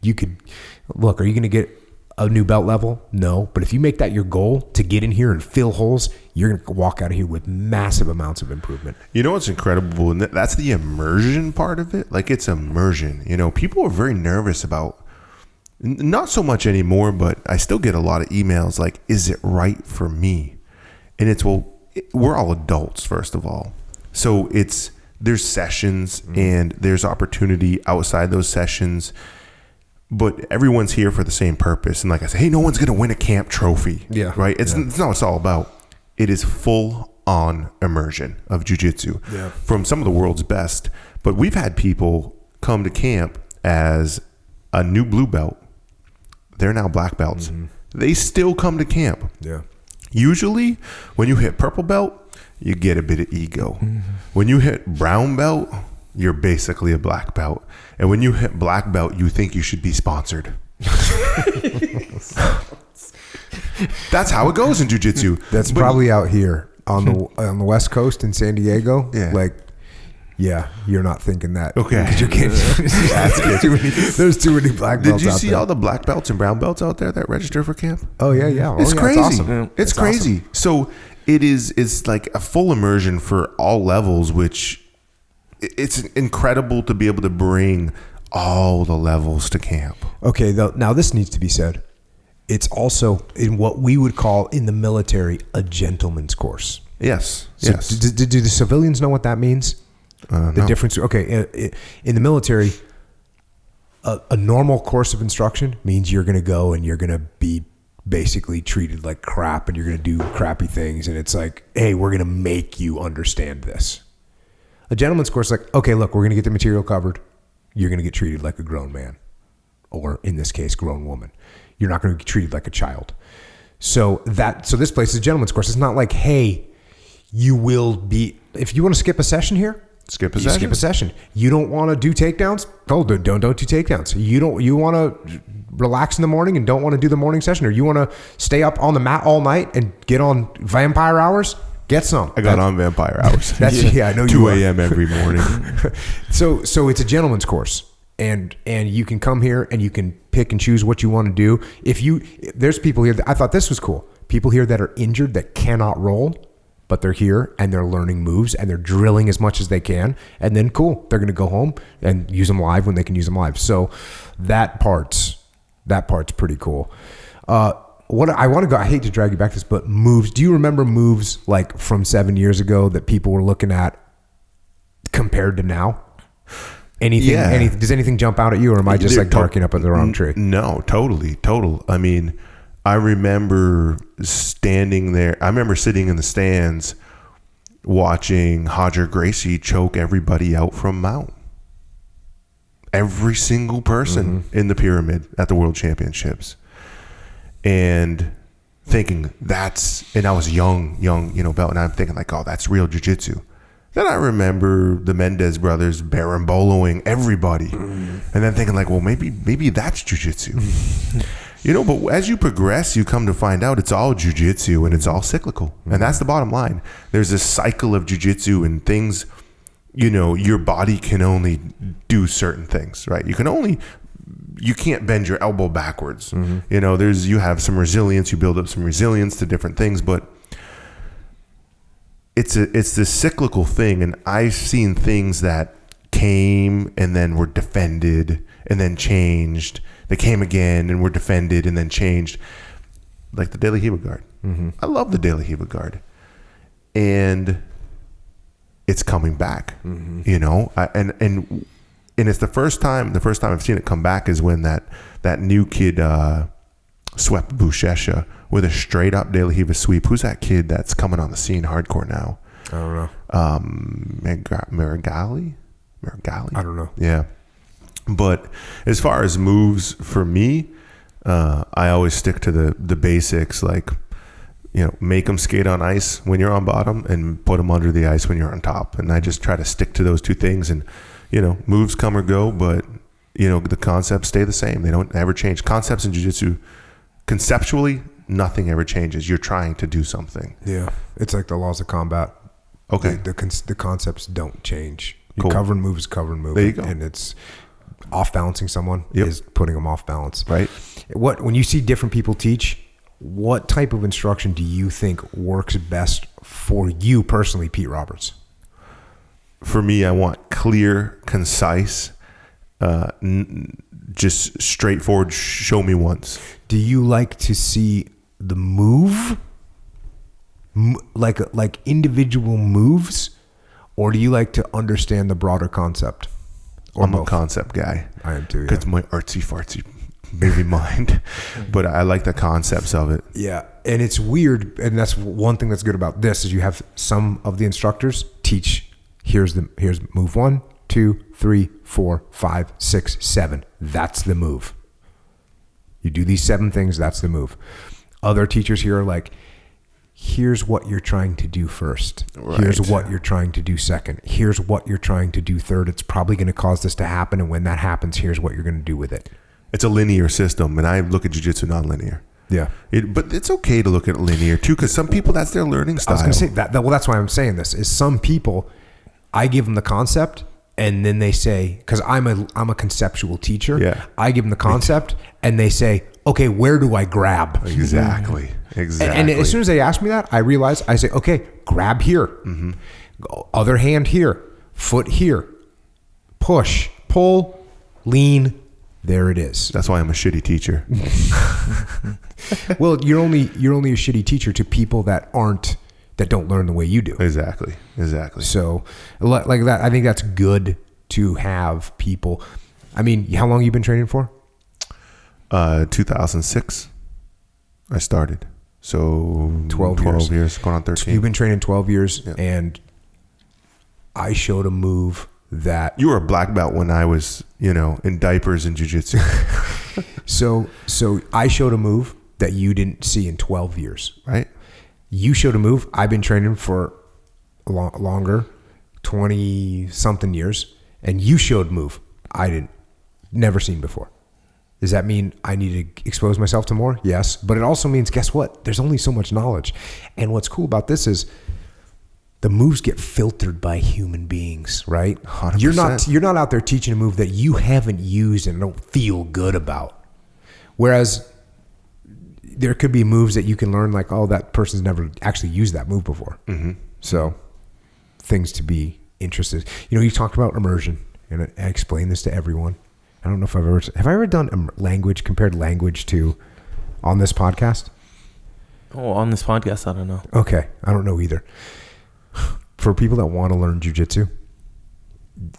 you could look. Are you going to get a new belt level? No. But if you make that your goal to get in here and fill holes, you're going to walk out of here with massive amounts of improvement. You know what's incredible? And that's the immersion part of it. It's immersion. People are very nervous about, not so much anymore, but I still get a lot of emails like, is it right for me? And we're all adults, first of all. So there's sessions and there's opportunity outside those sessions. But everyone's here for the same purpose. And like I said, hey, no one's going to win a camp trophy. Yeah. Right? It's not what it's all about. It is full-on immersion of jiu-jitsu from some of the world's best. But we've had people come to camp as a new blue belt. They're now black belts. Mm-hmm. They still come to camp. Yeah. Usually, when you hit purple belt, you get a bit of ego. Mm-hmm. When you hit brown belt, you're basically a black belt. And when you hit black belt, you think you should be sponsored. That's how it goes in jiu-jitsu. That's probably out here on the West Coast in San Diego. Yeah. You're not thinking that. Okay. You can't, there's too many black belts. Did you see all the black belts and brown belts out there that register for camp? Oh yeah. It's crazy. It's awesome. It's crazy. Awesome. So It's like a full immersion for all levels, which it's incredible to be able to bring all the levels to camp. Okay, now this needs to be said. It's also in what we would call in the military a gentleman's course. Yes. So Yes. do the civilians know what that means? The No. difference. Okay, in the military, a normal course of instruction means you're going to go and you're going to be basically treated like crap, and you're going to do crappy things, and it's like, hey, we're going to make you understand this. A gentleman's course is like, okay, look, we're going to get the material covered. You're going to get treated like a grown man, or in this case, grown woman. You're not going to be treated like a child. So this place is a gentleman's course. It's not like, hey, you will be, if you want to skip a session here, Skip a you session. skip a session. You don't want to do takedowns? Oh, don't do takedowns. You want to relax in the morning and don't want to do the morning session, or you want to stay up on the mat all night and get on vampire hours? Get some. I got on vampire hours. I know you 2 are. a.m. every morning. So it's a gentleman's course, and you can come here and you can pick and choose what you want to do. There's people here I thought this was cool. People here that are injured that cannot roll, but they're here and they're learning moves and they're drilling as much as they can, and then cool, they're going to go home and use them live when they can use them live. So that part's pretty cool. What I want to go, I hate to drag you back to this, but moves. Do you remember moves like from 7 years ago that people were looking at compared to now? Anything? Yeah. Does anything jump out at you, or am I just like barking up at the wrong tree? No, total. I mean, I remember standing there. I remember sitting in the stands watching Hodger Gracie choke everybody out from mount. Every single person in the pyramid at the World Championships. And thinking and I was young, belt, and I'm thinking like, oh, that's real jiu-jitsu. Then I remember the Mendez brothers berimboloing everybody. And then thinking like, well, maybe that's jiu-jitsu. But as you progress, you come to find out it's all jiu-jitsu and it's all cyclical. And that's the bottom line. There's this cycle of jiu-jitsu and things, your body can only do certain things, right? You can't bend your elbow backwards. You have some resilience, you build up some resilience to different things, but it's this cyclical thing. And I've seen things that came and then were defended and then changed. They came again and were defended and then changed, like the De La Riva guard. I love the De La Riva guard, and it's coming back. And it's the first time I've seen it come back is when that new kid swept Bushesha with a straight up De La Riva sweep. Who's that kid that's coming on the scene hardcore now? I don't know. Marigali? I don't know. Yeah. But as far as moves for me, I always stick to the basics, like, make them skate on ice when you're on bottom and put them under the ice when you're on top. And I just try to stick to those two things, and, moves come or go, but, the concepts stay the same. They don't ever change. Concepts in jiu-jitsu, conceptually, nothing ever changes. You're trying to do something. Yeah. It's like the laws of combat. Okay. The concepts don't change. Cool. Cover move is cover move. There you go. And it's off balancing someone is putting them off balance. Right. When you see different people teach, what type of instruction do you think works best for you personally, Pete Roberts? For me, I want clear, concise, just straightforward, show me once. Do you like to see the move, like individual moves, or do you like to understand the broader concept? Or I'm both? a concept guy. I am too. Yeah. It's my artsy fartsy baby mind, but I like the concepts of it. Yeah, and it's weird, and that's one thing that's good about this is you have some of the instructors teach. Here's move 1, 2, 3, 4, 5, 6, 7. That's the move. You do these 7 things. That's the move. Other teachers here are like, here's what you're trying to do first. Right. Here's what you're trying to do second. Here's what you're trying to do third. It's probably going to cause this to happen, and when that happens, here's what you're going to do with it. It's a linear system, and I look at jiu-jitsu non-linear. Yeah. But it's okay to look at it linear too, because some people, that's their learning style. I was going to say that. Well, that's why I'm saying this. Is some people, I give them the concept, and then they say, because I'm a conceptual teacher. Yeah. I give them the concept, and they say, okay, where do I grab? Exactly. Exactly. And as soon as they ask me that, I realize, I say, okay, grab here. Other hand here. Foot here. Push. Pull. Lean. There it is. That's why I'm a shitty teacher. Well, you're only a shitty teacher to people that don't learn the way you do. Exactly. So like that, I think that's good to have people. I mean, how long have you been training for? 2006 I started. So 12 years, going on 13. So you've been training 12 years, Yeah. and I showed a move that... You were a black belt when I was, in diapers in Jiu Jitsu. So I showed a move that you didn't see in 12 years. Right? You showed a move. I've been training for longer, 20-something years, and you showed a move I never seen before. Does that mean I need to expose myself to more? Yes. But it also means, guess what? There's only so much knowledge. And what's cool about this is the moves get filtered by human beings, right? 100%. You're not out there teaching a move that you haven't used and don't feel good about. Whereas there could be moves that you can learn like, oh, that person's never actually used that move before. Mm-hmm. So things to be interested. You talked about immersion, and I explained this to everyone. I don't know if have I ever done compared language to on this podcast? Oh, on this podcast, I don't know. Okay. I don't know either. For people that want to learn jiu-jitsu,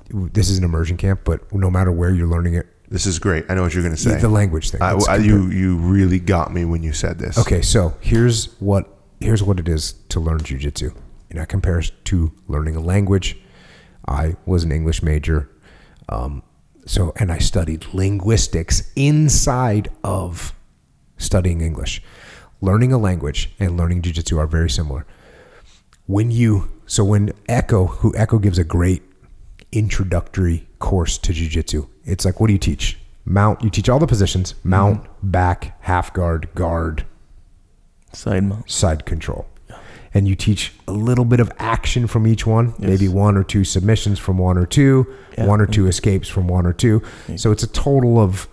this is an immersion camp, but no matter where you're learning it. This is great. I know what you're going to say. The language thing. You really got me when you said this. Okay. So here's what it is to learn jiu-jitsu. That compares to learning a language. I was an English major. And I studied linguistics inside of studying English. Learning a language and learning jiu-jitsu are very similar. When Echo gives a great introductory course to jiu-jitsu, it's like, what do you teach? Mount. You teach all the positions: mount, back, half guard, side mount, side control. And you teach a little bit of action from each one, maybe one or two submissions from one or two, one or two escapes from one or two. So it's a total of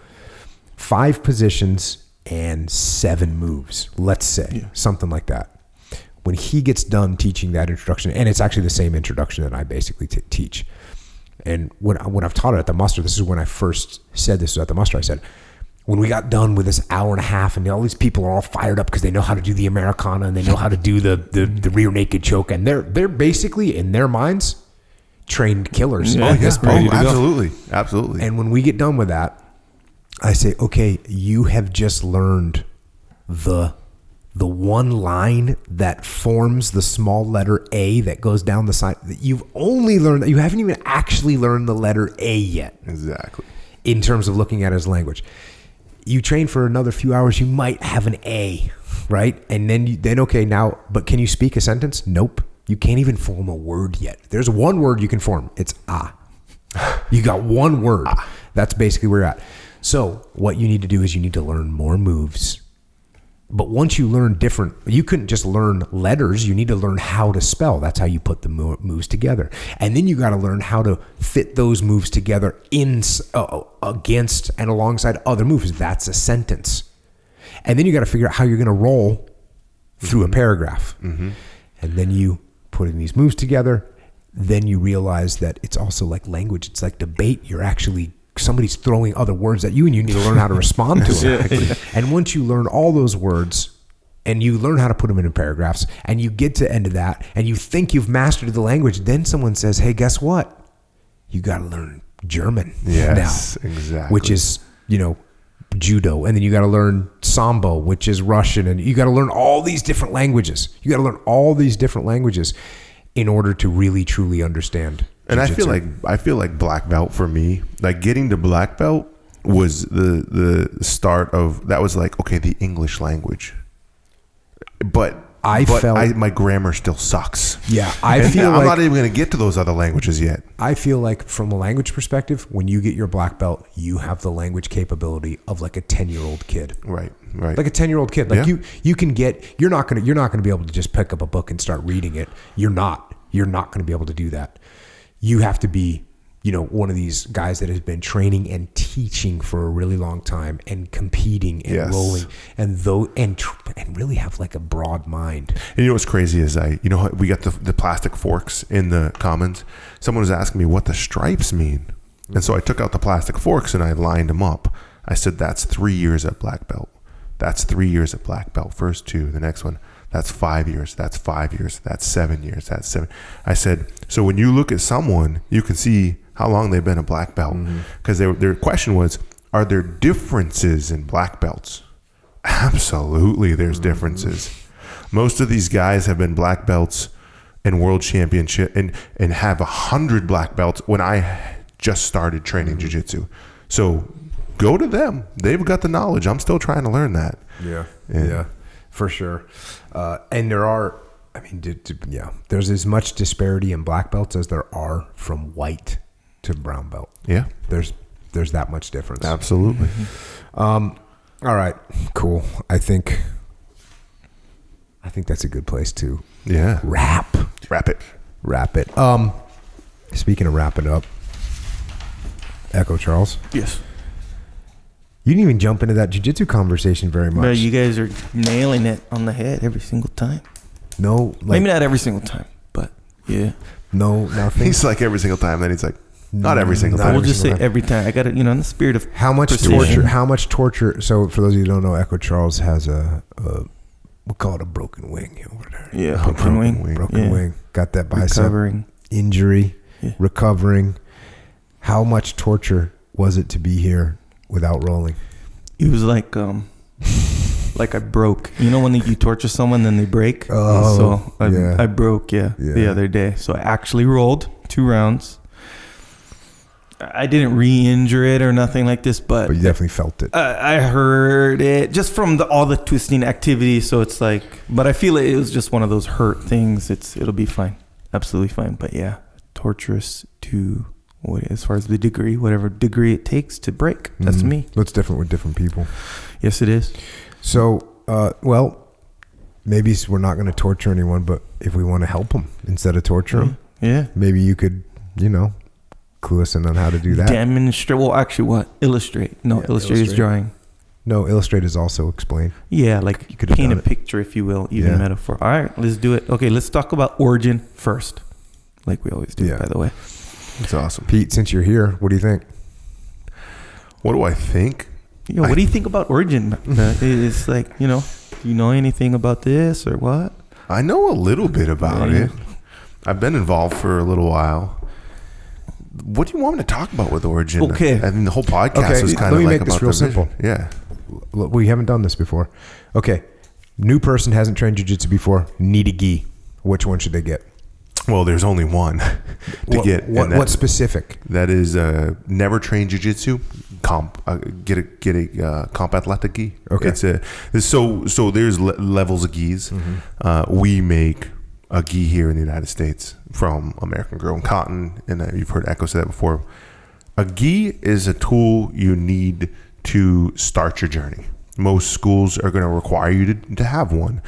5 positions and 7 moves, let's say, something like that. When he gets done teaching that introduction, and it's actually the same introduction that I basically teach. And when I've taught it at the muster, this is when I first said this at the muster, I said, when we got done with this hour and a half and all these people are all fired up because they know how to do the Americana and they know how to do the rear naked choke, and they're basically, in their minds, trained killers. Absolutely. And when we get done with that, I say, okay, you have just learned the one line that forms the small letter A that goes down the side. You've only learned that. You haven't even actually learned the letter A yet. Exactly. In terms of looking at it as language. You train for another few hours, you might have an A, right? And then okay, now, but can you speak a sentence? Nope. You can't even form a word yet. There's one word you can form. It's ah. You got one word. That's basically where you're at. So what you need to do is you need to learn more moves. But once you learn you couldn't just learn letters. You need to learn how to spell. That's how you put the moves together. And then you got to learn how to fit those moves together against and alongside other moves. That's a sentence. And then you got to figure out how you're going to roll through a paragraph. Mm-hmm. And then you put in these moves together. Then you realize that it's also like language. It's like debate. Somebody's throwing other words at you and you need to learn how to respond to them. And once you learn all those words and you learn how to put them into paragraphs and you get to the end of that and you think you've mastered the language, then someone says, hey, guess what? You got to learn German now. Exactly. Which is, judo. And then you got to learn sambo, which is Russian. And you got to learn all these different languages. You got to learn all these different languages in order to really, truly understand. And I feel like black belt for me, like getting to black belt was the start of, that was like, okay, the English language. But my grammar still sucks. Yeah. I'm not even going to get to those other languages yet. I feel like from a language perspective, when you get your black belt, you have the language capability of like a 10-year-old kid. Right. Like a 10-year-old kid. Like you can get, you're not going to be able to just pick up a book and start reading it. You're not going to be able to do that. You have to be one of these guys that has been training and teaching for a really long time and competing and rolling and really have like a broad mind. And you know what's crazy is we got the plastic forks in the commons. Someone was asking me what the stripes mean. And so I took out the plastic forks and I lined them up. I said, that's 3 years at black belt. That's 3 years at black belt. First 2, the next one. That's 5 years. That's 5 years. That's 7 years. That's 7. I said, so when you look at someone, you can see how long they've been a black belt. Because their question was, are there differences in black belts? Absolutely, there's differences. Most of these guys have been black belts in world championship and have 100 black belts when I just started training jiu-jitsu. So go to them. They've got the knowledge. I'm still trying to learn that. Yeah, for sure. And there are, there's as much disparity in black belts as there are from white to brown belt. Yeah. There's that much difference. Absolutely. All right, cool. I think that's a good place to wrap it. Speaking of wrapping up, Echo Charles. Yes. You didn't even jump into that jiu-jitsu conversation very much. But you guys are nailing it on the head every single time. No, maybe not every single time, but yeah. No, nothing. He's like every single time. Then he's like, not every single time. We'll just say every time. I got it, in the spirit of how much precision. torture. So for those of you who don't know, Echo Charles has we'll call it a broken wing over there. Yeah, broken wing. Got that bicep recovering injury, recovering. How much torture was it to be here without rolling? It was like I broke. When you torture someone, then they break. Oh, so I broke. The other day. So I actually rolled 2 rounds. I didn't re-injure it or nothing like this, but you definitely felt it. I heard it just from all the twisting activity. So it's like, but I feel it was just one of those hurt things. It'll be fine, absolutely fine. But yeah, torturous to as far as the degree, whatever degree it takes to break. That's me. It's different with different people. Yes, it is. So, maybe we're not going to torture anyone, but if we want to help them instead of torture them, maybe you could, clue us in on how to do that. Demonstrate. Well, actually, what? Illustrate. No, illustrate is drawing. No, illustrate is also explain. Yeah, like you could paint a picture, if you will, even metaphor. All right, let's do it. Okay, let's talk about origin first, like we always do, by the way. That's awesome. Pete, since you're here, what do you think? What do I think? What do you think about origin? It's like, do you know anything about this or what? I know a little bit about it. I've been involved for a little while. What do you want me to talk about with origin? Okay. I mean, the whole podcast was kind of like about the vision. Let me make this real simple. Yeah. We haven't done this before. Okay. New person hasn't trained jiu-jitsu before. Need a gi. Which one should they get? Well, there's only one to get. What specific? That is never trained jiu-jitsu. Get a comp athletic gi. Okay. So there's levels of gis. We make a gi here in the United States from American grown cotton, and you've heard Echo say that before. A gi is a tool you need to start your journey. Most schools are going to require you to have one.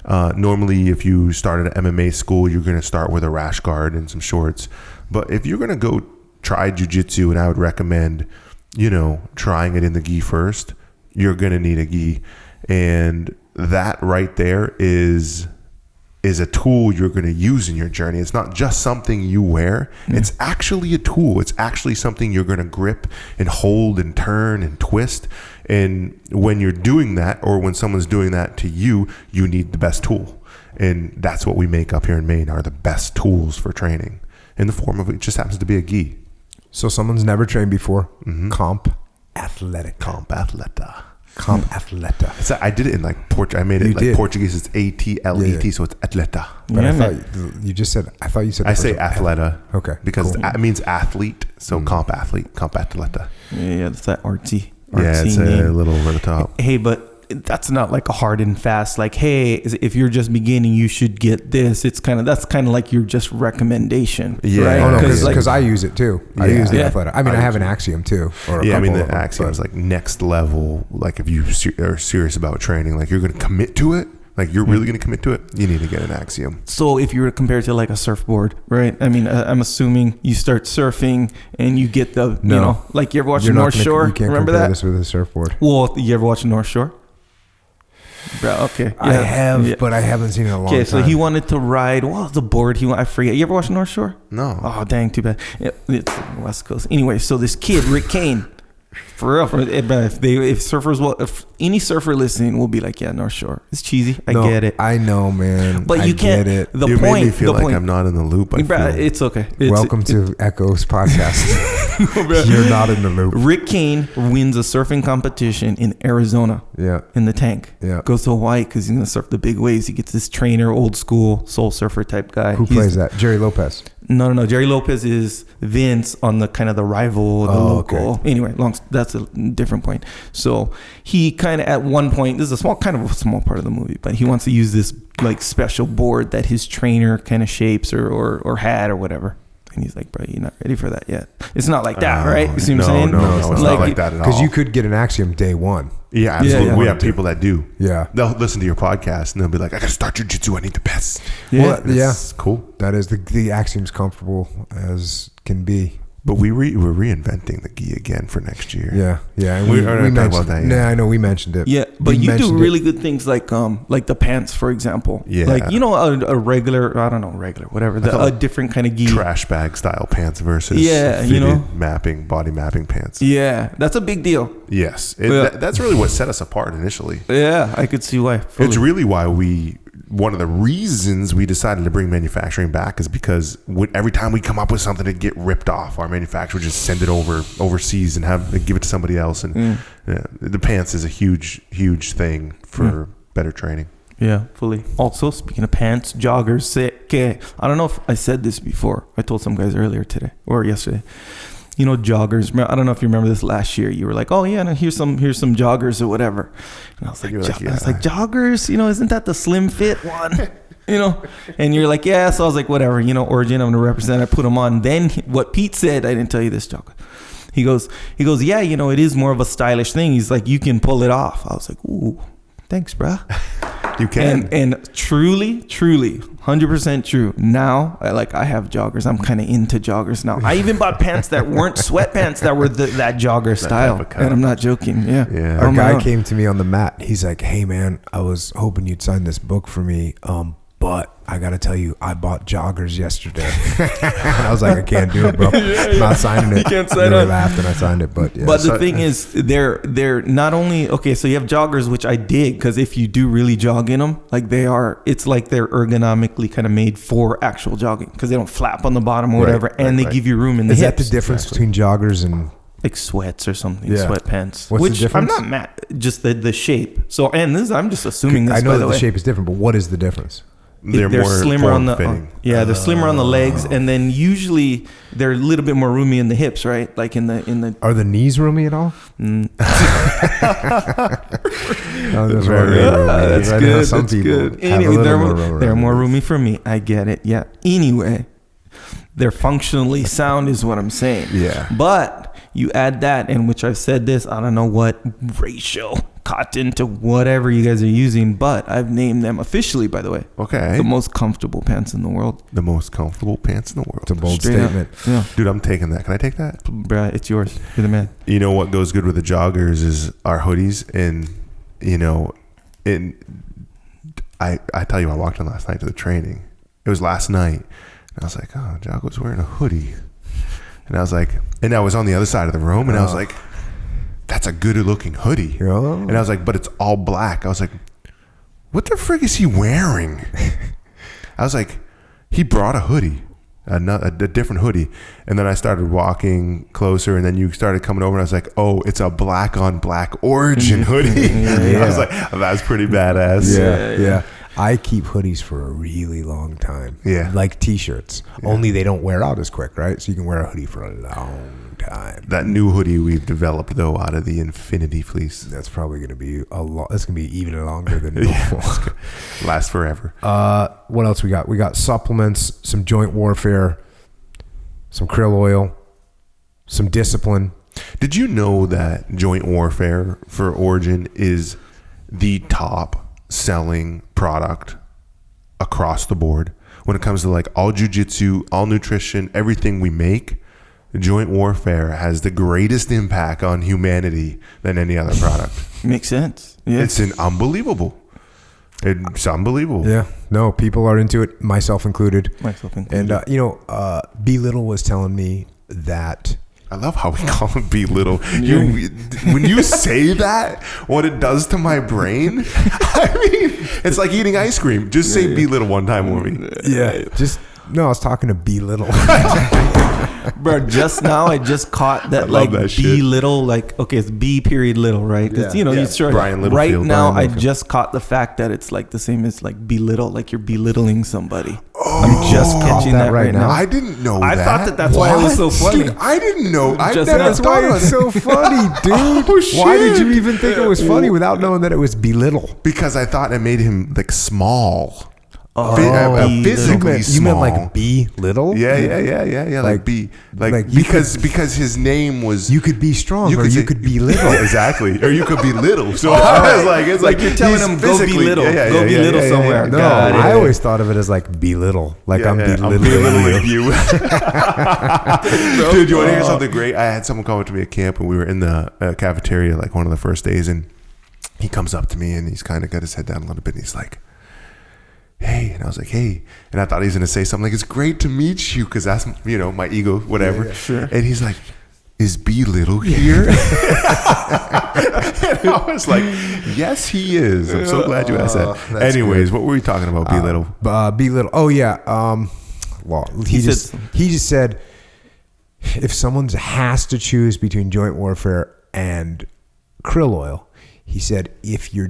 Normally, if you start at an MMA school, you're going to start with a rash guard and some shorts. But if you're going to go try jiu-jitsu, and I would recommend, trying it in the gi first, you're going to need a gi. And that right there is a tool you're going to use in your journey. It's not just something you wear. It's actually a tool. It's actually something you're going to grip and hold and turn and twist. And when you're doing that, or when someone's doing that to you, you need the best tool. And that's what we make up here in Maine, are the best tools for training, in the form of, it just happens to be a gi. So someone's never trained before. Comp athletic. Comp athleta. Comp atleta. So I did it in I made it Portuguese. It's ATLET, so it's atleta. But I thought you just said. I thought you said. I say athleta. Okay. Because it means athlete. So comp athlete, comp atleta. Yeah, that's that artsy. Yeah, it's name. A little over the top. Hey, but that's not like a hard and fast. Like, hey, if you're just beginning, you should get this. That's kind of like your just recommendation. Yeah. Right? Oh no, because I use it too. I use the athleta. I mean, I have an Axiom too. The Axiom is like next level. Like if you are serious about training, like you're going to commit to it, like you're really going to commit to it, you need to get an Axiom. So if you were to compare it to like a surfboard, right? I mean, I'm assuming you start surfing and you get the, you know, like you ever watch North Shore? You can't Remember compare that? this with a surfboard. Well, you ever watch North Shore? Bro, okay. I have, but I haven't seen it in a long time. Okay, so he wanted to ride, what was the board I forget. You ever watch North Shore? No. Oh, dang, too bad. It's West Coast. Anyway, so this kid, Rick Kane, for real, if any surfer listening will be like, yeah, North Shore. It's cheesy. I get it. I know, man. But you can't. Get it. You made me feel like I'm not in the loop. It's okay. Welcome to Echo's podcast. You're not in the loop. Rick Kane wins a surfing competition in Arizona. Yeah. In the tank. Yeah. Goes to Hawaii because he's gonna surf the big waves. He gets this trainer, old school soul surfer type guy. Who plays that? Jerry Lopez. No. Jerry Lopez is Vince on the kind of the rival, the local. Okay. Anyway, that's a different point. So he kind of at one point, this is a small part of the movie, but he wants to use this like special board that his trainer kind of shapes or had or whatever. And he's like, bro, you're not ready for that yet. It's not like that, right? You see what I'm saying? No, it's not like that at all. Because you could get an Axiom day one. Yeah, absolutely. We have people that do. Yeah. They'll listen to your podcast and they'll be like, I got to start Jiu Jitsu. I need the best. Yeah. Well, cool. That is the Axiom's comfortable as can be. But we're reinventing the gi again for next year. Yeah. And we mentioned about that. Yeah, I know we mentioned it. Yeah, but you do really good things like the pants, for example. Yeah. Like, you know, a regular, whatever, a different kind of gi. Trash bag style pants versus fitted body mapping pants. Yeah, that's a big deal. Yes. That's really what set us apart initially. Yeah, I could see why. Fully. It's really why one of the reasons we decided to bring manufacturing back is because every time we come up with something to get ripped off, our manufacturer would just send it overseas and give it to somebody else. And the pants is a huge thing for better training. Yeah, fully. Also, speaking of pants, joggers. I don't know if I said this before. I told some guys earlier today or yesterday. You know, joggers. I don't know if you remember this last year. You were like, "Oh yeah, no, here's some joggers or whatever." And I was like, "Joggers? You know, isn't that the slim fit one?" You know, and you're like, "Yeah." So I was like, "Whatever." You know, Origin, I'm gonna represent. I put them on. Then what Pete said, I didn't tell you this, Jocko. He goes, "Yeah, you know, it is more of a stylish thing." He's like, "You can pull it off." I was like, "Ooh, thanks, bruh." You can. And truly, 100% true. Now, I have joggers. I'm kind of into joggers now. I even bought pants that weren't sweatpants that were that jogger style. And I'm not joking. Yeah. Our guy came to me on the mat. He's like, "Hey, man, I was hoping you'd sign this book for me. But I got to tell you, I bought joggers yesterday." And I was like, "I can't do it, bro. I'm not signing it." You can't sign it. I laughed and I signed it. But the thing is, they're not only, okay, so you have joggers, which I dig, because if you do really jog in them, it's like they're ergonomically kind of made for actual jogging, because they don't flap on the bottom or whatever, and they give you room in the hips. Is that the difference between joggers and... like sweats or something, sweatpants? What's the difference? I'm not mad, just the shape. So, and this, I'm just assuming this, I know by that the the shape is different, but what is the difference? They're more slimmer on the they're slimmer on the legs, and then usually they're a little bit more roomy in the hips, right? Like in the Are the knees roomy at all? That's good. Some people good. Anyway, they're more roomy for me. I get it. Yeah. Anyway, they're functionally sound is what I'm saying. Yeah. But you add that, and which I've said this, I don't know what ratio, cotton to whatever you guys are using, but I've named them officially, by the way. Okay. The most comfortable pants in the world. The most comfortable pants in the world. It's a bold statement. Yeah. Dude, I'm taking that. Can I take that? Bruh, it's yours. You're the man. You know what goes good with the joggers is our hoodies, and you know, I tell you, I walked in last night to the training. It was last night, and I was like, "Oh, Jocko's wearing a hoodie," and I was like, and I was on the other side of the room, and I was like, "That's a good looking hoodie," and I was like, "But it's all black." I was like, "What the frick is he wearing?" I was like, "He brought a hoodie." A different hoodie, and then I started walking closer, and then you started coming over, and I was like, "Oh, it's a black on black Origin hoodie." I was like, "That's pretty badass." Yeah. I keep hoodies for a really long time. Yeah, like t-shirts. Only they don't wear out as quick, right? So you can wear a hoodie for a long time. That new hoodie we've developed though, out of the Infinity Fleece, that's probably going to be a lot. That's going to be even longer than before. Last forever. What else we got? We got supplements, some joint warfare, some krill oil, some discipline. Did you know that joint warfare for Origin is the top selling product across the board. When it comes to like all jiu-jitsu, all nutrition, everything we make, Joint Warfare has the greatest impact on humanity than any other product. Makes sense. Yeah. It's unbelievable. It's unbelievable. Yeah. No, people are into it, myself included. And, B. Little was telling me that... I love how we call him B. Little. When you say that, what it does to my brain, I mean, it's like eating ice cream. Just say B. Little one time for me. Yeah. I was talking to B. Little. Bro, just now I just caught that like that B shit. Little, like, okay, it's B period Little, right? Because you sure Brian Littlefield. right now Brian I just caught the fact that it's like the same as like belittle, like you're belittling somebody. I'm just catching that right now. I didn't know I that. thought that's why it was so funny. Dude, I didn't know. That's why it's so funny, dude. Oh, shit. Why did you even think it was funny without knowing that it was belittle? Because I thought it made him like small. B Physically small. You meant like B. Little? Yeah. Like B. Like because his name was. You could be strong or you could be little. Exactly. Or you could be little. So I was like, it's like you're telling he's him go be physically- little. Yeah, Go be yeah, little yeah, somewhere. yeah. No, Got it. I always thought of it as like belittle. Like I'm belittling you. you. Dude, you want to hear something great? I had someone come up to me at camp and we were in the cafeteria like one of the first days, and he comes up to me and he's kind of got his head down a little bit and he's like, hey, and I was like, hey, and I thought he was going to say something like, it's great to meet you, because that's, my ego, whatever. Yeah, sure. And he's like, is B. Little here? And I was like, yes, he is. I'm so glad you asked that. Anyways, good. what were we talking about, B. Little? B. Little. Oh yeah. Well, he just said if someone has to choose between Joint Warfare and krill oil, he said if you're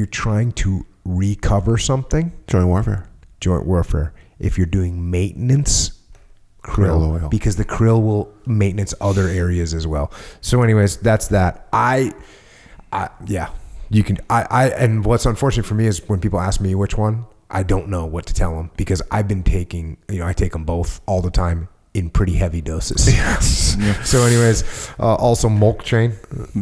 trying to recover something, Joint Warfare. If you're doing maintenance, krill oil, because the krill will maintenance other areas as well. So anyways, that's that. You can, and what's unfortunate for me is when people ask me which one, I don't know what to tell them, because I've been taking, I take them both all the time in pretty heavy doses. Yes. So anyways, also Mulk Train.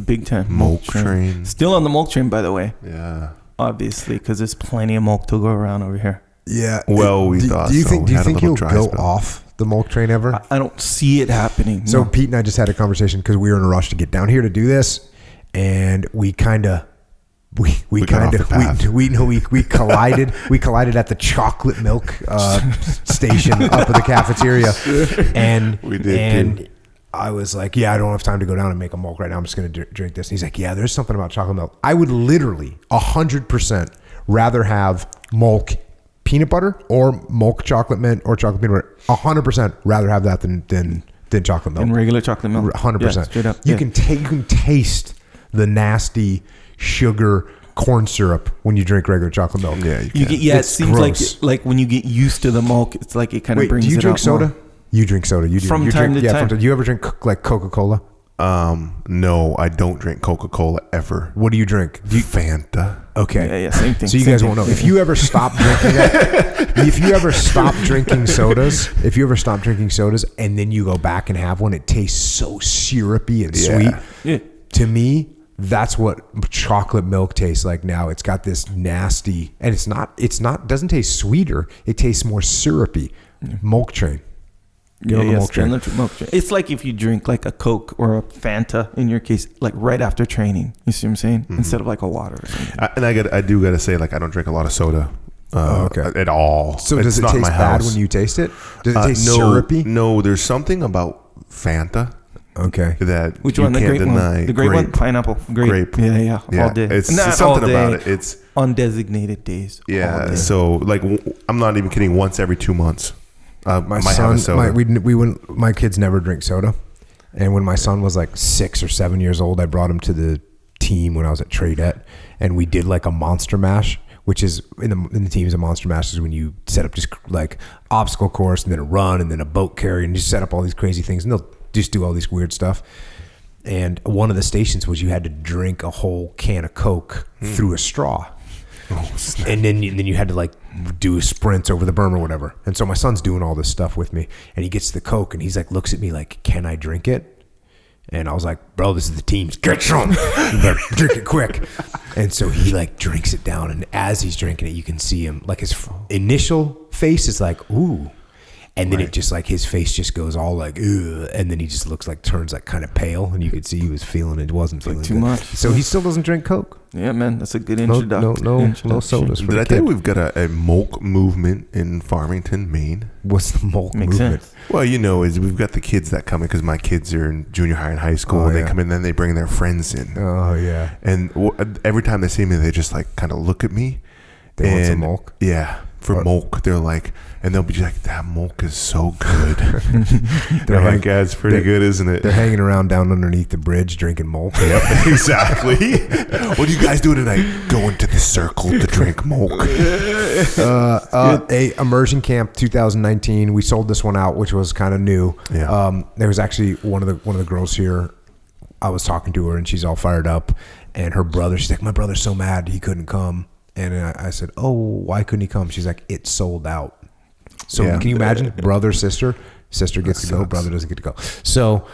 Big time. Mulk train. Still on the Mulk train, by the way. Yeah. Obviously, because there's plenty of Mulk to go around over here. Yeah. Well, we thought do you so. think, We had a he'll little dry go spell. off the Mulk Train ever? I don't see it happening. So no. Pete and I just had a conversation because we were in a rush to get down here to do this, and we collided we collided at the chocolate milk station up at the cafeteria, and We did too. I was like, yeah, I don't have time to go down and make a milk right now. I'm just going to drink this. And he's like, yeah, there's something about chocolate milk. I would literally 100% rather have milk peanut butter or milk chocolate mint or chocolate peanut butter. 100% rather have that than chocolate milk. In regular chocolate milk. 100%. Yeah, straight up. You can taste the nasty sugar corn syrup when you drink regular chocolate milk. Yeah, You get, it It's seems gross. like when you get used to the milk, it's like it kind of Wait, brings do you it drink out soda? more. You drink soda. You do. From you time drink, to yeah, time. Do you ever drink like Coca-Cola? No, I don't drink Coca-Cola ever. What do you drink? Fanta. Okay. Yeah, same thing. So you Same guys thing. won't know. If you ever stop drinking if you ever stop drinking sodas, and then you go back and have one, it tastes so syrupy and sweet. Yeah. To me, that's what chocolate milk tastes like now. It's got this nasty, and doesn't taste sweeter. It tastes more syrupy. Milk Train. Get on the Milk Train. Milk train. It's like if you drink like a Coke or a Fanta, in your case, like right after training. You see what I'm saying? Mm-hmm. Instead of like a water or something. I do got to say, like, I don't drink a lot of soda at all. So It's does it not taste my bad house. when you taste it? Does it taste no, syrupy? No, there's something about Fanta Okay. that Which you one? The can't grape deny. one? The grape one? Pineapple. Grape. Yeah. All day. It's Not something all day. about it. It's Undesignated days. All yeah. day. So like, I'm not even kidding. Once every 2 months, My might have a son, soda. my kids never drink soda, and when my son was like 6 or 7 years old, I brought him to the team when I was at Tradette, and we did like a monster mash, which is in the teams of monster mash is when you set up just like obstacle course and then a run and then a boat carry and you set up all these crazy things, and they'll just do all these weird stuff. And one of the stations was you had to drink a whole can of Coke through a straw. And then you had to like do sprints over the berm or whatever. And so my son's doing all this stuff with me, and he gets the Coke and he's like, looks at me like, can I drink it? And I was like, bro, this is the team's. Get some. You better drink it quick. And so he like drinks it down. And as he's drinking it, you can see him, like his initial face is like, ooh. And then it just like his face just goes all like, ugh. And then he just looks like, turns like kind of pale. And you could see he was feeling it. Wasn't feeling too good. much. So he still doesn't drink Coke. Yeah, man. That's a good introduction. No sodas. Did I tell you we've got a Molk movement in Farmington, Maine? What's the Molk Makes movement? sense. Well, is we've got the kids that come in because my kids are in junior high and high school. Oh, They yeah. come in, then they bring their friends in. Oh, yeah. And every time they see me, they just like kind of look at me. They want some Molk? Yeah, for Molk. They're like, and they'll be like, that Molk is so good. They're like, yeah, it's pretty good, isn't it? They're hanging around down underneath the bridge drinking Molk. Yep, exactly. What do you guys do tonight? Going to the circle to drink Molk. A immersion camp 2019. We sold this one out, which was kind of new. Yeah. There was actually one of the girls here. I was talking to her and she's all fired up. And her brother, she's like, my brother's so mad he couldn't come. And I said, oh, why couldn't he come? She's like, it sold out. So can you imagine? Brother, sister gets to go, brother doesn't get to go. So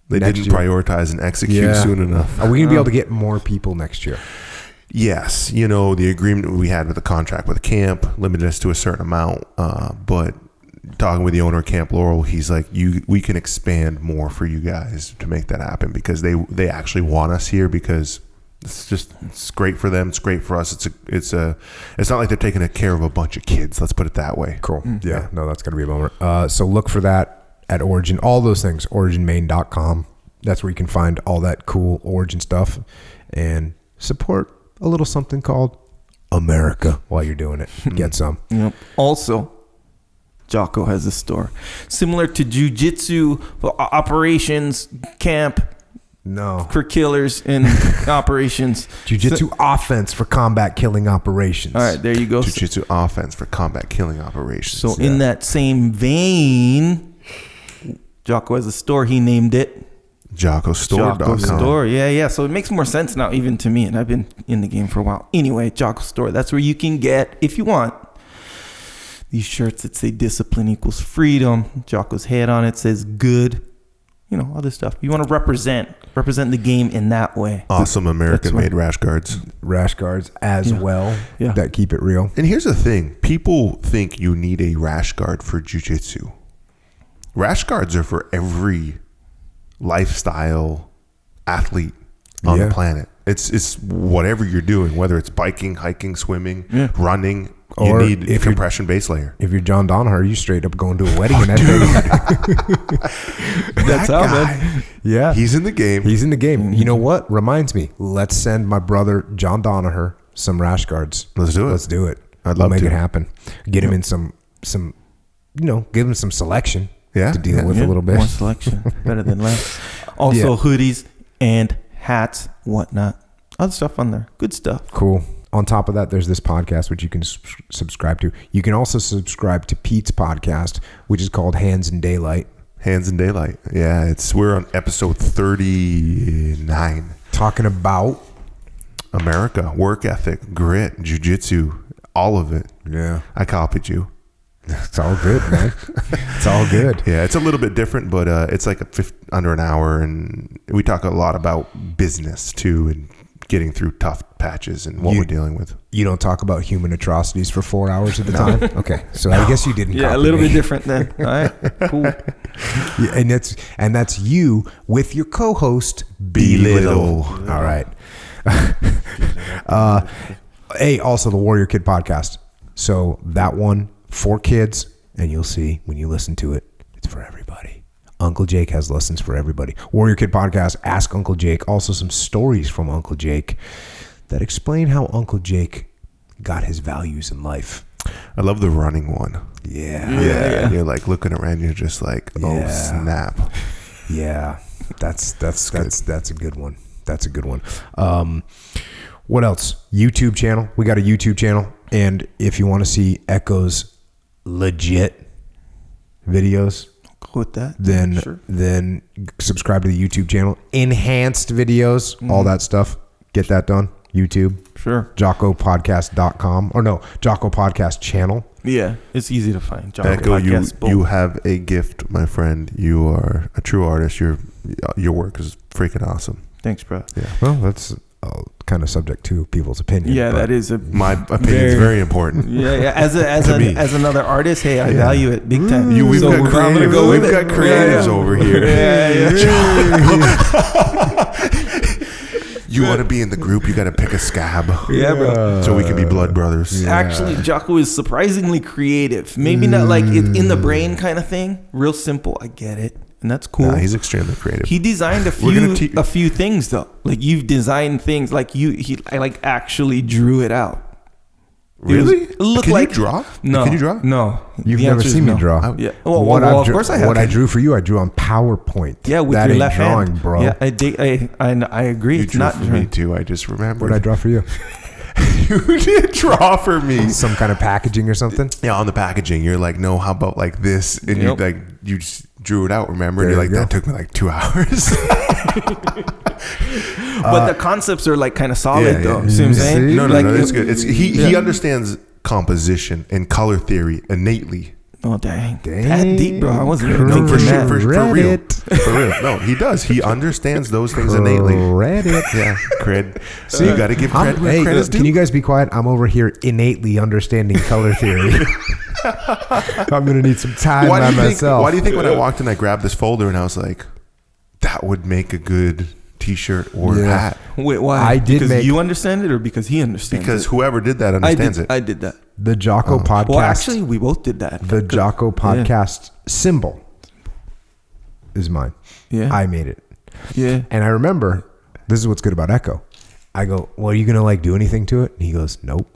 they didn't prioritize and execute soon enough. Are we going to be able to get more people next year? Yes. The agreement we had with the contract with the camp limited us to a certain amount. But talking with the owner of Camp Laurel, he's like, we can expand more for you guys to make that happen because they actually want us here because it's great for them. It's great for us. It's not like they're taking care of a bunch of kids. Let's put it that way. Cool. Yeah. No, that's going to be a bummer. So look for that at Origin. All those things, originmaine.com. That's where you can find all that cool Origin stuff and support a little something called America while you're doing it. Get some. Yep. Also, Jocko has a store similar to Jiu Jitsu operations camp. No. For killers in operations. Jiu-Jitsu offense for combat killing operations. All right, there you go. Jiu-Jitsu offense for combat killing operations. So in that same vein, Jocko has a store. He named it JockoStore.com. Jocko Store. Yeah. So it makes more sense now, even to me, and I've been in the game for a while. Anyway, Jocko Store. That's where you can get, if you want, these shirts that say discipline equals freedom. Jocko's head on it says good. Other stuff. You want to represent the game in that way. Awesome American-made rash guards. Rash guards as well that keep it real. And here's the thing. People think you need a rash guard for jiu-jitsu. Rash guards are for every lifestyle athlete on the planet. It's whatever you're doing, whether it's biking, hiking, swimming, running. You need a compression base layer. If you're John Donaher, you straight up going to a wedding in that thing. That's how, man. Yeah. He's in the game. Mm-hmm. You know what? Reminds me. Let's send my brother John Donaher some rash guards. Let's do it. I'd love to make it happen. Get him in some give him some selection to deal with a little bit. More selection. Better than less. Also hoodies and hats, whatnot. Other stuff on there. Good stuff. Cool. On top of that, there's this podcast, which you can subscribe to. You can also subscribe to Pete's podcast, which is called Hands in Daylight. Hands in Daylight. Yeah, we're on episode 39. Talking about America, work ethic, grit, jiu-jitsu, all of it. Yeah. I copied you. It's all good, man. It's all good. Yeah, it's a little bit different, but it's like under an hour, and we talk a lot about business too, and getting through tough patches and what we're dealing with. You don't talk about human atrocities for 4 hours at a time? Okay, so I guess you didn't. Yeah, a little bit different then. All right, cool. Yeah, and that's you with your co-host B Little. All right. Hey, also the Warrior Kid podcast. So that one for kids, and you'll see when you listen to it, it's for everybody. Uncle Jake has lessons for everybody. Warrior Kid podcast, Ask Uncle Jake. Also some stories from Uncle Jake that explain how Uncle Jake got his values in life. I love the running one. Yeah. You're like looking around, you're just like, oh snap. Yeah. That's a good one. That's a good one. What else? YouTube channel. We got a YouTube channel, and if you want to see Echo's legit videos, with that, then subscribe to the YouTube channel. Enhanced videos, all that stuff. Get that done. YouTube. Sure. JockoPodcast.com. Or no, Jocko Podcast channel. Yeah, it's easy to find. Jocko Echo, Podcast, boom. you have a gift, my friend. You are a true artist. Your work is freaking awesome. Thanks, bro. Yeah. Well, that's kind of subject to people's opinion. Yeah, that is My opinion is very important. Yeah. As another artist, hey, I Yeah. value it big time. We've So got I'm gonna go with it. creatives over here. You want to be in the group, you got to pick a scab. Yeah, bro. So we can be blood brothers. Yeah. Actually, Jocko is surprisingly creative. Maybe not like it in the brain kind of thing. Real simple. I get it, and that's cool. Nah, he's extremely creative. He designed a few things though. Like you've designed things. Like I like actually drew it out. Really? It looked Can like you draw? No. Can you draw? No. You've The never answer is seen me no. draw. Yeah. Well, of course I have. What I drew for you, I drew on PowerPoint. Yeah, with that your ain't left drawing, hand, bro. Yeah, I agree. You It's drew not for me drawing. too. I just remembered. What did I draw for you? You did draw for me. Some kind of packaging or something? Yeah, on the packaging, you're like, no, how about like this? And Yep. you just drew it out. Remember? There And you're you like, go. that took me like 2 hours. But the concepts are like kind of solid yeah, though. yeah. See what I'm saying? See? No, Like, it's good. He yeah. understands composition and color theory innately. Oh dang. That deep, bro. I wasn't even No, thinking for sure, that. for real. Reddit. For real. No, he does. He understands those things innately. Reddit. Yeah, cred. So you got to give credit where Hey, credit's due. can you guys be quiet? I'm over here innately understanding color theory. I'm going to need some time by myself. Why do you think when I walked in, I grabbed this folder and I was like, that would make a good T-shirt or Yeah. hat? Wait, why? I did because make- you understand it or because he understands Because it? whoever did that understands it. I did that. The Jocko podcast. Well, actually, we both did that. the Jocko podcast symbol is mine. Yeah. I made it. Yeah. And I remember, this is what's good about Echo. I go, well, are you going to like do anything to it? And he goes, nope.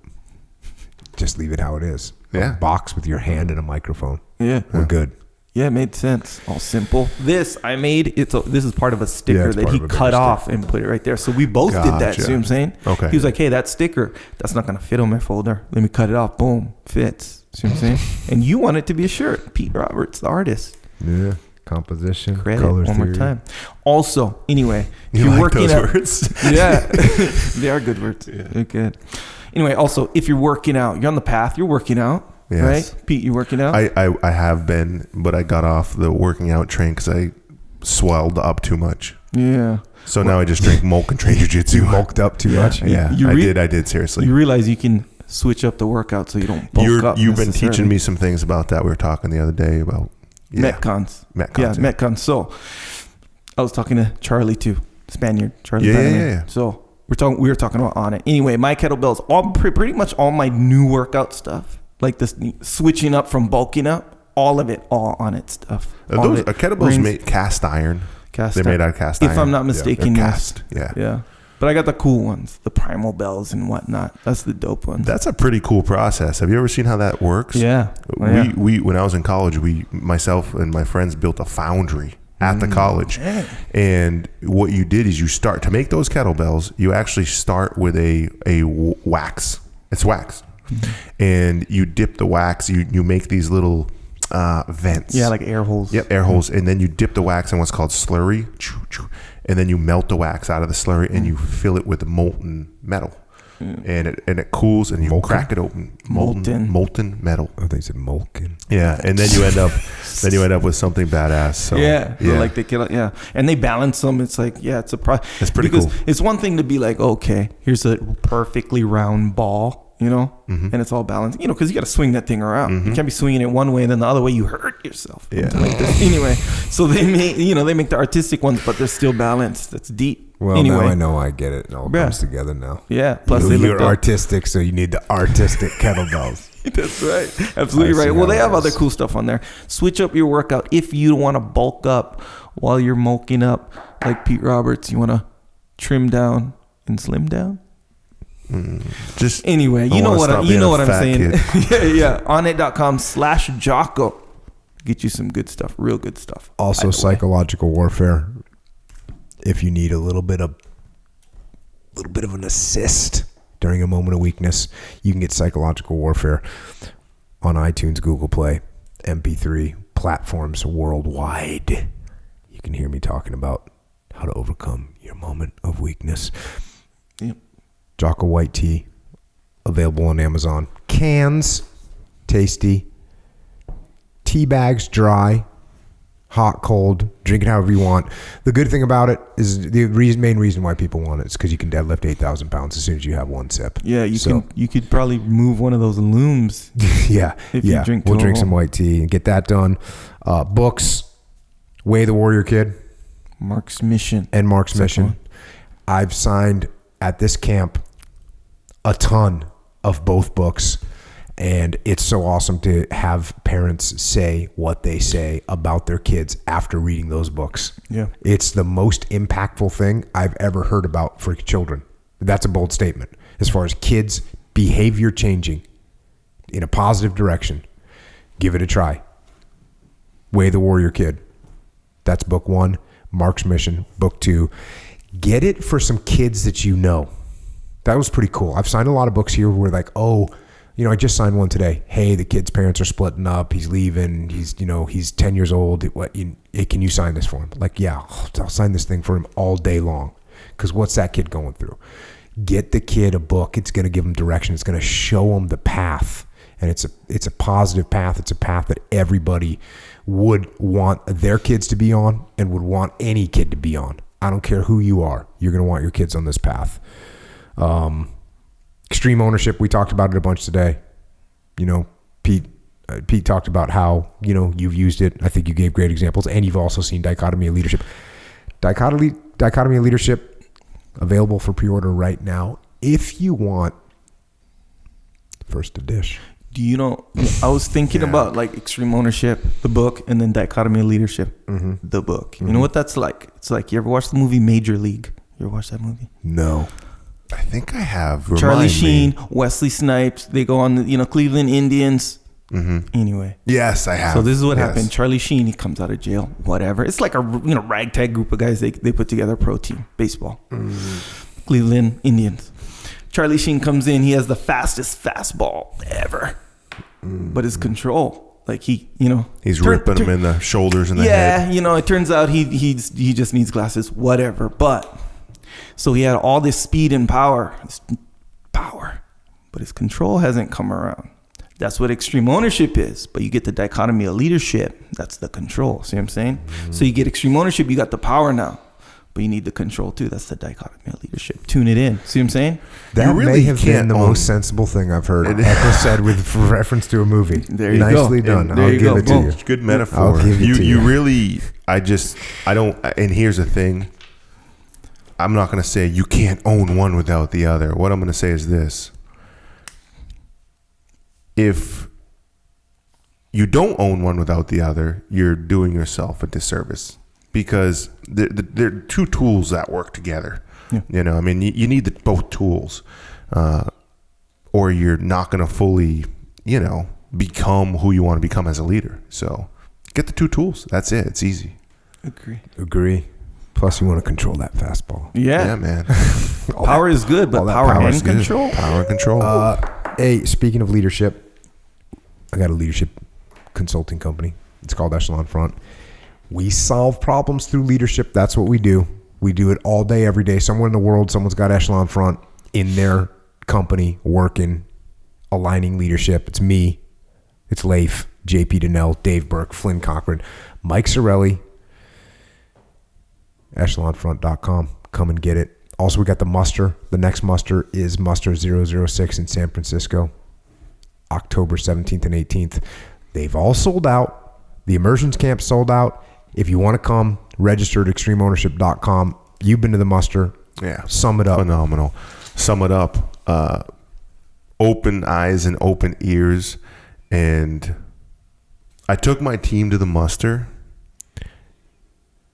Just leave it how it is. Yeah. A box with your hand and a microphone. Yeah. We're good. Yeah, it made sense. All simple. This I made. This is part of a sticker it's that part he of a bigger cut off and put it right there. So we both did that. Gotcha. See what I'm saying? Okay. He was like, "Hey, that sticker, that's not gonna fit on my folder. Let me cut it off. Boom, fits." See what I'm saying? And you want it to be a shirt. Pete Roberts, the artist. Yeah. Composition. Credit color one theory. more time. Also, anyway, if You you're like working those out, words? yeah, they are good words. They're good. Anyway, also, if you're working out, you're on the path. You're working out, Yes. right? Pete, you working out? I have been, but I got off the working out train because I swelled up too much. Yeah. So now I just drink Molk and train jiu-jitsu. You bulked up too much. Yeah, You I did seriously. You realize you can switch up the workout so you don't bulk up. You've been necessarily. teaching me some things about that. We were talking the other day about Metcons. Metcons. Yeah, Metcons. So I was talking to Charlie too, Spaniard. Charlie. Yeah, Bannerman. yeah. So we were talking about on it. Anyway, my kettlebells, all pretty much all my new workout stuff, like this switching up from bulking up, all of it, all on it stuff. All Those of it. kettlebells Rings, made cast iron. cast They're iron. made out of cast iron. If I'm not They're mistaken, yes. cast. Yeah. Yeah. But I got the cool ones, the primal bells and whatnot. That's the dope ones. That's a pretty cool process. Have you ever seen how that works? Yeah. Oh, yeah. We when I was in college, myself and my friends built a foundry at the college. Dang. And what you did is you start to make those kettlebells. You actually start with a wax. It's wax, and you dip the wax. You make these little vents. Yeah, like air holes. Yep, air holes, and then you dip the wax in what's called slurry, and then you melt the wax out of the slurry, and you fill it with molten metal, and it cools, and you crack it open. Molten metal. Oh, they said Molken. Yeah, and then you end up with something badass. So Yeah, like they kill it. Yeah, and they balance them. It's like, yeah, it's a It's pretty because cool. it's one thing to be like, okay, here's a perfectly round ball, you know, Mm-hmm. and it's all balanced, you know, because you got to swing that thing around. You can't be swinging it one way and then the other way you hurt yourself. Yeah. Like this. Anyway, so they make the artistic ones, but they're still balanced. That's deep. Well, anyway, now I know I get it. It all Yeah. comes together now. Yeah. Plus, they You're looked up. artistic, so you need the artistic kettlebells. That's right. Absolutely I see right. Well, how they it have is. other cool stuff on there. Switch up your workout if you want to bulk up while you're mulking up, like Pete Roberts. You want to trim down and slim down. Just Anyway, I you know wanna what stop you being know a what I'm fat saying. kid. yeah. Onit.com/Jocko. Get you some good stuff, real good stuff. Also, By the way. psychological warfare. If you need a little bit of an assist during a moment of weakness, you can get psychological warfare on iTunes, Google Play, MP3 platforms worldwide. You can hear me talking about how to overcome your moment of weakness. Yep. Jocko white tea, available on Amazon. Cans, tasty. Tea bags, dry. Hot, cold, drink it however you want. The good thing about it is the main reason why people want it is because you can deadlift 8,000 pounds as soon as you have one sip. Yeah, you could probably move one of those looms. Yeah, if you drink we'll drink some white tea and get that done. Books, Way the Warrior Kid, Mark's Mission, and Mark's Mission. I've signed at this camp a ton of both books. And it's so awesome to have parents say what they say about their kids after reading those books. Yeah. It's the most impactful thing I've ever heard about for children. That's a bold statement. As far as kids' behavior changing in a positive direction, give it a try. Way the Warrior Kid. That's book 1. Mark's Mission, book 2. Get it for some kids that you know. That was pretty cool. I've signed a lot of books here where like, I just signed one today. Hey, the kid's parents are splitting up. He's leaving. He's 10 years old. Can you sign this for him? Like, yeah, I'll sign this thing for him all day long. Because what's that kid going through? Get the kid a book. It's going to give him direction. It's going to show him the path. And it's a positive path. It's a path that everybody would want their kids to be on and would want any kid to be on. I don't care who you are. You're going to want your kids on this path. Extreme ownership, we talked about it a bunch today. Pete talked about how, you've used it. I think you gave great examples, and you've also seen Dichotomy of Leadership. Dichotomy of Leadership, available for pre-order right now. If you want first to dish. I was thinking about like Extreme Ownership, the book, and then Dichotomy of Leadership, the book. Mm-hmm. You know what that's like? It's like, you ever watch the movie Major League? You ever watch that movie? No. I think I have. Charlie Sheen, Wesley Snipes, they go on the Cleveland Indians. Mm-hmm. Anyway. Yes, I have. So this is what happened. Charlie Sheen, he comes out of jail, whatever. It's like a ragtag group of guys. They put together a pro team, baseball. Cleveland Indians. Charlie Sheen comes in. He has the fastest fastball ever. But his control, like he's ripping him in the shoulders and the head. Yeah, it turns out he just needs glasses, whatever. But so he had all this speed and power, but his control hasn't come around. That's what extreme ownership is. But you get the dichotomy of leadership. That's the control. See what I'm saying? Mm-hmm. So you get extreme ownership. You got the power now, but you need the control too. That's the dichotomy of leadership. Tune it in. See what I'm saying? That may have been the most sensible thing I've heard ever said with reference to a movie. There you Nicely go. done. I'll give it to you. It's good metaphor. I'll give it to you. You really, I don't, and here's the thing. I'm not going to say you can't own one without the other. What I'm going to say is this. If you don't own one without the other, you're doing yourself a disservice, because they're two tools that work together. Yeah. You need both tools, or you're not going to fully, become who you want to become as a leader. So get the two tools. That's it. It's easy. Agree. Plus, you want to control that fastball. Yeah, man. Power is good, but power and control. Power and control. Hey, speaking of leadership, I got a leadership consulting company. It's called Echelon Front. We solve problems through leadership. That's what we do. We do it all day, every day. Somewhere in the world, someone's got Echelon Front in their company working, aligning leadership. It's me. It's Leif, JP Donnell, Dave Burke, Flynn Cochran, Mike Sorelli. EchelonFront.com. Come and get it. Also, we got the muster. The next muster is Muster 006 in San Francisco, October 17th and 18th. They've all sold out. The immersions camp sold out. If you want to come, register at extremeownership.com. You've been to the muster. Yeah. Sum it up. Phenomenal. Sum it up. Open eyes and open ears. And I took my team to the muster,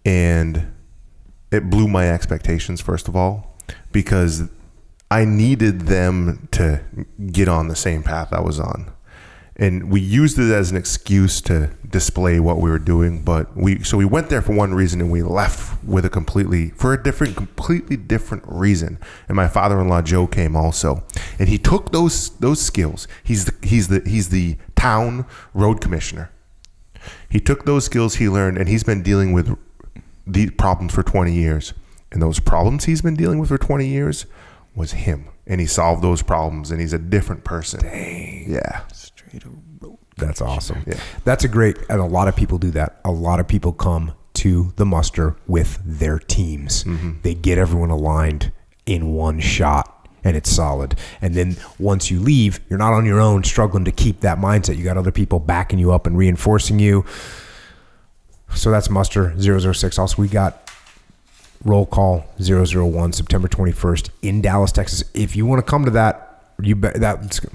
and it blew my expectations, first of all, because I needed them to get on the same path I was on. And we used it as an excuse to display what we were doing, but we went there for one reason, and we left with a completely different reason. And my father-in-law Joe came also, and he took those skills. He's the town road commissioner. He took those skills he learned, and he's been dealing with these problems for 20 years. And those problems he's been dealing with for 20 years was him. and he solved those problems, and he's a different person. Dang. Yeah. That's awesome. Yeah. That's a great, and a lot of people do that. A lot of people come to the muster with their teams. They get everyone aligned in one shot, and it's solid. And then once you leave, you're not on your own struggling to keep that mindset. You got other people backing you up and reinforcing you. So that's muster 006. Also, we got roll call 001, September 21st in Dallas, Texas. If you want to come to that,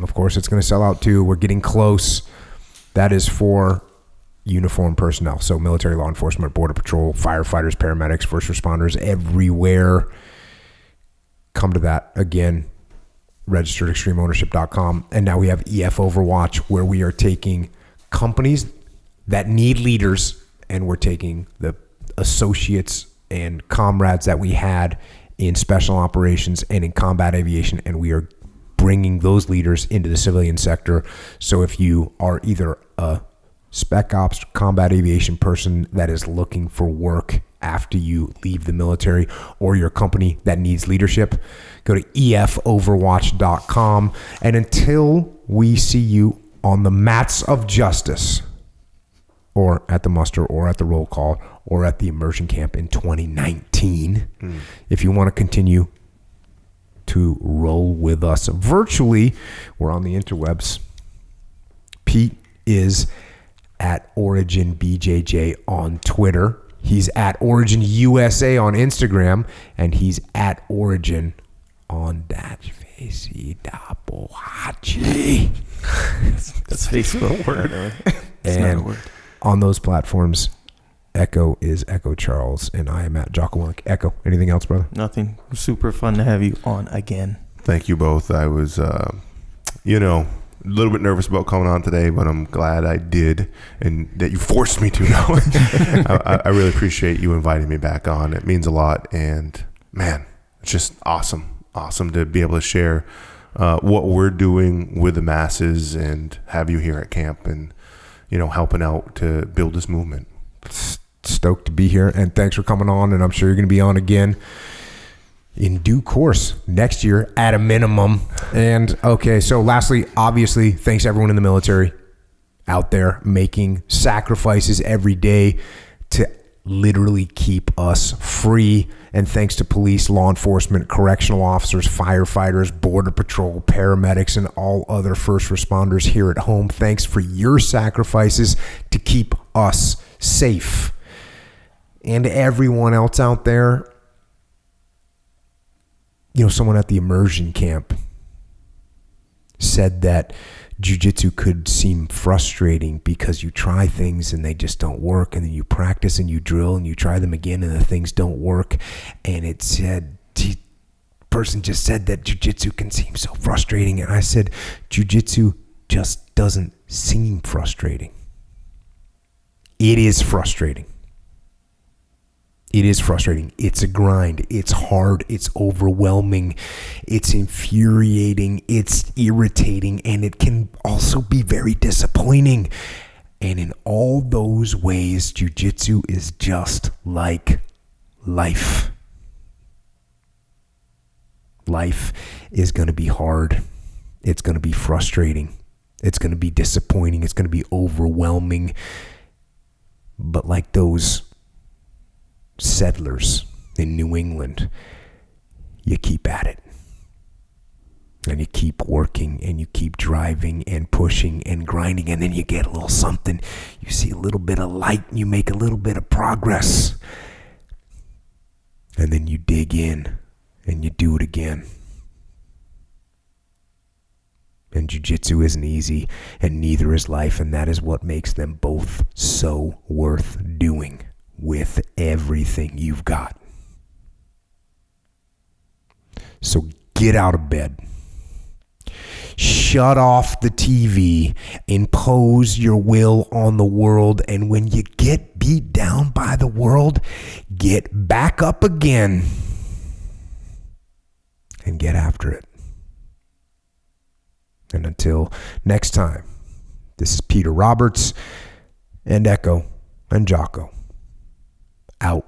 of course, it's going to sell out too. We're getting close. That is for uniformed personnel. So military, law enforcement, border patrol, firefighters, paramedics, first responders, everywhere. Come to that. Again, registered extremeownership.com. And now we have EF Overwatch, where we are taking companies that need leaders, and we're taking the associates and comrades that we had in special operations and in combat aviation, and we are bringing those leaders into the civilian sector. So if you are either a spec ops combat aviation person that is looking for work after you leave the military, or your company that needs leadership, go to efoverwatch.com. And until we see you on the mats of justice, or at the muster, or at the roll call, or at the immersion camp in 2019, if you want to continue to roll with us virtually, we're on the interwebs. Pete is at Origin BJJ on Twitter. He's at Origin USA on Instagram, and he's at Origin on Dachfacey Dapohachi. That's Facebook. Word. It's And not a word. on those platforms, Echo is Echo Charles, and I am at Jocko. Echo, anything else, brother? Nothing. Super fun to have you on again. Thank you both. I was, a little bit nervous about coming on today, but I'm glad I did, and that you forced me to. I really appreciate you inviting me back on. It means a lot, and man, it's just awesome to be able to share what we're doing with the masses, and have you here at camp, and helping out to build this movement. Stoked to be here, and thanks for coming on, and I'm sure you're going to be on again in due course next year at a minimum. And okay, so lastly, obviously, thanks everyone in the military out there making sacrifices every day to literally keep us free. And thanks to police, law enforcement, correctional officers, firefighters, border patrol, paramedics, and all other first responders here at home. Thanks for your sacrifices to keep us safe. And everyone else out there, someone at the immersion camp said that Jiu Jitsu could seem frustrating because you try things and they just don't work, and then you practice and you drill and you try them again and the things don't work. And it said, the person just said that Jiu Jitsu can seem so frustrating. And I said, Jiu Jitsu just doesn't seem frustrating. It is frustrating. It is frustrating. It's a grind. It's hard. It's overwhelming. It's infuriating. It's irritating. And it can also be very disappointing. And in all those ways, jiu-jitsu is just like life. Life is going to be hard. It's going to be frustrating. It's going to be disappointing. It's going to be overwhelming. But like those settlers in New England, you keep at it, and you keep working, and you keep driving and pushing and grinding, and then you get a little something. You see a little bit of light, and you make a little bit of progress, and then you dig in and you do it again. And jiu-jitsu isn't easy, and neither is life, and that is what makes them both so worth doing with everything you've got. So get out of bed. Shut off the TV. Impose your will on the world. And when you get beat down by the world, get back up again and get after it. And until next time, this is Peter Roberts and Echo and Jocko. Out.